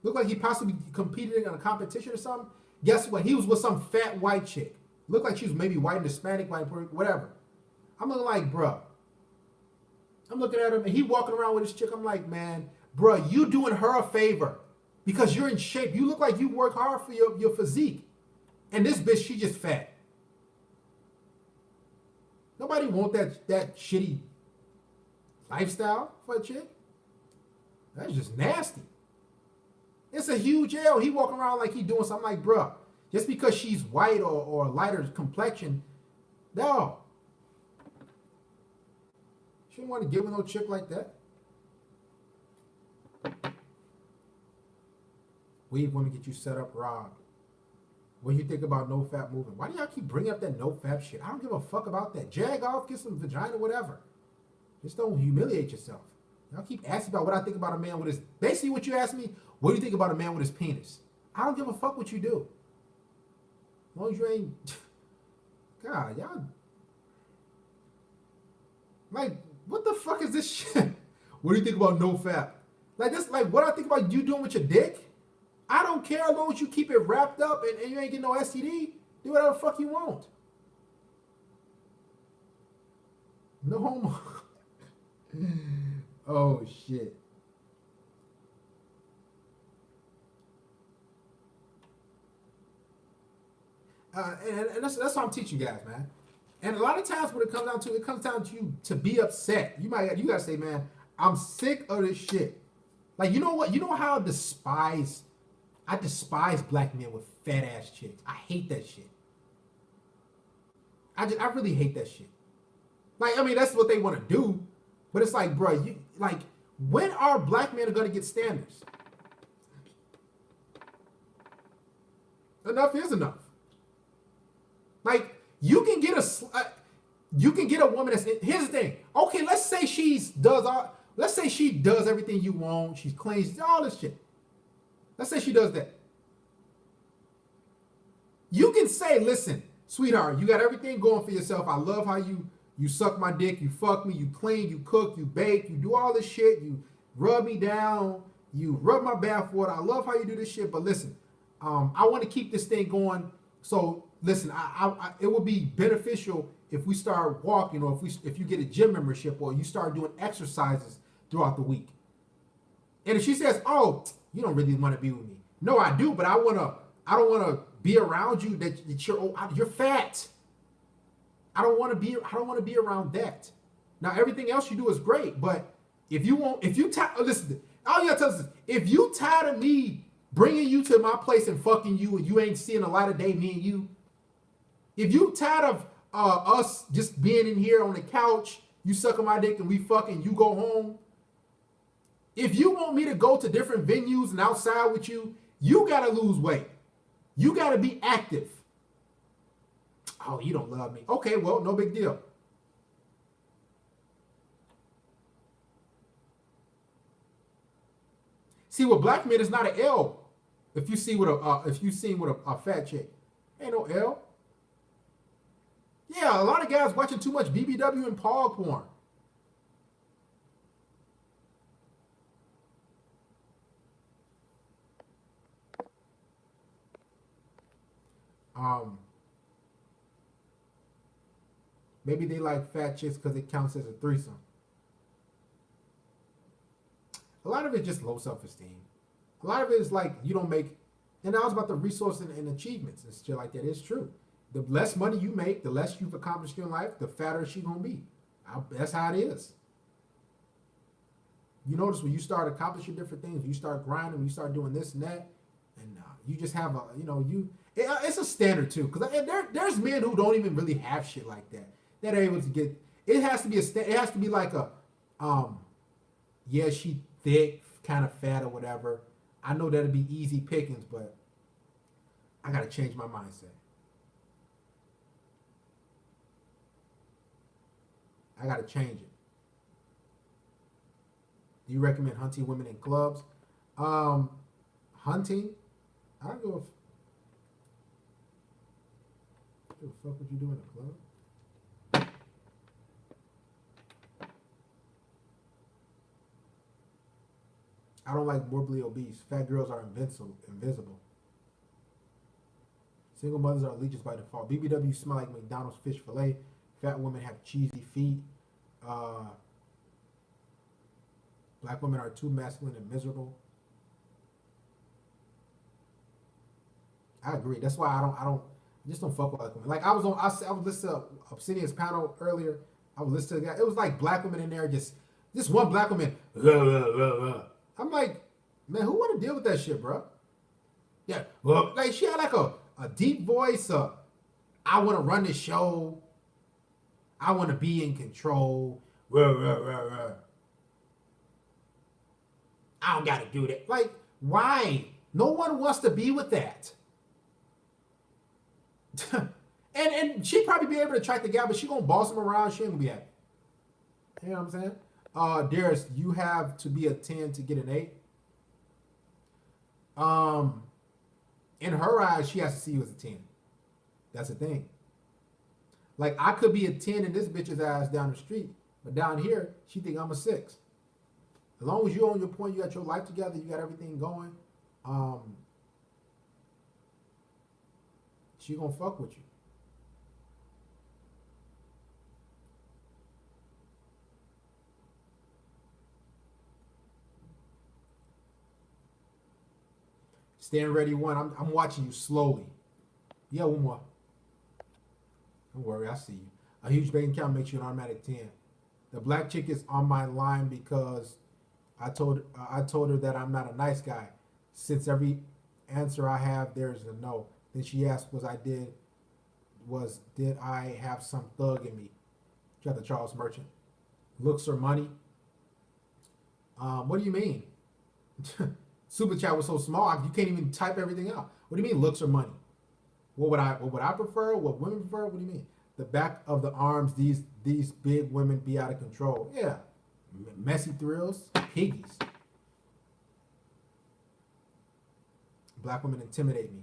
Looked like he possibly competed in a competition or something. Guess what? He was with some fat white chick. Looked like she was maybe white and Hispanic, white, whatever. I'm looking like, bro. I'm looking at him, and he walking around with his chick. I'm like, man, bro, you doing her a favor because you're in shape. You look like you work hard for your physique. And this bitch, she just fat. Nobody want that shitty lifestyle for a chick. That's just nasty. It's a huge L. He walking around like he doing something. Like, bro, just because she's white or lighter complexion, no. She don't want to give her no chick like that. Weave want to get you set up, Rob. What do you think about no fap movement? Why do y'all keep bringing up that no fap shit? I don't give a fuck about that. Jag off, get some vagina, whatever. Just don't humiliate yourself. Y'all keep asking about what I think about a man with his... Basically what you asked me, what do you think about a man with his penis? I don't give a fuck what you do. As long as you ain't... God, y'all... Like, what the fuck is this shit? What do you think about no fap? Like, this, like, what I think about you doing with your dick? I don't care as long as you keep it wrapped up and you ain't getting no STD. Do whatever the fuck you want. No homo. Oh, shit. And that's what I'm teaching you guys, man. And a lot of times when it comes down to you to be upset. You gotta say, man, I'm sick of this shit. Like, you know what? You know how I despise black men with fat ass chicks. I hate that shit. I really hate that shit. Like, I mean, that's what they want to do, but it's like, bro, when are black men gonna get standards? Enough is enough. Like, you can get a woman that's, here's the thing. Okay, let's say she does everything you want. She's clean, she's all this shit. Let's say she does that. You can say, listen, sweetheart, you got everything going for yourself. I love how you suck my dick, you fuck me, you clean, you cook, you bake, you do all this shit, you rub me down, you rub my bath water. I love how you do this shit, but listen, I want to keep this thing going. So listen, it would be beneficial if we start walking, or if you get a gym membership, or you start doing exercises throughout the week. And if she says, "Oh, you don't really want to be with me," no, I do, but I don't want to be around you. That you're fat. I don't want to be around that. Now everything else you do is great, but if you listen, all you gotta tell us is, if you tired of me bringing you to my place and fucking you, and you ain't seeing a light of day, me and you, if you tired of us just being in here on the couch, you sucking my dick and we fucking, you go home. If you want me to go to different venues and outside with you, you gotta lose weight. You gotta be active. Oh, you don't love me. Okay, well, no big deal. See, with black men, it's not an L. If you see with a fat chick, ain't no L. Yeah, a lot of guys watching too much BBW and Paul porn. Maybe they like fat chicks because it counts as a threesome. A lot of it just low self-esteem. A lot of it is like you don't make, and now it's about the resources and achievements and shit like that. It's true. The less money you make, the less you've accomplished in life, the fatter she gonna be. That's how it is. You notice when you start accomplishing different things, you start grinding, you start doing this and that, and you just have it's a standard too. Because there's men who don't even really have shit like that. That are able to get. It has to be it has to be like a, yeah, she thick, kind of fat or whatever. I know that'd be easy pickings, but I gotta change my mindset. I gotta change it. Do you recommend hunting women in clubs? Hunting? I don't know what the fuck would you do in a club? I don't like morbidly obese. Fat girls are invisible. Single mothers are leeches by default. BBW smell like McDonald's fish fillet. Fat women have cheesy feet. Black women are too masculine and miserable. I agree. That's why I just don't fuck with black women. Like I was listening to Obsidian's panel earlier. I was listening to the guy. It was like black women in there, just one black woman. I'm like, man, who want to deal with that shit, bro? Yeah, well, like she had like a deep voice. I want to run the show. I want to be in control. I don't got to do that. Like, why? No one wants to be with that. and she'd probably be able to track the guy, but she gonna boss him around. She ain't gonna be happy. You know what I'm saying? Darius, you have to be a 10 to get an 8. In her eyes, she has to see you as a 10. That's the thing. Like, I could be a 10 in this bitch's eyes down the street, but down here, she think I'm a 6. As long as you're on your point, you got your life together, you got everything going, she gonna fuck with you. Stand ready, one. I'm watching you slowly. Yeah, one more. Don't worry, I see you. A huge bank account makes you an automatic 10. The black chick is on my line because I told her that I'm not a nice guy. Since every answer I have there's a no. Then she asked, did I have some thug in me? Got the Charles Merchant. Looks or money? What do you mean? Super chat was so small, you can't even type everything out. What do you mean, looks or money? What would I prefer? What women prefer? What do you mean? The back of the arms, these big women be out of control. Yeah. Messy thrills, piggies. Black women intimidate me.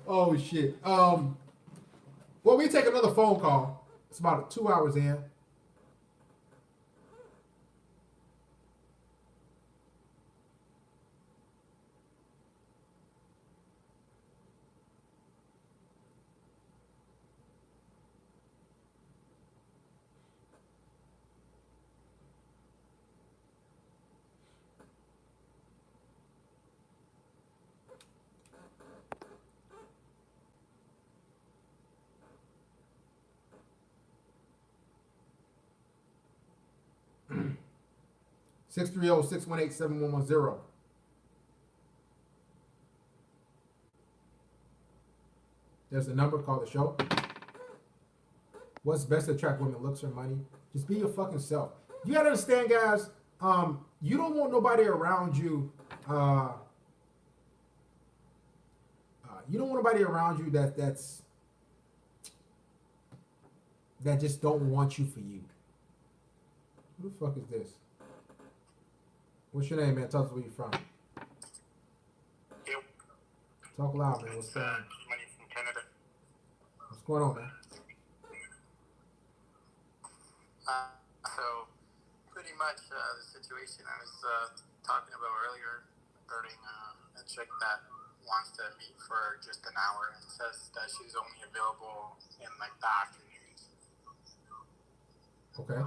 Oh shit. Well, we take another phone call. It's about 2 hours in. 630-618-7110. There's a number, call the show. What's best to attract women? Looks or money? Just be your fucking self. You gotta understand, guys. You don't want nobody around you. You don't want nobody around you that just don't want you for you. Who the fuck is this? What's your name, man? Tell us where you from. Yep. Talk loud, man. What's It's going on? money from Canada. What's going on, man? So, pretty much the situation I was talking about earlier regarding a chick that wants to meet for just an hour and says that she's only available in like the afternoons. Okay.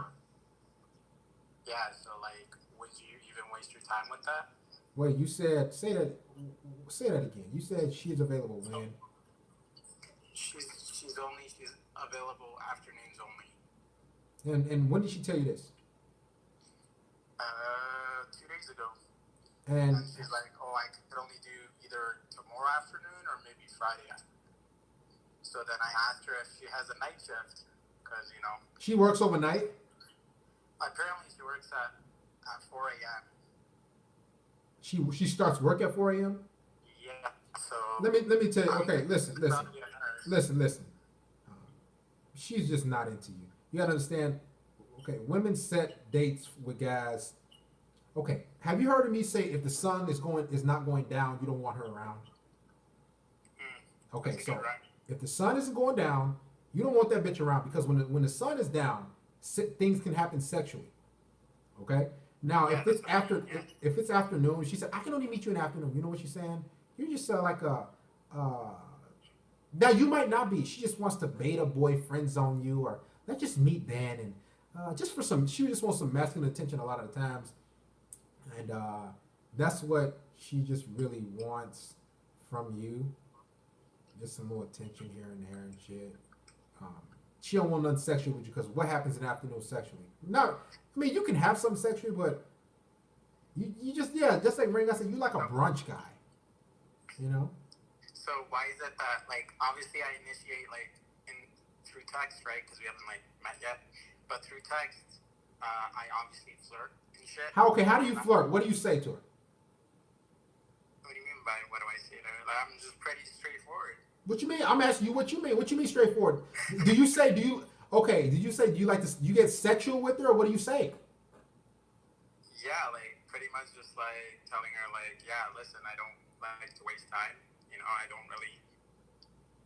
Yeah, so like, would you even waste your time with that? Wait, you said say that again. You said she's available when? She's available afternoons only. And when did she tell you this? 2 days ago. And And she's like, oh, I could only do either tomorrow afternoon or maybe Friday afternoon. So then I asked her if she has a night shift, because, you know, she works overnight. apparently she works at 4 a.m. She starts work at 4 a.m. Yeah, so... Let me tell you. Okay, listen. Not getting her. Listen. She's just not into you. You gotta understand. Okay, women set dates with guys. Okay, have you heard of me say if the sun is not going down, you don't want her around? Okay, That's a so good rhyme. if the sun isn't going down, you don't want that bitch around because when the sun is down, things can happen sexually. Okay. Now, if it's afternoon, she said I can only meet you in the afternoon. You know what she's saying? You're just like a. Now you might not be. She just wants to bait a boy friend zone you, or let's just meet then, and just for some. She just wants some masculine attention a lot of the times, and that's what she just really wants from you. Just some more attention here and there and shit. She don't want nothing sexual with you because what happens in the afternoon sexually? No, I mean you can have something sexually, but you just like Ring. I said, you like a brunch guy, you know. So why is it that, like, obviously I initiate, like, through text, right? Because we haven't, like, met yet. But through text, I obviously flirt and shit. How do you flirt? What do you say to her? What do you mean by what do I say to her? Like, I'm just pretty straightforward. What you mean? I'm asking you what you mean. What you mean straightforward? Did you say do you like this? You get sexual with her, or what do you say? Yeah, like, pretty much just, like, telling her, like, yeah, listen, I don't like to waste time. You know, I don't really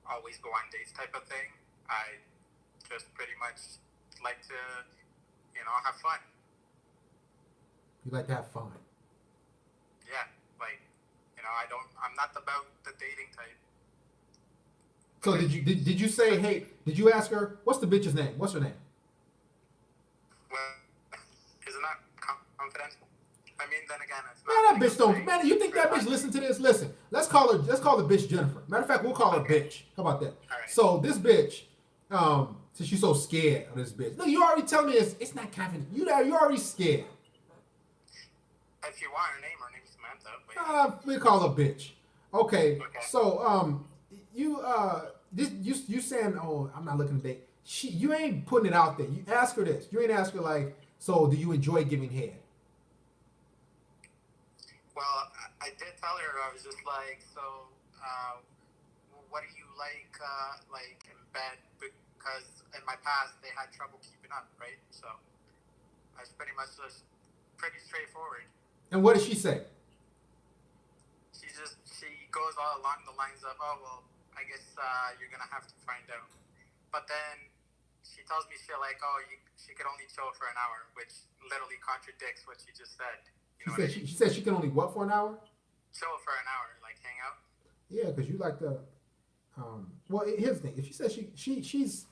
always go on dates type of thing. I just pretty much like to, you know, have fun. You like to have fun. Yeah, like, you know, I'm not about the dating type. So did you say, hey, did you ask her, what's the bitch's name? What's her name? Well, isn't that confidential? I mean, then again, it's Man, not. that bitch don't. Man, you think that bitch listen to this? Listen, let's call the bitch Jennifer. Matter of fact, we'll call her bitch. How about that? All right. So this bitch, since she's so scared of this bitch. Look, you already telling me it's not confident. You already scared. If you want her name's Samantha. But We call her bitch. Okay. Okay. So you saying, oh, I'm not looking to date. You ain't putting it out there. You ask her this. You ain't ask her like, so do you enjoy giving head? Well, I did tell her, I was just like, so, what do you like in bed? Because in my past, they had trouble keeping up, right? So, I was pretty much just pretty straightforward. And what does she say? She goes all along the lines of, oh, well, I guess you're going to have to find out. But then she tells me shit like, oh, she could only chill for an hour, which literally contradicts what she just said. She said she can only what for an hour? Chill for an hour, like hang out. Yeah, because you like the. Well, here's the thing. If she says she's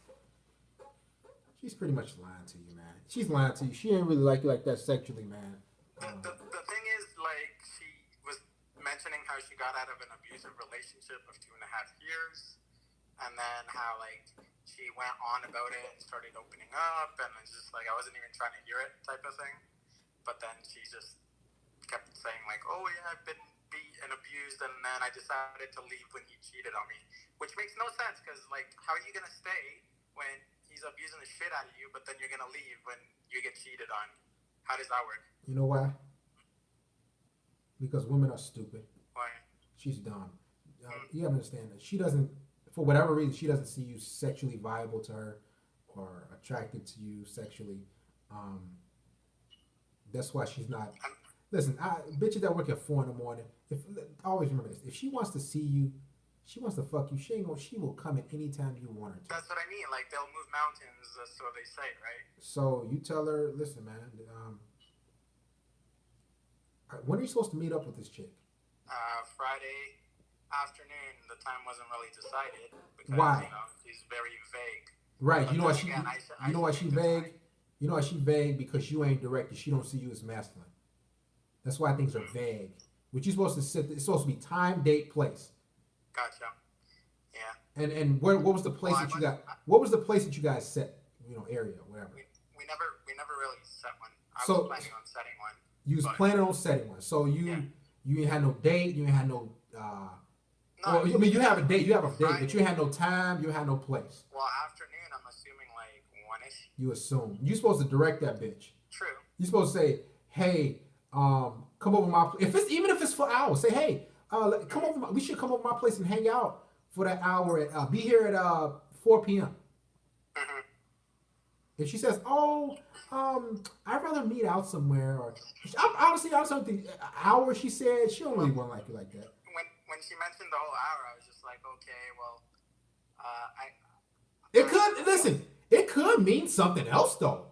pretty much lying to you, man. She's lying to you. She ain't really like you like that sexually, man. The thing is, like, she was mentioning how she got out of an abusive relationship of 2.5 years, and then how, like, she went on about it and started opening up, and it's just like I wasn't even trying to hear it type of thing. but then she just kept saying like, oh yeah, I've been beat and abused, and then I decided to leave when he cheated on me, which makes no sense because like, how are you gonna stay when he's abusing the shit out of you, but then you're gonna leave when you get cheated on? How does that work? You know why? Because women are stupid. Why? She's dumb. You gotta understand that she doesn't, for whatever reason, she doesn't see you sexually viable to her or attracted to you sexually. That's why she's not. Listen, bitches that work at 4 in the morning. If always remember this: if she wants to see you, she wants to fuck you. She will come at any time you want her to. That's what I mean. Like they'll move mountains, so they say, right? So you tell her, listen, man. When are you supposed to meet up with this chick? Friday afternoon. The time wasn't really decided because Why? She's very vague. Right. But You know why then she? again, You know why she vague? You know why she vague? Because you ain't direct. She don't see you as masculine. That's why things are vague. What you supposed to sit? It's supposed to be time, date, place. Gotcha. Yeah. And what was the place that you got? What was the place that you guys set? Area, whatever. We never really set one. I So- was planning on setting one. You was planning on setting one. So you ain't had no date. You ain't had no. No, I mean, you have a date. You have a date, Friday. but you had no time. You had no place. Well, afternoon. I'm assuming like 1ish. You assume you supposed to direct that bitch. True. You supposed to say, "Hey, come over my place." Even if it's for hours, say, "Hey, come over. We should come over my place and hang out for that hour. Be here at 4 p.m." Mm-hmm. If she says, "Oh, I'd rather meet out somewhere," or honestly, I don't think an hour. She said she don't really want to like you like that. When she mentioned the whole hour, I was just like, okay, well, It could listen. It could mean something else though.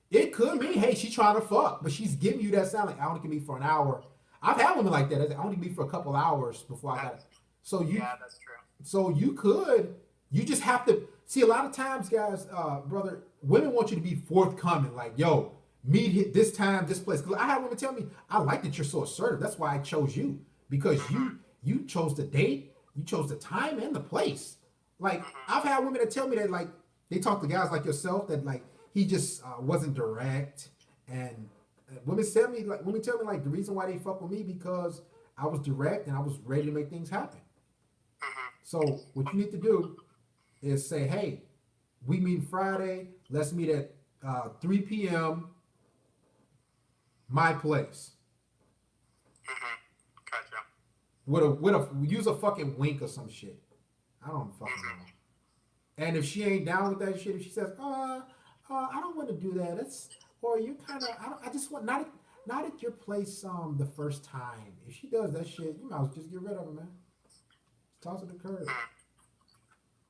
It could mean, hey, she's trying to fuck, but she's giving you that sound like I only can be for an hour. I've had women like that. I only can be for a couple hours before I got it. So yeah, that's true. So you could. You just have to see. A lot of times, guys, brother, women want you to be forthcoming. Like, yo, meet this time, this place. 'Cause I had women tell me, I like that you're so assertive. That's why I chose you because you chose the date, you chose the time and the place. Like I've had women that tell me that like they talk to guys like yourself that like he just wasn't direct, and women tell me like the reason why they fuck with me because I was direct and I was ready to make things happen. So what you need to do is say, hey, we meet Friday. Let's meet at 3 p.m. my place. Gotcha. With a use a fucking wink or some shit. I don't fucking know. And if she ain't down with that shit, if she says, I don't want to do that. That's or you kind of I just want not at your place the first time. If she does that shit, you might as well just get rid of her, man. Toss it to the curb.